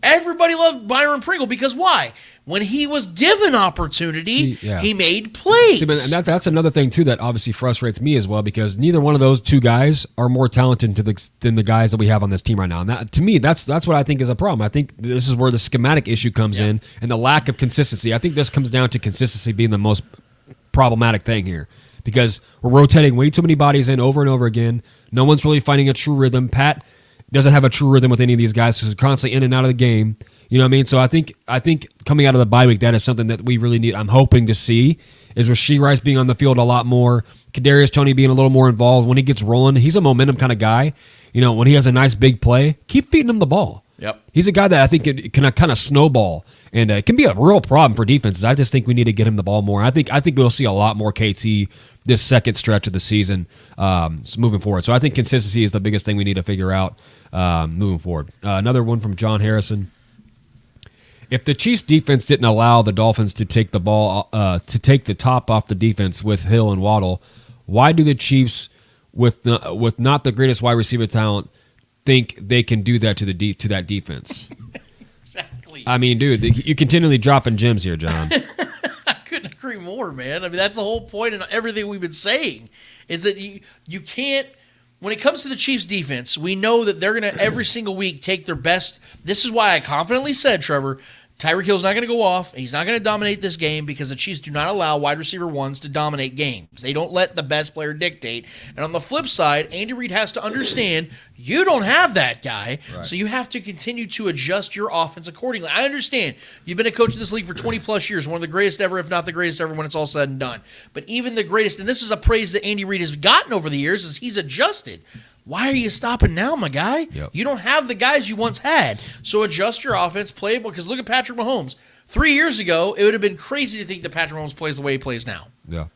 Everybody loved Byron Pringle because why? When he was given opportunity, he made plays. And that's another thing, too, that obviously frustrates me as well, because neither one of those 2 guys are more talented than the guys that we have on this team right now. And that, to me, that's what I think is a problem. I think this is where the schematic issue comes in and the lack of consistency. I think this comes down to consistency being the most problematic thing here, because we're rotating way too many bodies in over and over again. No one's really finding a true rhythm. Pat doesn't have a true rhythm with any of these guys because he's constantly in and out of the game. You know what I mean? So I think coming out of the bye week, that is something that we really need. I'm hoping to see is Rashee Rice being on the field a lot more, Kadarius Toney being a little more involved. When he gets rolling, he's a momentum kind of guy. When he has a nice big play, keep feeding him the ball. Yep. He's a guy that I think it can kind of snowball, and it can be a real problem for defenses. I just think we need to get him the ball more. I think we'll see a lot more KT this second stretch of the season moving forward. So I think consistency is the biggest thing we need to figure out moving forward. Another one from John Harrison. If the Chiefs defense didn't allow the Dolphins to take the ball to take the top off the defense with Hill and Waddle, why do the Chiefs, with not the greatest wide receiver talent, think they can do that to that defense? Exactly. I mean, dude, you continually dropping gems here, John. I couldn't agree more, man. I mean, that's the whole point in everything we've been saying, is that you can't. When it comes to the Chiefs' defense, we know that they're going to every single week take their best. This is why I confidently said, Trevor, Tyreek Hill's not going to go off. He's not going to dominate this game because the Chiefs do not allow wide receiver ones to dominate games. They don't let the best player dictate. And on the flip side, Andy Reid has to understand you don't have that guy, so you have to continue to adjust your offense accordingly. I understand. You've been a coach in this league for 20-plus years, one of the greatest ever, if not the greatest ever when it's all said and done. But even the greatest, and this is a praise that Andy Reid has gotten over the years, is he's adjusted. Why are you stopping now, my guy? Yep. You don't have the guys you once had. So adjust your offense, play, because look at Patrick Mahomes. 3 years ago, it would have been crazy to think that Patrick Mahomes plays the way he plays now. Yeah.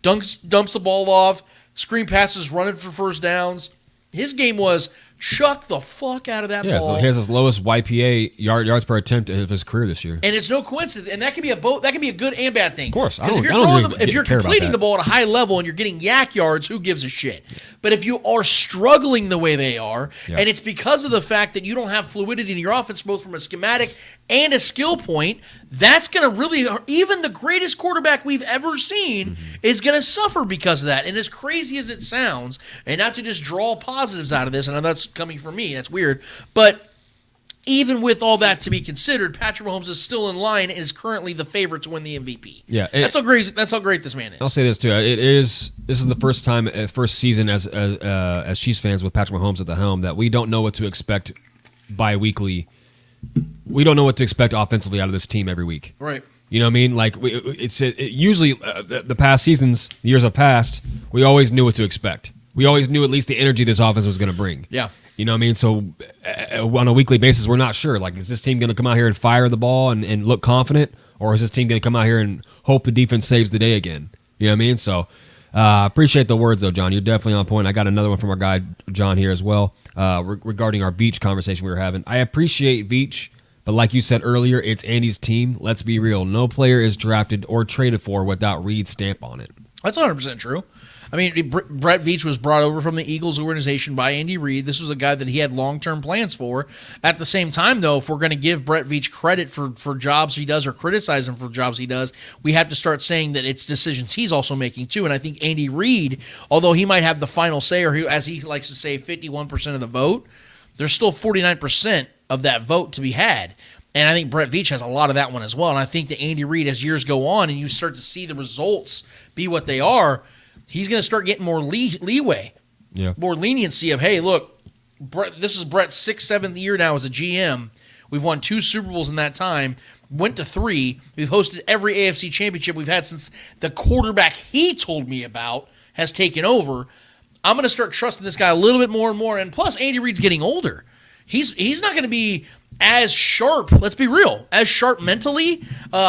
Dumps the ball off, screen passes, running for first downs. His game was chuck the fuck out of that ball. Yeah, so he has his lowest YPA, yards per attempt of his career this year. And it's no coincidence. And that can be a good and bad thing. Of course. Because if you're completing the ball at a high level and you're getting yak yards, who gives a shit? But if you are struggling the way they are, and it's because of the fact that you don't have fluidity in your offense, both from a schematic and a skill point, that's going to really, even the greatest quarterback we've ever seen is going to suffer because of that. And as crazy as it sounds, and not to just draw positives out of this, I know that's coming from me, that's weird, but even with all that to be considered, Patrick Mahomes is still in line and is currently the favorite to win the MVP. Yeah, that's how great this man is. I'll say this too: this is the first season as Chiefs fans with Patrick Mahomes at the helm that we don't know what to expect bi-weekly. We don't know what to expect offensively out of this team every week. Right. You know what I mean? Like usually the past seasons, the years have passed. We always knew what to expect. We always knew at least the energy this offense was going to bring. Yeah. You know what I mean? So on a weekly basis, we're not sure. Like, is this team going to come out here and fire the ball and look confident? Or is this team going to come out here and hope the defense saves the day again? You know what I mean? So appreciate the words, though, John. You're definitely on point. I got another one from our guy, John, here as well, regarding our Veach conversation we were having. I appreciate Veach, but like you said earlier, it's Andy's team. Let's be real. No player is drafted or traded for without Reid's stamp on it. That's 100% true. I mean, Brett Veach was brought over from the Eagles organization by Andy Reid. This was a guy that he had long-term plans for. At the same time, though, if we're going to give Brett Veach credit for jobs he does or criticize him for jobs he does, we have to start saying that it's decisions he's also making, too. And I think Andy Reid, although he might have the final say, or as he likes to say, 51% of the vote, there's still 49% of that vote to be had. And I think Brett Veach has a lot of that one as well. And I think that Andy Reid, as years go on and you start to see the results be what they are, he's going to start getting more leeway, more leniency of, hey, look, Brett, this is Brett's 6th, 7th year now as a GM. We've won 2 Super Bowls in that time, went to 3. We've hosted every AFC championship we've had since the quarterback he told me about has taken over. I'm going to start trusting this guy a little bit more and more. And plus, Andy Reid's getting older. He's not going to be as sharp, let's be real, as sharp mentally.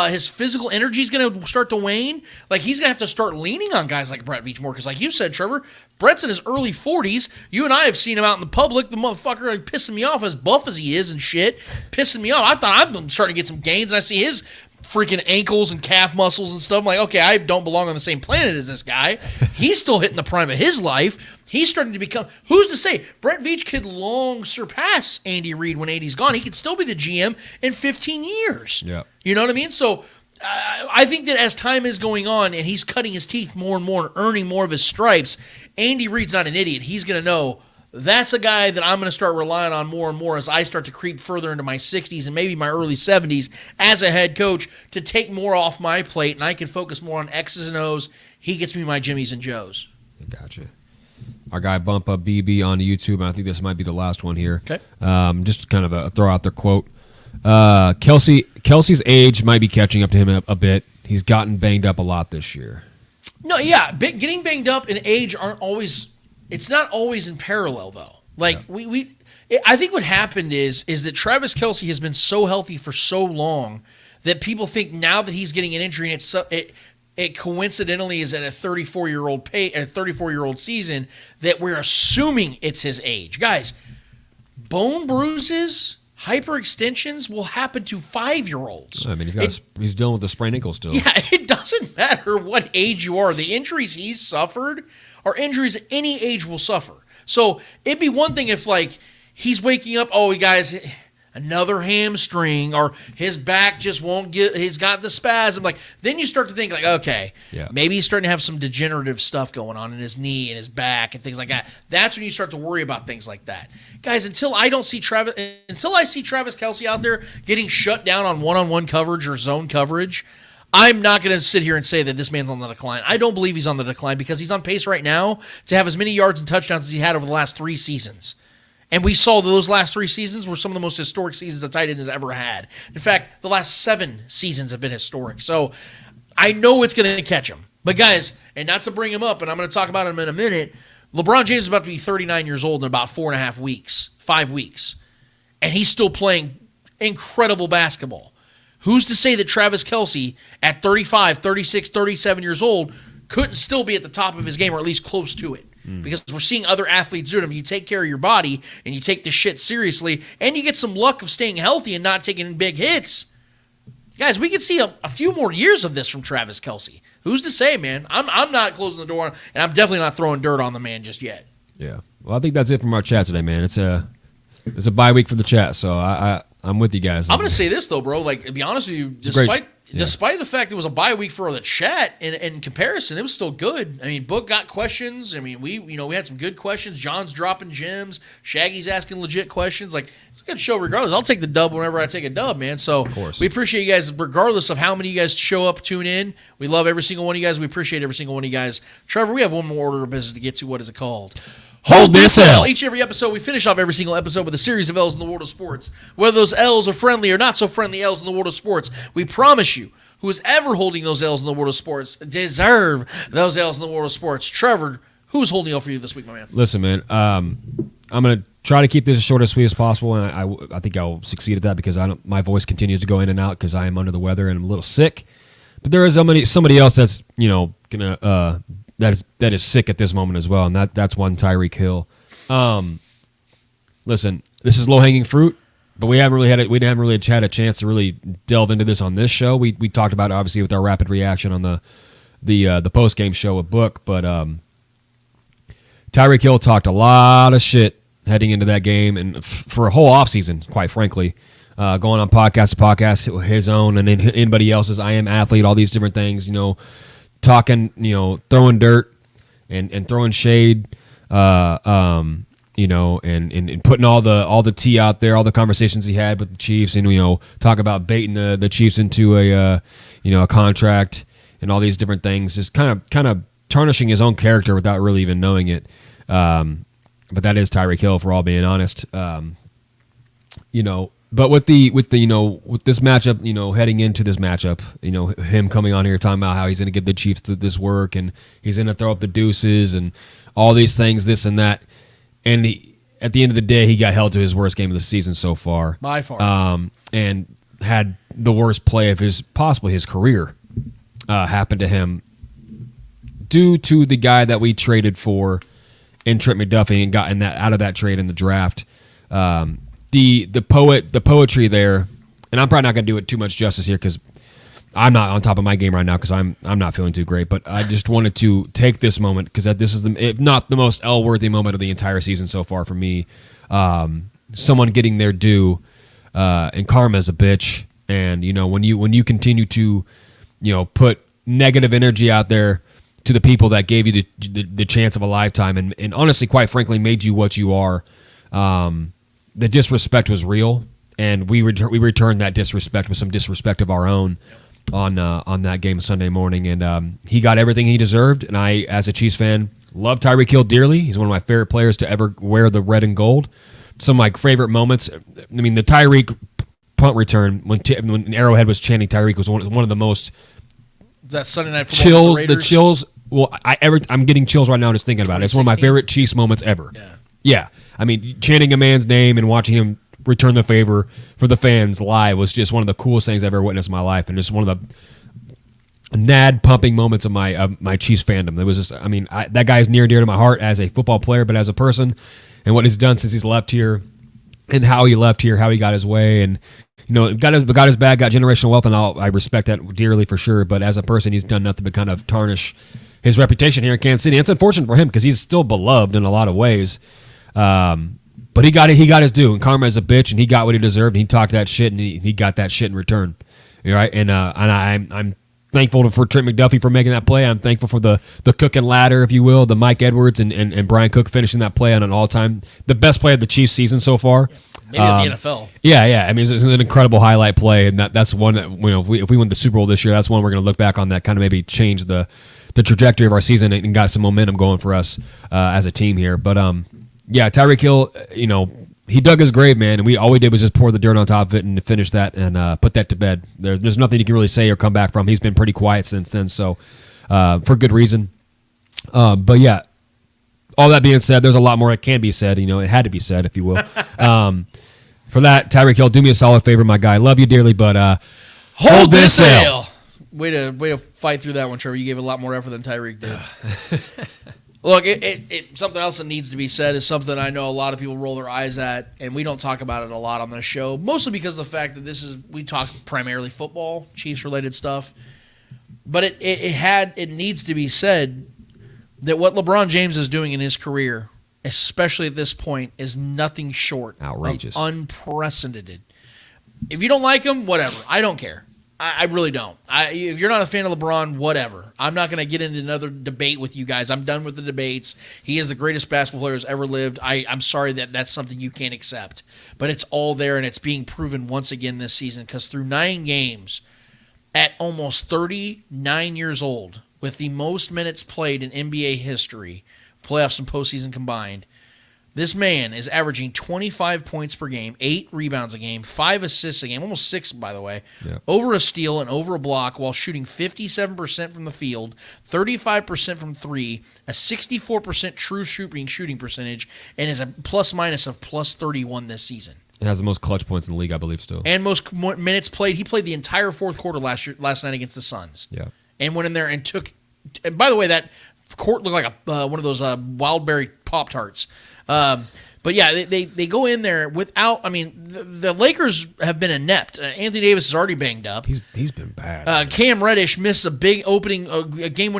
His physical energy is going to start to wane. Like, he's going to have to start leaning on guys like Brett Veach more because, like you said, Trevor, Brett's in his early 40s. You and I have seen him out in the public. The motherfucker like, pissing me off as buff as he is and shit, pissing me off. I thought I've been starting to get some gains, and I see his freaking ankles and calf muscles and stuff. I'm like, okay, I don't belong on the same planet as this guy. He's still hitting the prime of his life. He's starting to become, who's to say, Brett Veach could long surpass Andy Reid when Andy's gone. He could still be the GM in 15 years. Yeah. You know what I mean? So I think that as time is going on and he's cutting his teeth more and more and earning more of his stripes, Andy Reid's not an idiot. He's going to know that's a guy that I'm going to start relying on more and more as I start to creep further into my 60s and maybe my early 70s as a head coach to take more off my plate, and I can focus more on X's and O's. He gets me my Jimmies and Joes. Gotcha. Our guy Bump Up BB on YouTube, and I think this might be the last one here. Okay. Just kind of a throw out their quote. Kelsey's age might be catching up to him a bit. He's gotten banged up a lot this year. No, yeah. Getting banged up and age aren't always... It's not always in parallel, though. Like, I think what happened is that Travis Kelce has been so healthy for so long that people think now that he's getting an injury and it coincidentally is at a 34-year-old season that we're assuming it's his age. Guys, bone bruises, hyperextensions will happen to 5-year-olds. I mean, he's dealing with the sprained ankle still. Yeah, it doesn't matter what age you are. The injuries he's suffered are injuries any age will suffer. So it'd be one thing if, like, he's waking up, oh, guys, another hamstring, or his back just won't get, he's got the spasm. Like, then you start to think, like, okay, maybe he's starting to have some degenerative stuff going on in his knee and his back and things like that. That's when you start to worry about things like that. Guys, until I see Travis Kelce out there getting shut down on one-on-one coverage or zone coverage, I'm not going to sit here and say that this man's on the decline. I don't believe he's on the decline because he's on pace right now to have as many yards and touchdowns as he had over the last 3 seasons. And we saw that those last 3 seasons were some of the most historic seasons a tight end has ever had. In fact, the last 7 seasons have been historic. So I know it's going to catch him. But guys, and not to bring him up, and I'm going to talk about him in a minute, LeBron James is about to be 39 years old in about 4.5 weeks, 5 weeks. And he's still playing incredible basketball. Who's to say that Travis Kelce at 35, 36, 37 years old couldn't still be at the top of his game or at least close to it? Because we're seeing other athletes do it. If you take care of your body and you take this shit seriously and you get some luck of staying healthy and not taking big hits, guys, we could see a few more years of this from Travis Kelce. Who's to say, man? I'm not closing the door, and I'm definitely not throwing dirt on the man just yet. Yeah. Well, I think that's it from our chat today, man. It's a bye week for the chat, so I'm with you guys. I'm going to say this, though, bro. Like, to be honest with you, despite the fact it was a bye week for the chat, in comparison, it was still good. I mean, Book got questions. I mean, we had some good questions. John's dropping gems. Shaggy's asking legit questions. Like, it's a good show regardless. I'll take the dub whenever I take a dub, man. So we appreciate you guys regardless of how many of you guys show up, tune in. We love every single one of you guys. We appreciate every single one of you guys. Trevor, we have one more order of business to get to. What is it called? Hold this L. Each and every episode, we finish off every single episode with a series of L's in the world of sports. Whether those L's are friendly or not so friendly L's in the world of sports, we promise you, who is ever holding those L's in the world of sports deserve those L's in the world of sports. Trevor, who's holding L for you this week, my man? Listen, man, I'm going to try to keep this as short and sweet as possible, and I think I'll succeed at that because my voice continues to go in and out because I am under the weather and I'm a little sick. But there is somebody else that's gonna that is sick at this moment as well, and that's one Tyreek Hill. Listen, this is low hanging fruit, but we haven't really had a chance to really delve into this on this show. We talked about it obviously with our rapid reaction on the the post game show with Book, but Tyreek Hill talked a lot of shit heading into that game and for a whole offseason, quite frankly, going on podcast to podcast, his own and then anybody else's. I Am Athlete, all these different things, talking, throwing dirt and throwing shade, and putting all the tea out there, all the conversations he had with the Chiefs, and talk about baiting the Chiefs into a contract and all these different things, just kind of tarnishing his own character without really even knowing it. But that is Tyreek Hill, for all being honest. But with this matchup, heading into this matchup, him coming on here talking about how he's going to give the Chiefs this work and he's going to throw up the deuces and all these things, this and that. And at the end of the day, he got held to his worst game of the season so far. By far. And had the worst play of his career happen to him due to the guy that we traded for in Trent McDuffie and gotten that out of that trade in the draft. The poetry there, and I'm probably not going to do it too much justice here because I'm not on top of my game right now because I'm not feeling too great. But I just wanted to take this moment because this is if not the most L-worthy moment of the entire season so far for me. Someone getting their due, and karma's a bitch. And when you continue to put negative energy out there to the people that gave you the chance of a lifetime and honestly, quite frankly, made you what you are. The disrespect was real, and we returned that disrespect with some disrespect of our own on that game Sunday morning, and he got everything he deserved. And I, as a Chiefs fan, love Tyreek Hill dearly. He's one of my favorite players to ever wear the red and gold. Some of my favorite moments. I mean, the Tyreek punt return when Arrowhead was chanting Tyreek was one of the most. Is that Sunday Night Football? The chills. Well, I'm getting chills right now just thinking about it. It's one of my favorite Chiefs moments ever. Yeah. I mean, chanting a man's name and watching him return the favor for the fans live was just one of the coolest things I've ever witnessed in my life, and just one of the nad pumping moments of my Chiefs fandom. It was just, that guy is near and dear to my heart as a football player, but as a person, and what he's done since he's left here, and how he left here, how he got his way, and got his bag, got generational wealth, and I respect that dearly for sure. But as a person, he's done nothing but kind of tarnish his reputation here in Kansas City. It's unfortunate for him because he's still beloved in a lot of ways. But he got his due, and karma is a bitch, and he got what he deserved, and he talked that shit, and he got that shit in return. All right, and I'm thankful for Trent McDuffie for making that play. I'm thankful for the cooking ladder, if you will, the Mike Edwards and Brian Cook finishing that play on an all-time, the best play of the Chiefs season so far. Maybe of the NFL. Yeah. I mean, it's an incredible highlight play, and that's one that, if we win the Super Bowl this year, that's one we're going to look back on that kind of maybe change the trajectory of our season and got some momentum going for us as a team here. But yeah, Tyreek Hill, he dug his grave, man, and all we did was just pour the dirt on top of it and finish that and put that to bed. There's nothing you can really say or come back from. He's been pretty quiet since then, so for good reason. But yeah, all that being said, there's a lot more that can be said. It had to be said, if you will. For that, Tyreek Hill, do me a solid favor, my guy. Love you dearly, but hold this L. Way to fight through that one, Trevor. You gave a lot more effort than Tyreek did. Look, something else that needs to be said is something I know a lot of people roll their eyes at, and we don't talk about it a lot on this show, mostly because of the fact that we talk primarily football, Chiefs-related stuff. But it needs to be said that what LeBron James is doing in his career, especially at this point, is nothing short outrageous, of unprecedented. If you don't like him, whatever. I don't care. I really don't. If you're not a fan of LeBron, whatever. I'm not going to get into another debate with you guys. I'm done with the debates. He is the greatest basketball player who's ever lived. I'm sorry that's something you can't accept. But it's all there, and it's being proven once again this season because through 9 games, at almost 39 years old, with the most minutes played in NBA history, playoffs and postseason combined, this man is averaging 25 points per game, 8 rebounds a game, 5 assists a game, almost 6, by the way, over a steal and over a block while shooting 57% from the field, 35% from 3, a 64% true shooting percentage, and is a plus-minus of plus 31 this season. It has the most clutch points in the league, I believe, still. And most minutes played. He played the entire fourth quarter last night against the Suns. Yeah. And went in there and took – and by the way, that court looked like one of those Wildberry Pop-Tarts. But yeah, they go in there without. I mean, the Lakers have been inept. Anthony Davis is already banged up. He's been bad. Cam Reddish missed a big opening, a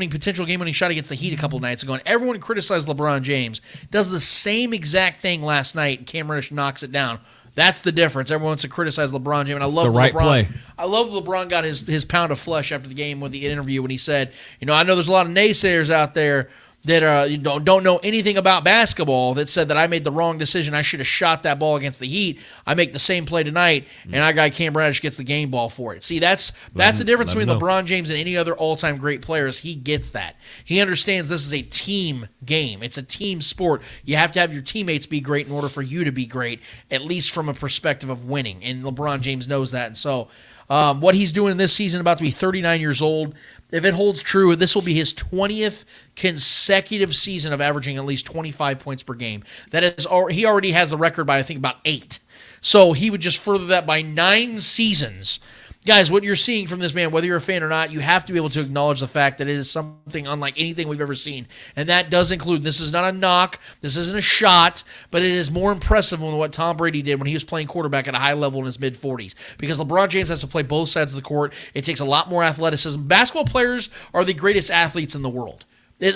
potential game-winning shot against the Heat a couple nights ago, and everyone criticized LeBron James. Does the same exact thing last night, and Cam Reddish knocks it down. That's the difference. Everyone wants to criticize LeBron James, and I love the right LeBron. play. I love LeBron got his pound of flesh after the game with the interview when he said, I know there's a lot of naysayers out there that don't know anything about basketball that said that I made the wrong decision. I should have shot that ball against the Heat. I make the same play tonight, and our guy Cam Reddish gets the game ball for it. See, that's the difference between LeBron James and any other all-time great players. He gets that. He understands this is a team game. It's a team sport. You have to have your teammates be great in order for you to be great, at least from a perspective of winning. And LeBron James knows that. And so what he's doing this season, about to be 39 years old, if it holds true, this will be his 20th consecutive season of averaging at least 25 points per game. That is, he already has the record by, I think, about 8. So he would just further that by 9 seasons. Guys, what you're seeing from this man, whether you're a fan or not, you have to be able to acknowledge the fact that it is something unlike anything we've ever seen. And that does include, this is not a knock, this isn't a shot, but it is more impressive than what Tom Brady did when he was playing quarterback at a high level in his mid-40s. Because LeBron James has to play both sides of the court. It takes a lot more athleticism. Basketball players are the greatest athletes in the world.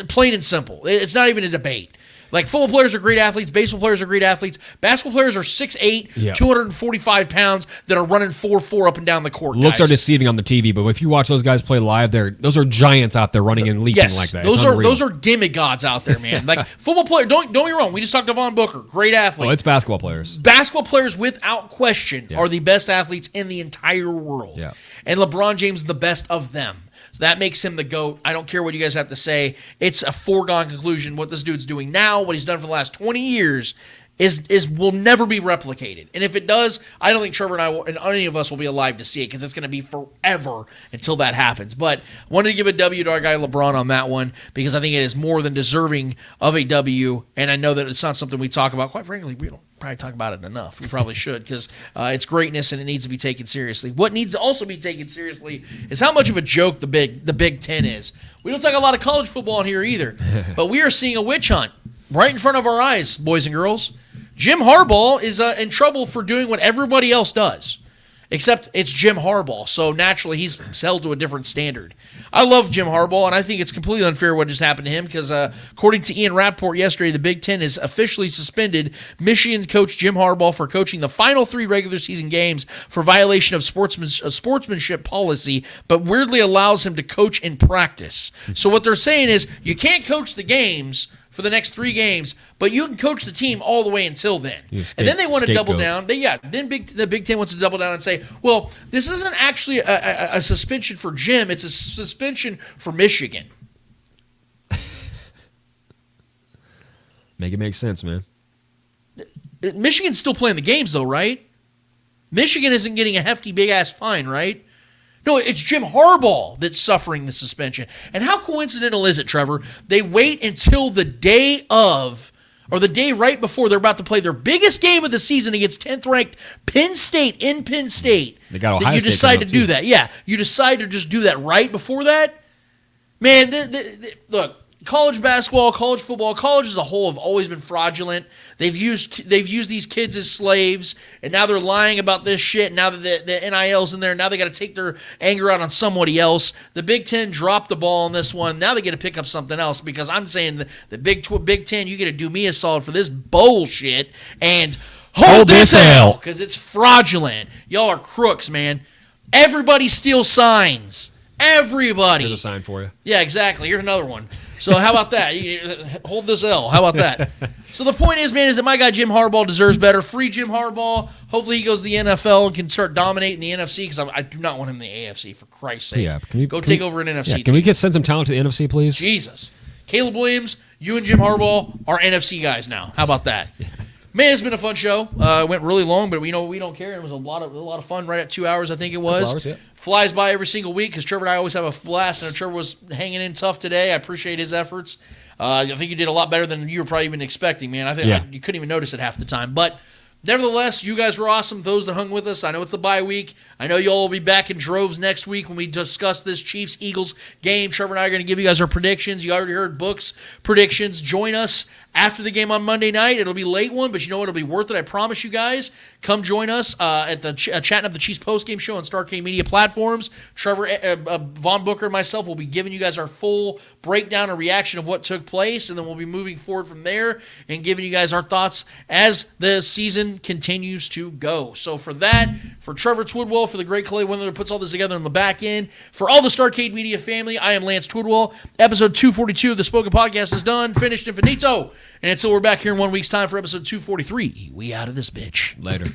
Plain and simple. It's not even a debate. Like, football players are great athletes. Baseball players are great athletes. Basketball players are 6'8", 245 pounds that are running 4.4 up and down the court. Looks are deceiving on the TV, but if you watch those guys play live, those are giants out there running and leaping like that. Those are demigods out there, man. Like, football players, don't get me wrong. We just talked to Vaughn Booker, great athlete. Oh, it's basketball players. Basketball players, without question, are the best athletes in the entire world. Yeah. And LeBron James is the best of them. So that makes him the GOAT. I don't care what you guys have to say. It's a foregone conclusion. What this dude's doing now, what he's done for the last 20 years, will never be replicated. And if it does, I don't think Trevor and any of us will be alive to see it, because it's going to be forever until that happens. But I wanted to give a W to our guy LeBron on that one, because I think it is more than deserving of a W. And I know that it's not something we talk about. Quite frankly, we don't probably talk about it enough. We probably should, because it's greatness and it needs to be taken seriously. What needs to also be taken seriously is how much of a joke the Big Ten is. We don't talk a lot of college football in here either, but we are seeing a witch hunt right in front of our eyes, boys and girls. Jim Harbaugh is in trouble for doing what everybody else does, except it's Jim Harbaugh, so naturally he's held to a different standard. I love Jim Harbaugh, and I think it's completely unfair what just happened to him, because according to Ian Rappaport yesterday, the Big Ten has officially suspended Michigan coach Jim Harbaugh for coaching the final 3 regular season games for violation of sportsmanship policy, but weirdly allows him to coach in practice. So what they're saying is, you can't coach the games for the next 3 games, but you can coach the team all the way until then. And then they want to double down. Then the Big Ten wants to double down and say, well, this isn't actually a suspension for Jim, it's a suspension for Michigan. Make it make sense, man. Michigan's still playing the games, though, right? Michigan isn't getting a hefty, big-ass fine, right? No, it's Jim Harbaugh that's suffering the suspension. And how coincidental is it, Trevor? They wait until the day of, or the day right before they're about to play their biggest game of the season against 10th-ranked Penn State in Penn State. They got Ohio you State decide to too. do that. Yeah, you decide to just do that right before that. Man, look, college basketball, college football, college as a whole have always been fraudulent. They've used these kids as slaves, and now they're lying about this shit. Now that the NIL's in there, now they got to take their anger out on somebody else. The Big Ten dropped the ball on this one. Now they get to pick up something else, because I'm saying the Big Ten, you get to do me a solid for this bullshit and hold this L, because it's fraudulent. Y'all are crooks, man. Everybody steals signs. Everybody. Here's a sign for you. Yeah, exactly. Here's another one. So how about that? Hold this L. How about that? So the point is, man, is that my guy Jim Harbaugh deserves better. Free Jim Harbaugh. Hopefully he goes to the NFL and can start dominating the NFC, because I do not want him in the AFC, for Christ's sake. Yeah, Go take over an NFC team. Can we send some talent to the NFC, please? Jesus. Caleb Williams, you and Jim Harbaugh are NFC guys now. How about that? Man, it's been a fun show. It went really long, but we don't care. It was a lot of fun. Right at 2 hours, I think it was. 2 hours, yeah. Flies by every single week, because Trevor and I always have a blast. And Trevor was hanging in tough today. I appreciate his efforts. I think you did a lot better than you were probably even expecting, man. I think you couldn't even notice it half the time. But Nevertheless, you guys were awesome. Those that hung with us, I know it's the bye week. I know y'all will be back in droves next week when we discuss this Chiefs-Eagles game. Trevor and I are going to give you guys our predictions. You already heard Book's predictions. Join us after the game on Monday night. It'll be a late one, but you know what? It'll be worth it. I promise you guys. Come join us at the Chatting Up the Chiefs postgame show on Starcade Media platforms. Trevor, Vaughn Booker, and myself will be giving you guys our full breakdown and reaction of what took place, and then we'll be moving forward from there and giving you guys our thoughts as the season continues to go. So for that, for Trevor Twidwell, for the great Clay Windler that puts all this together on the back end, for all the Starcade Media family, I am Lance Twidwell. Episode 242 of the Spoken Podcast is done, finished, and finito. And until we're back here in 1 week's time for episode 243, we out of this bitch. Later.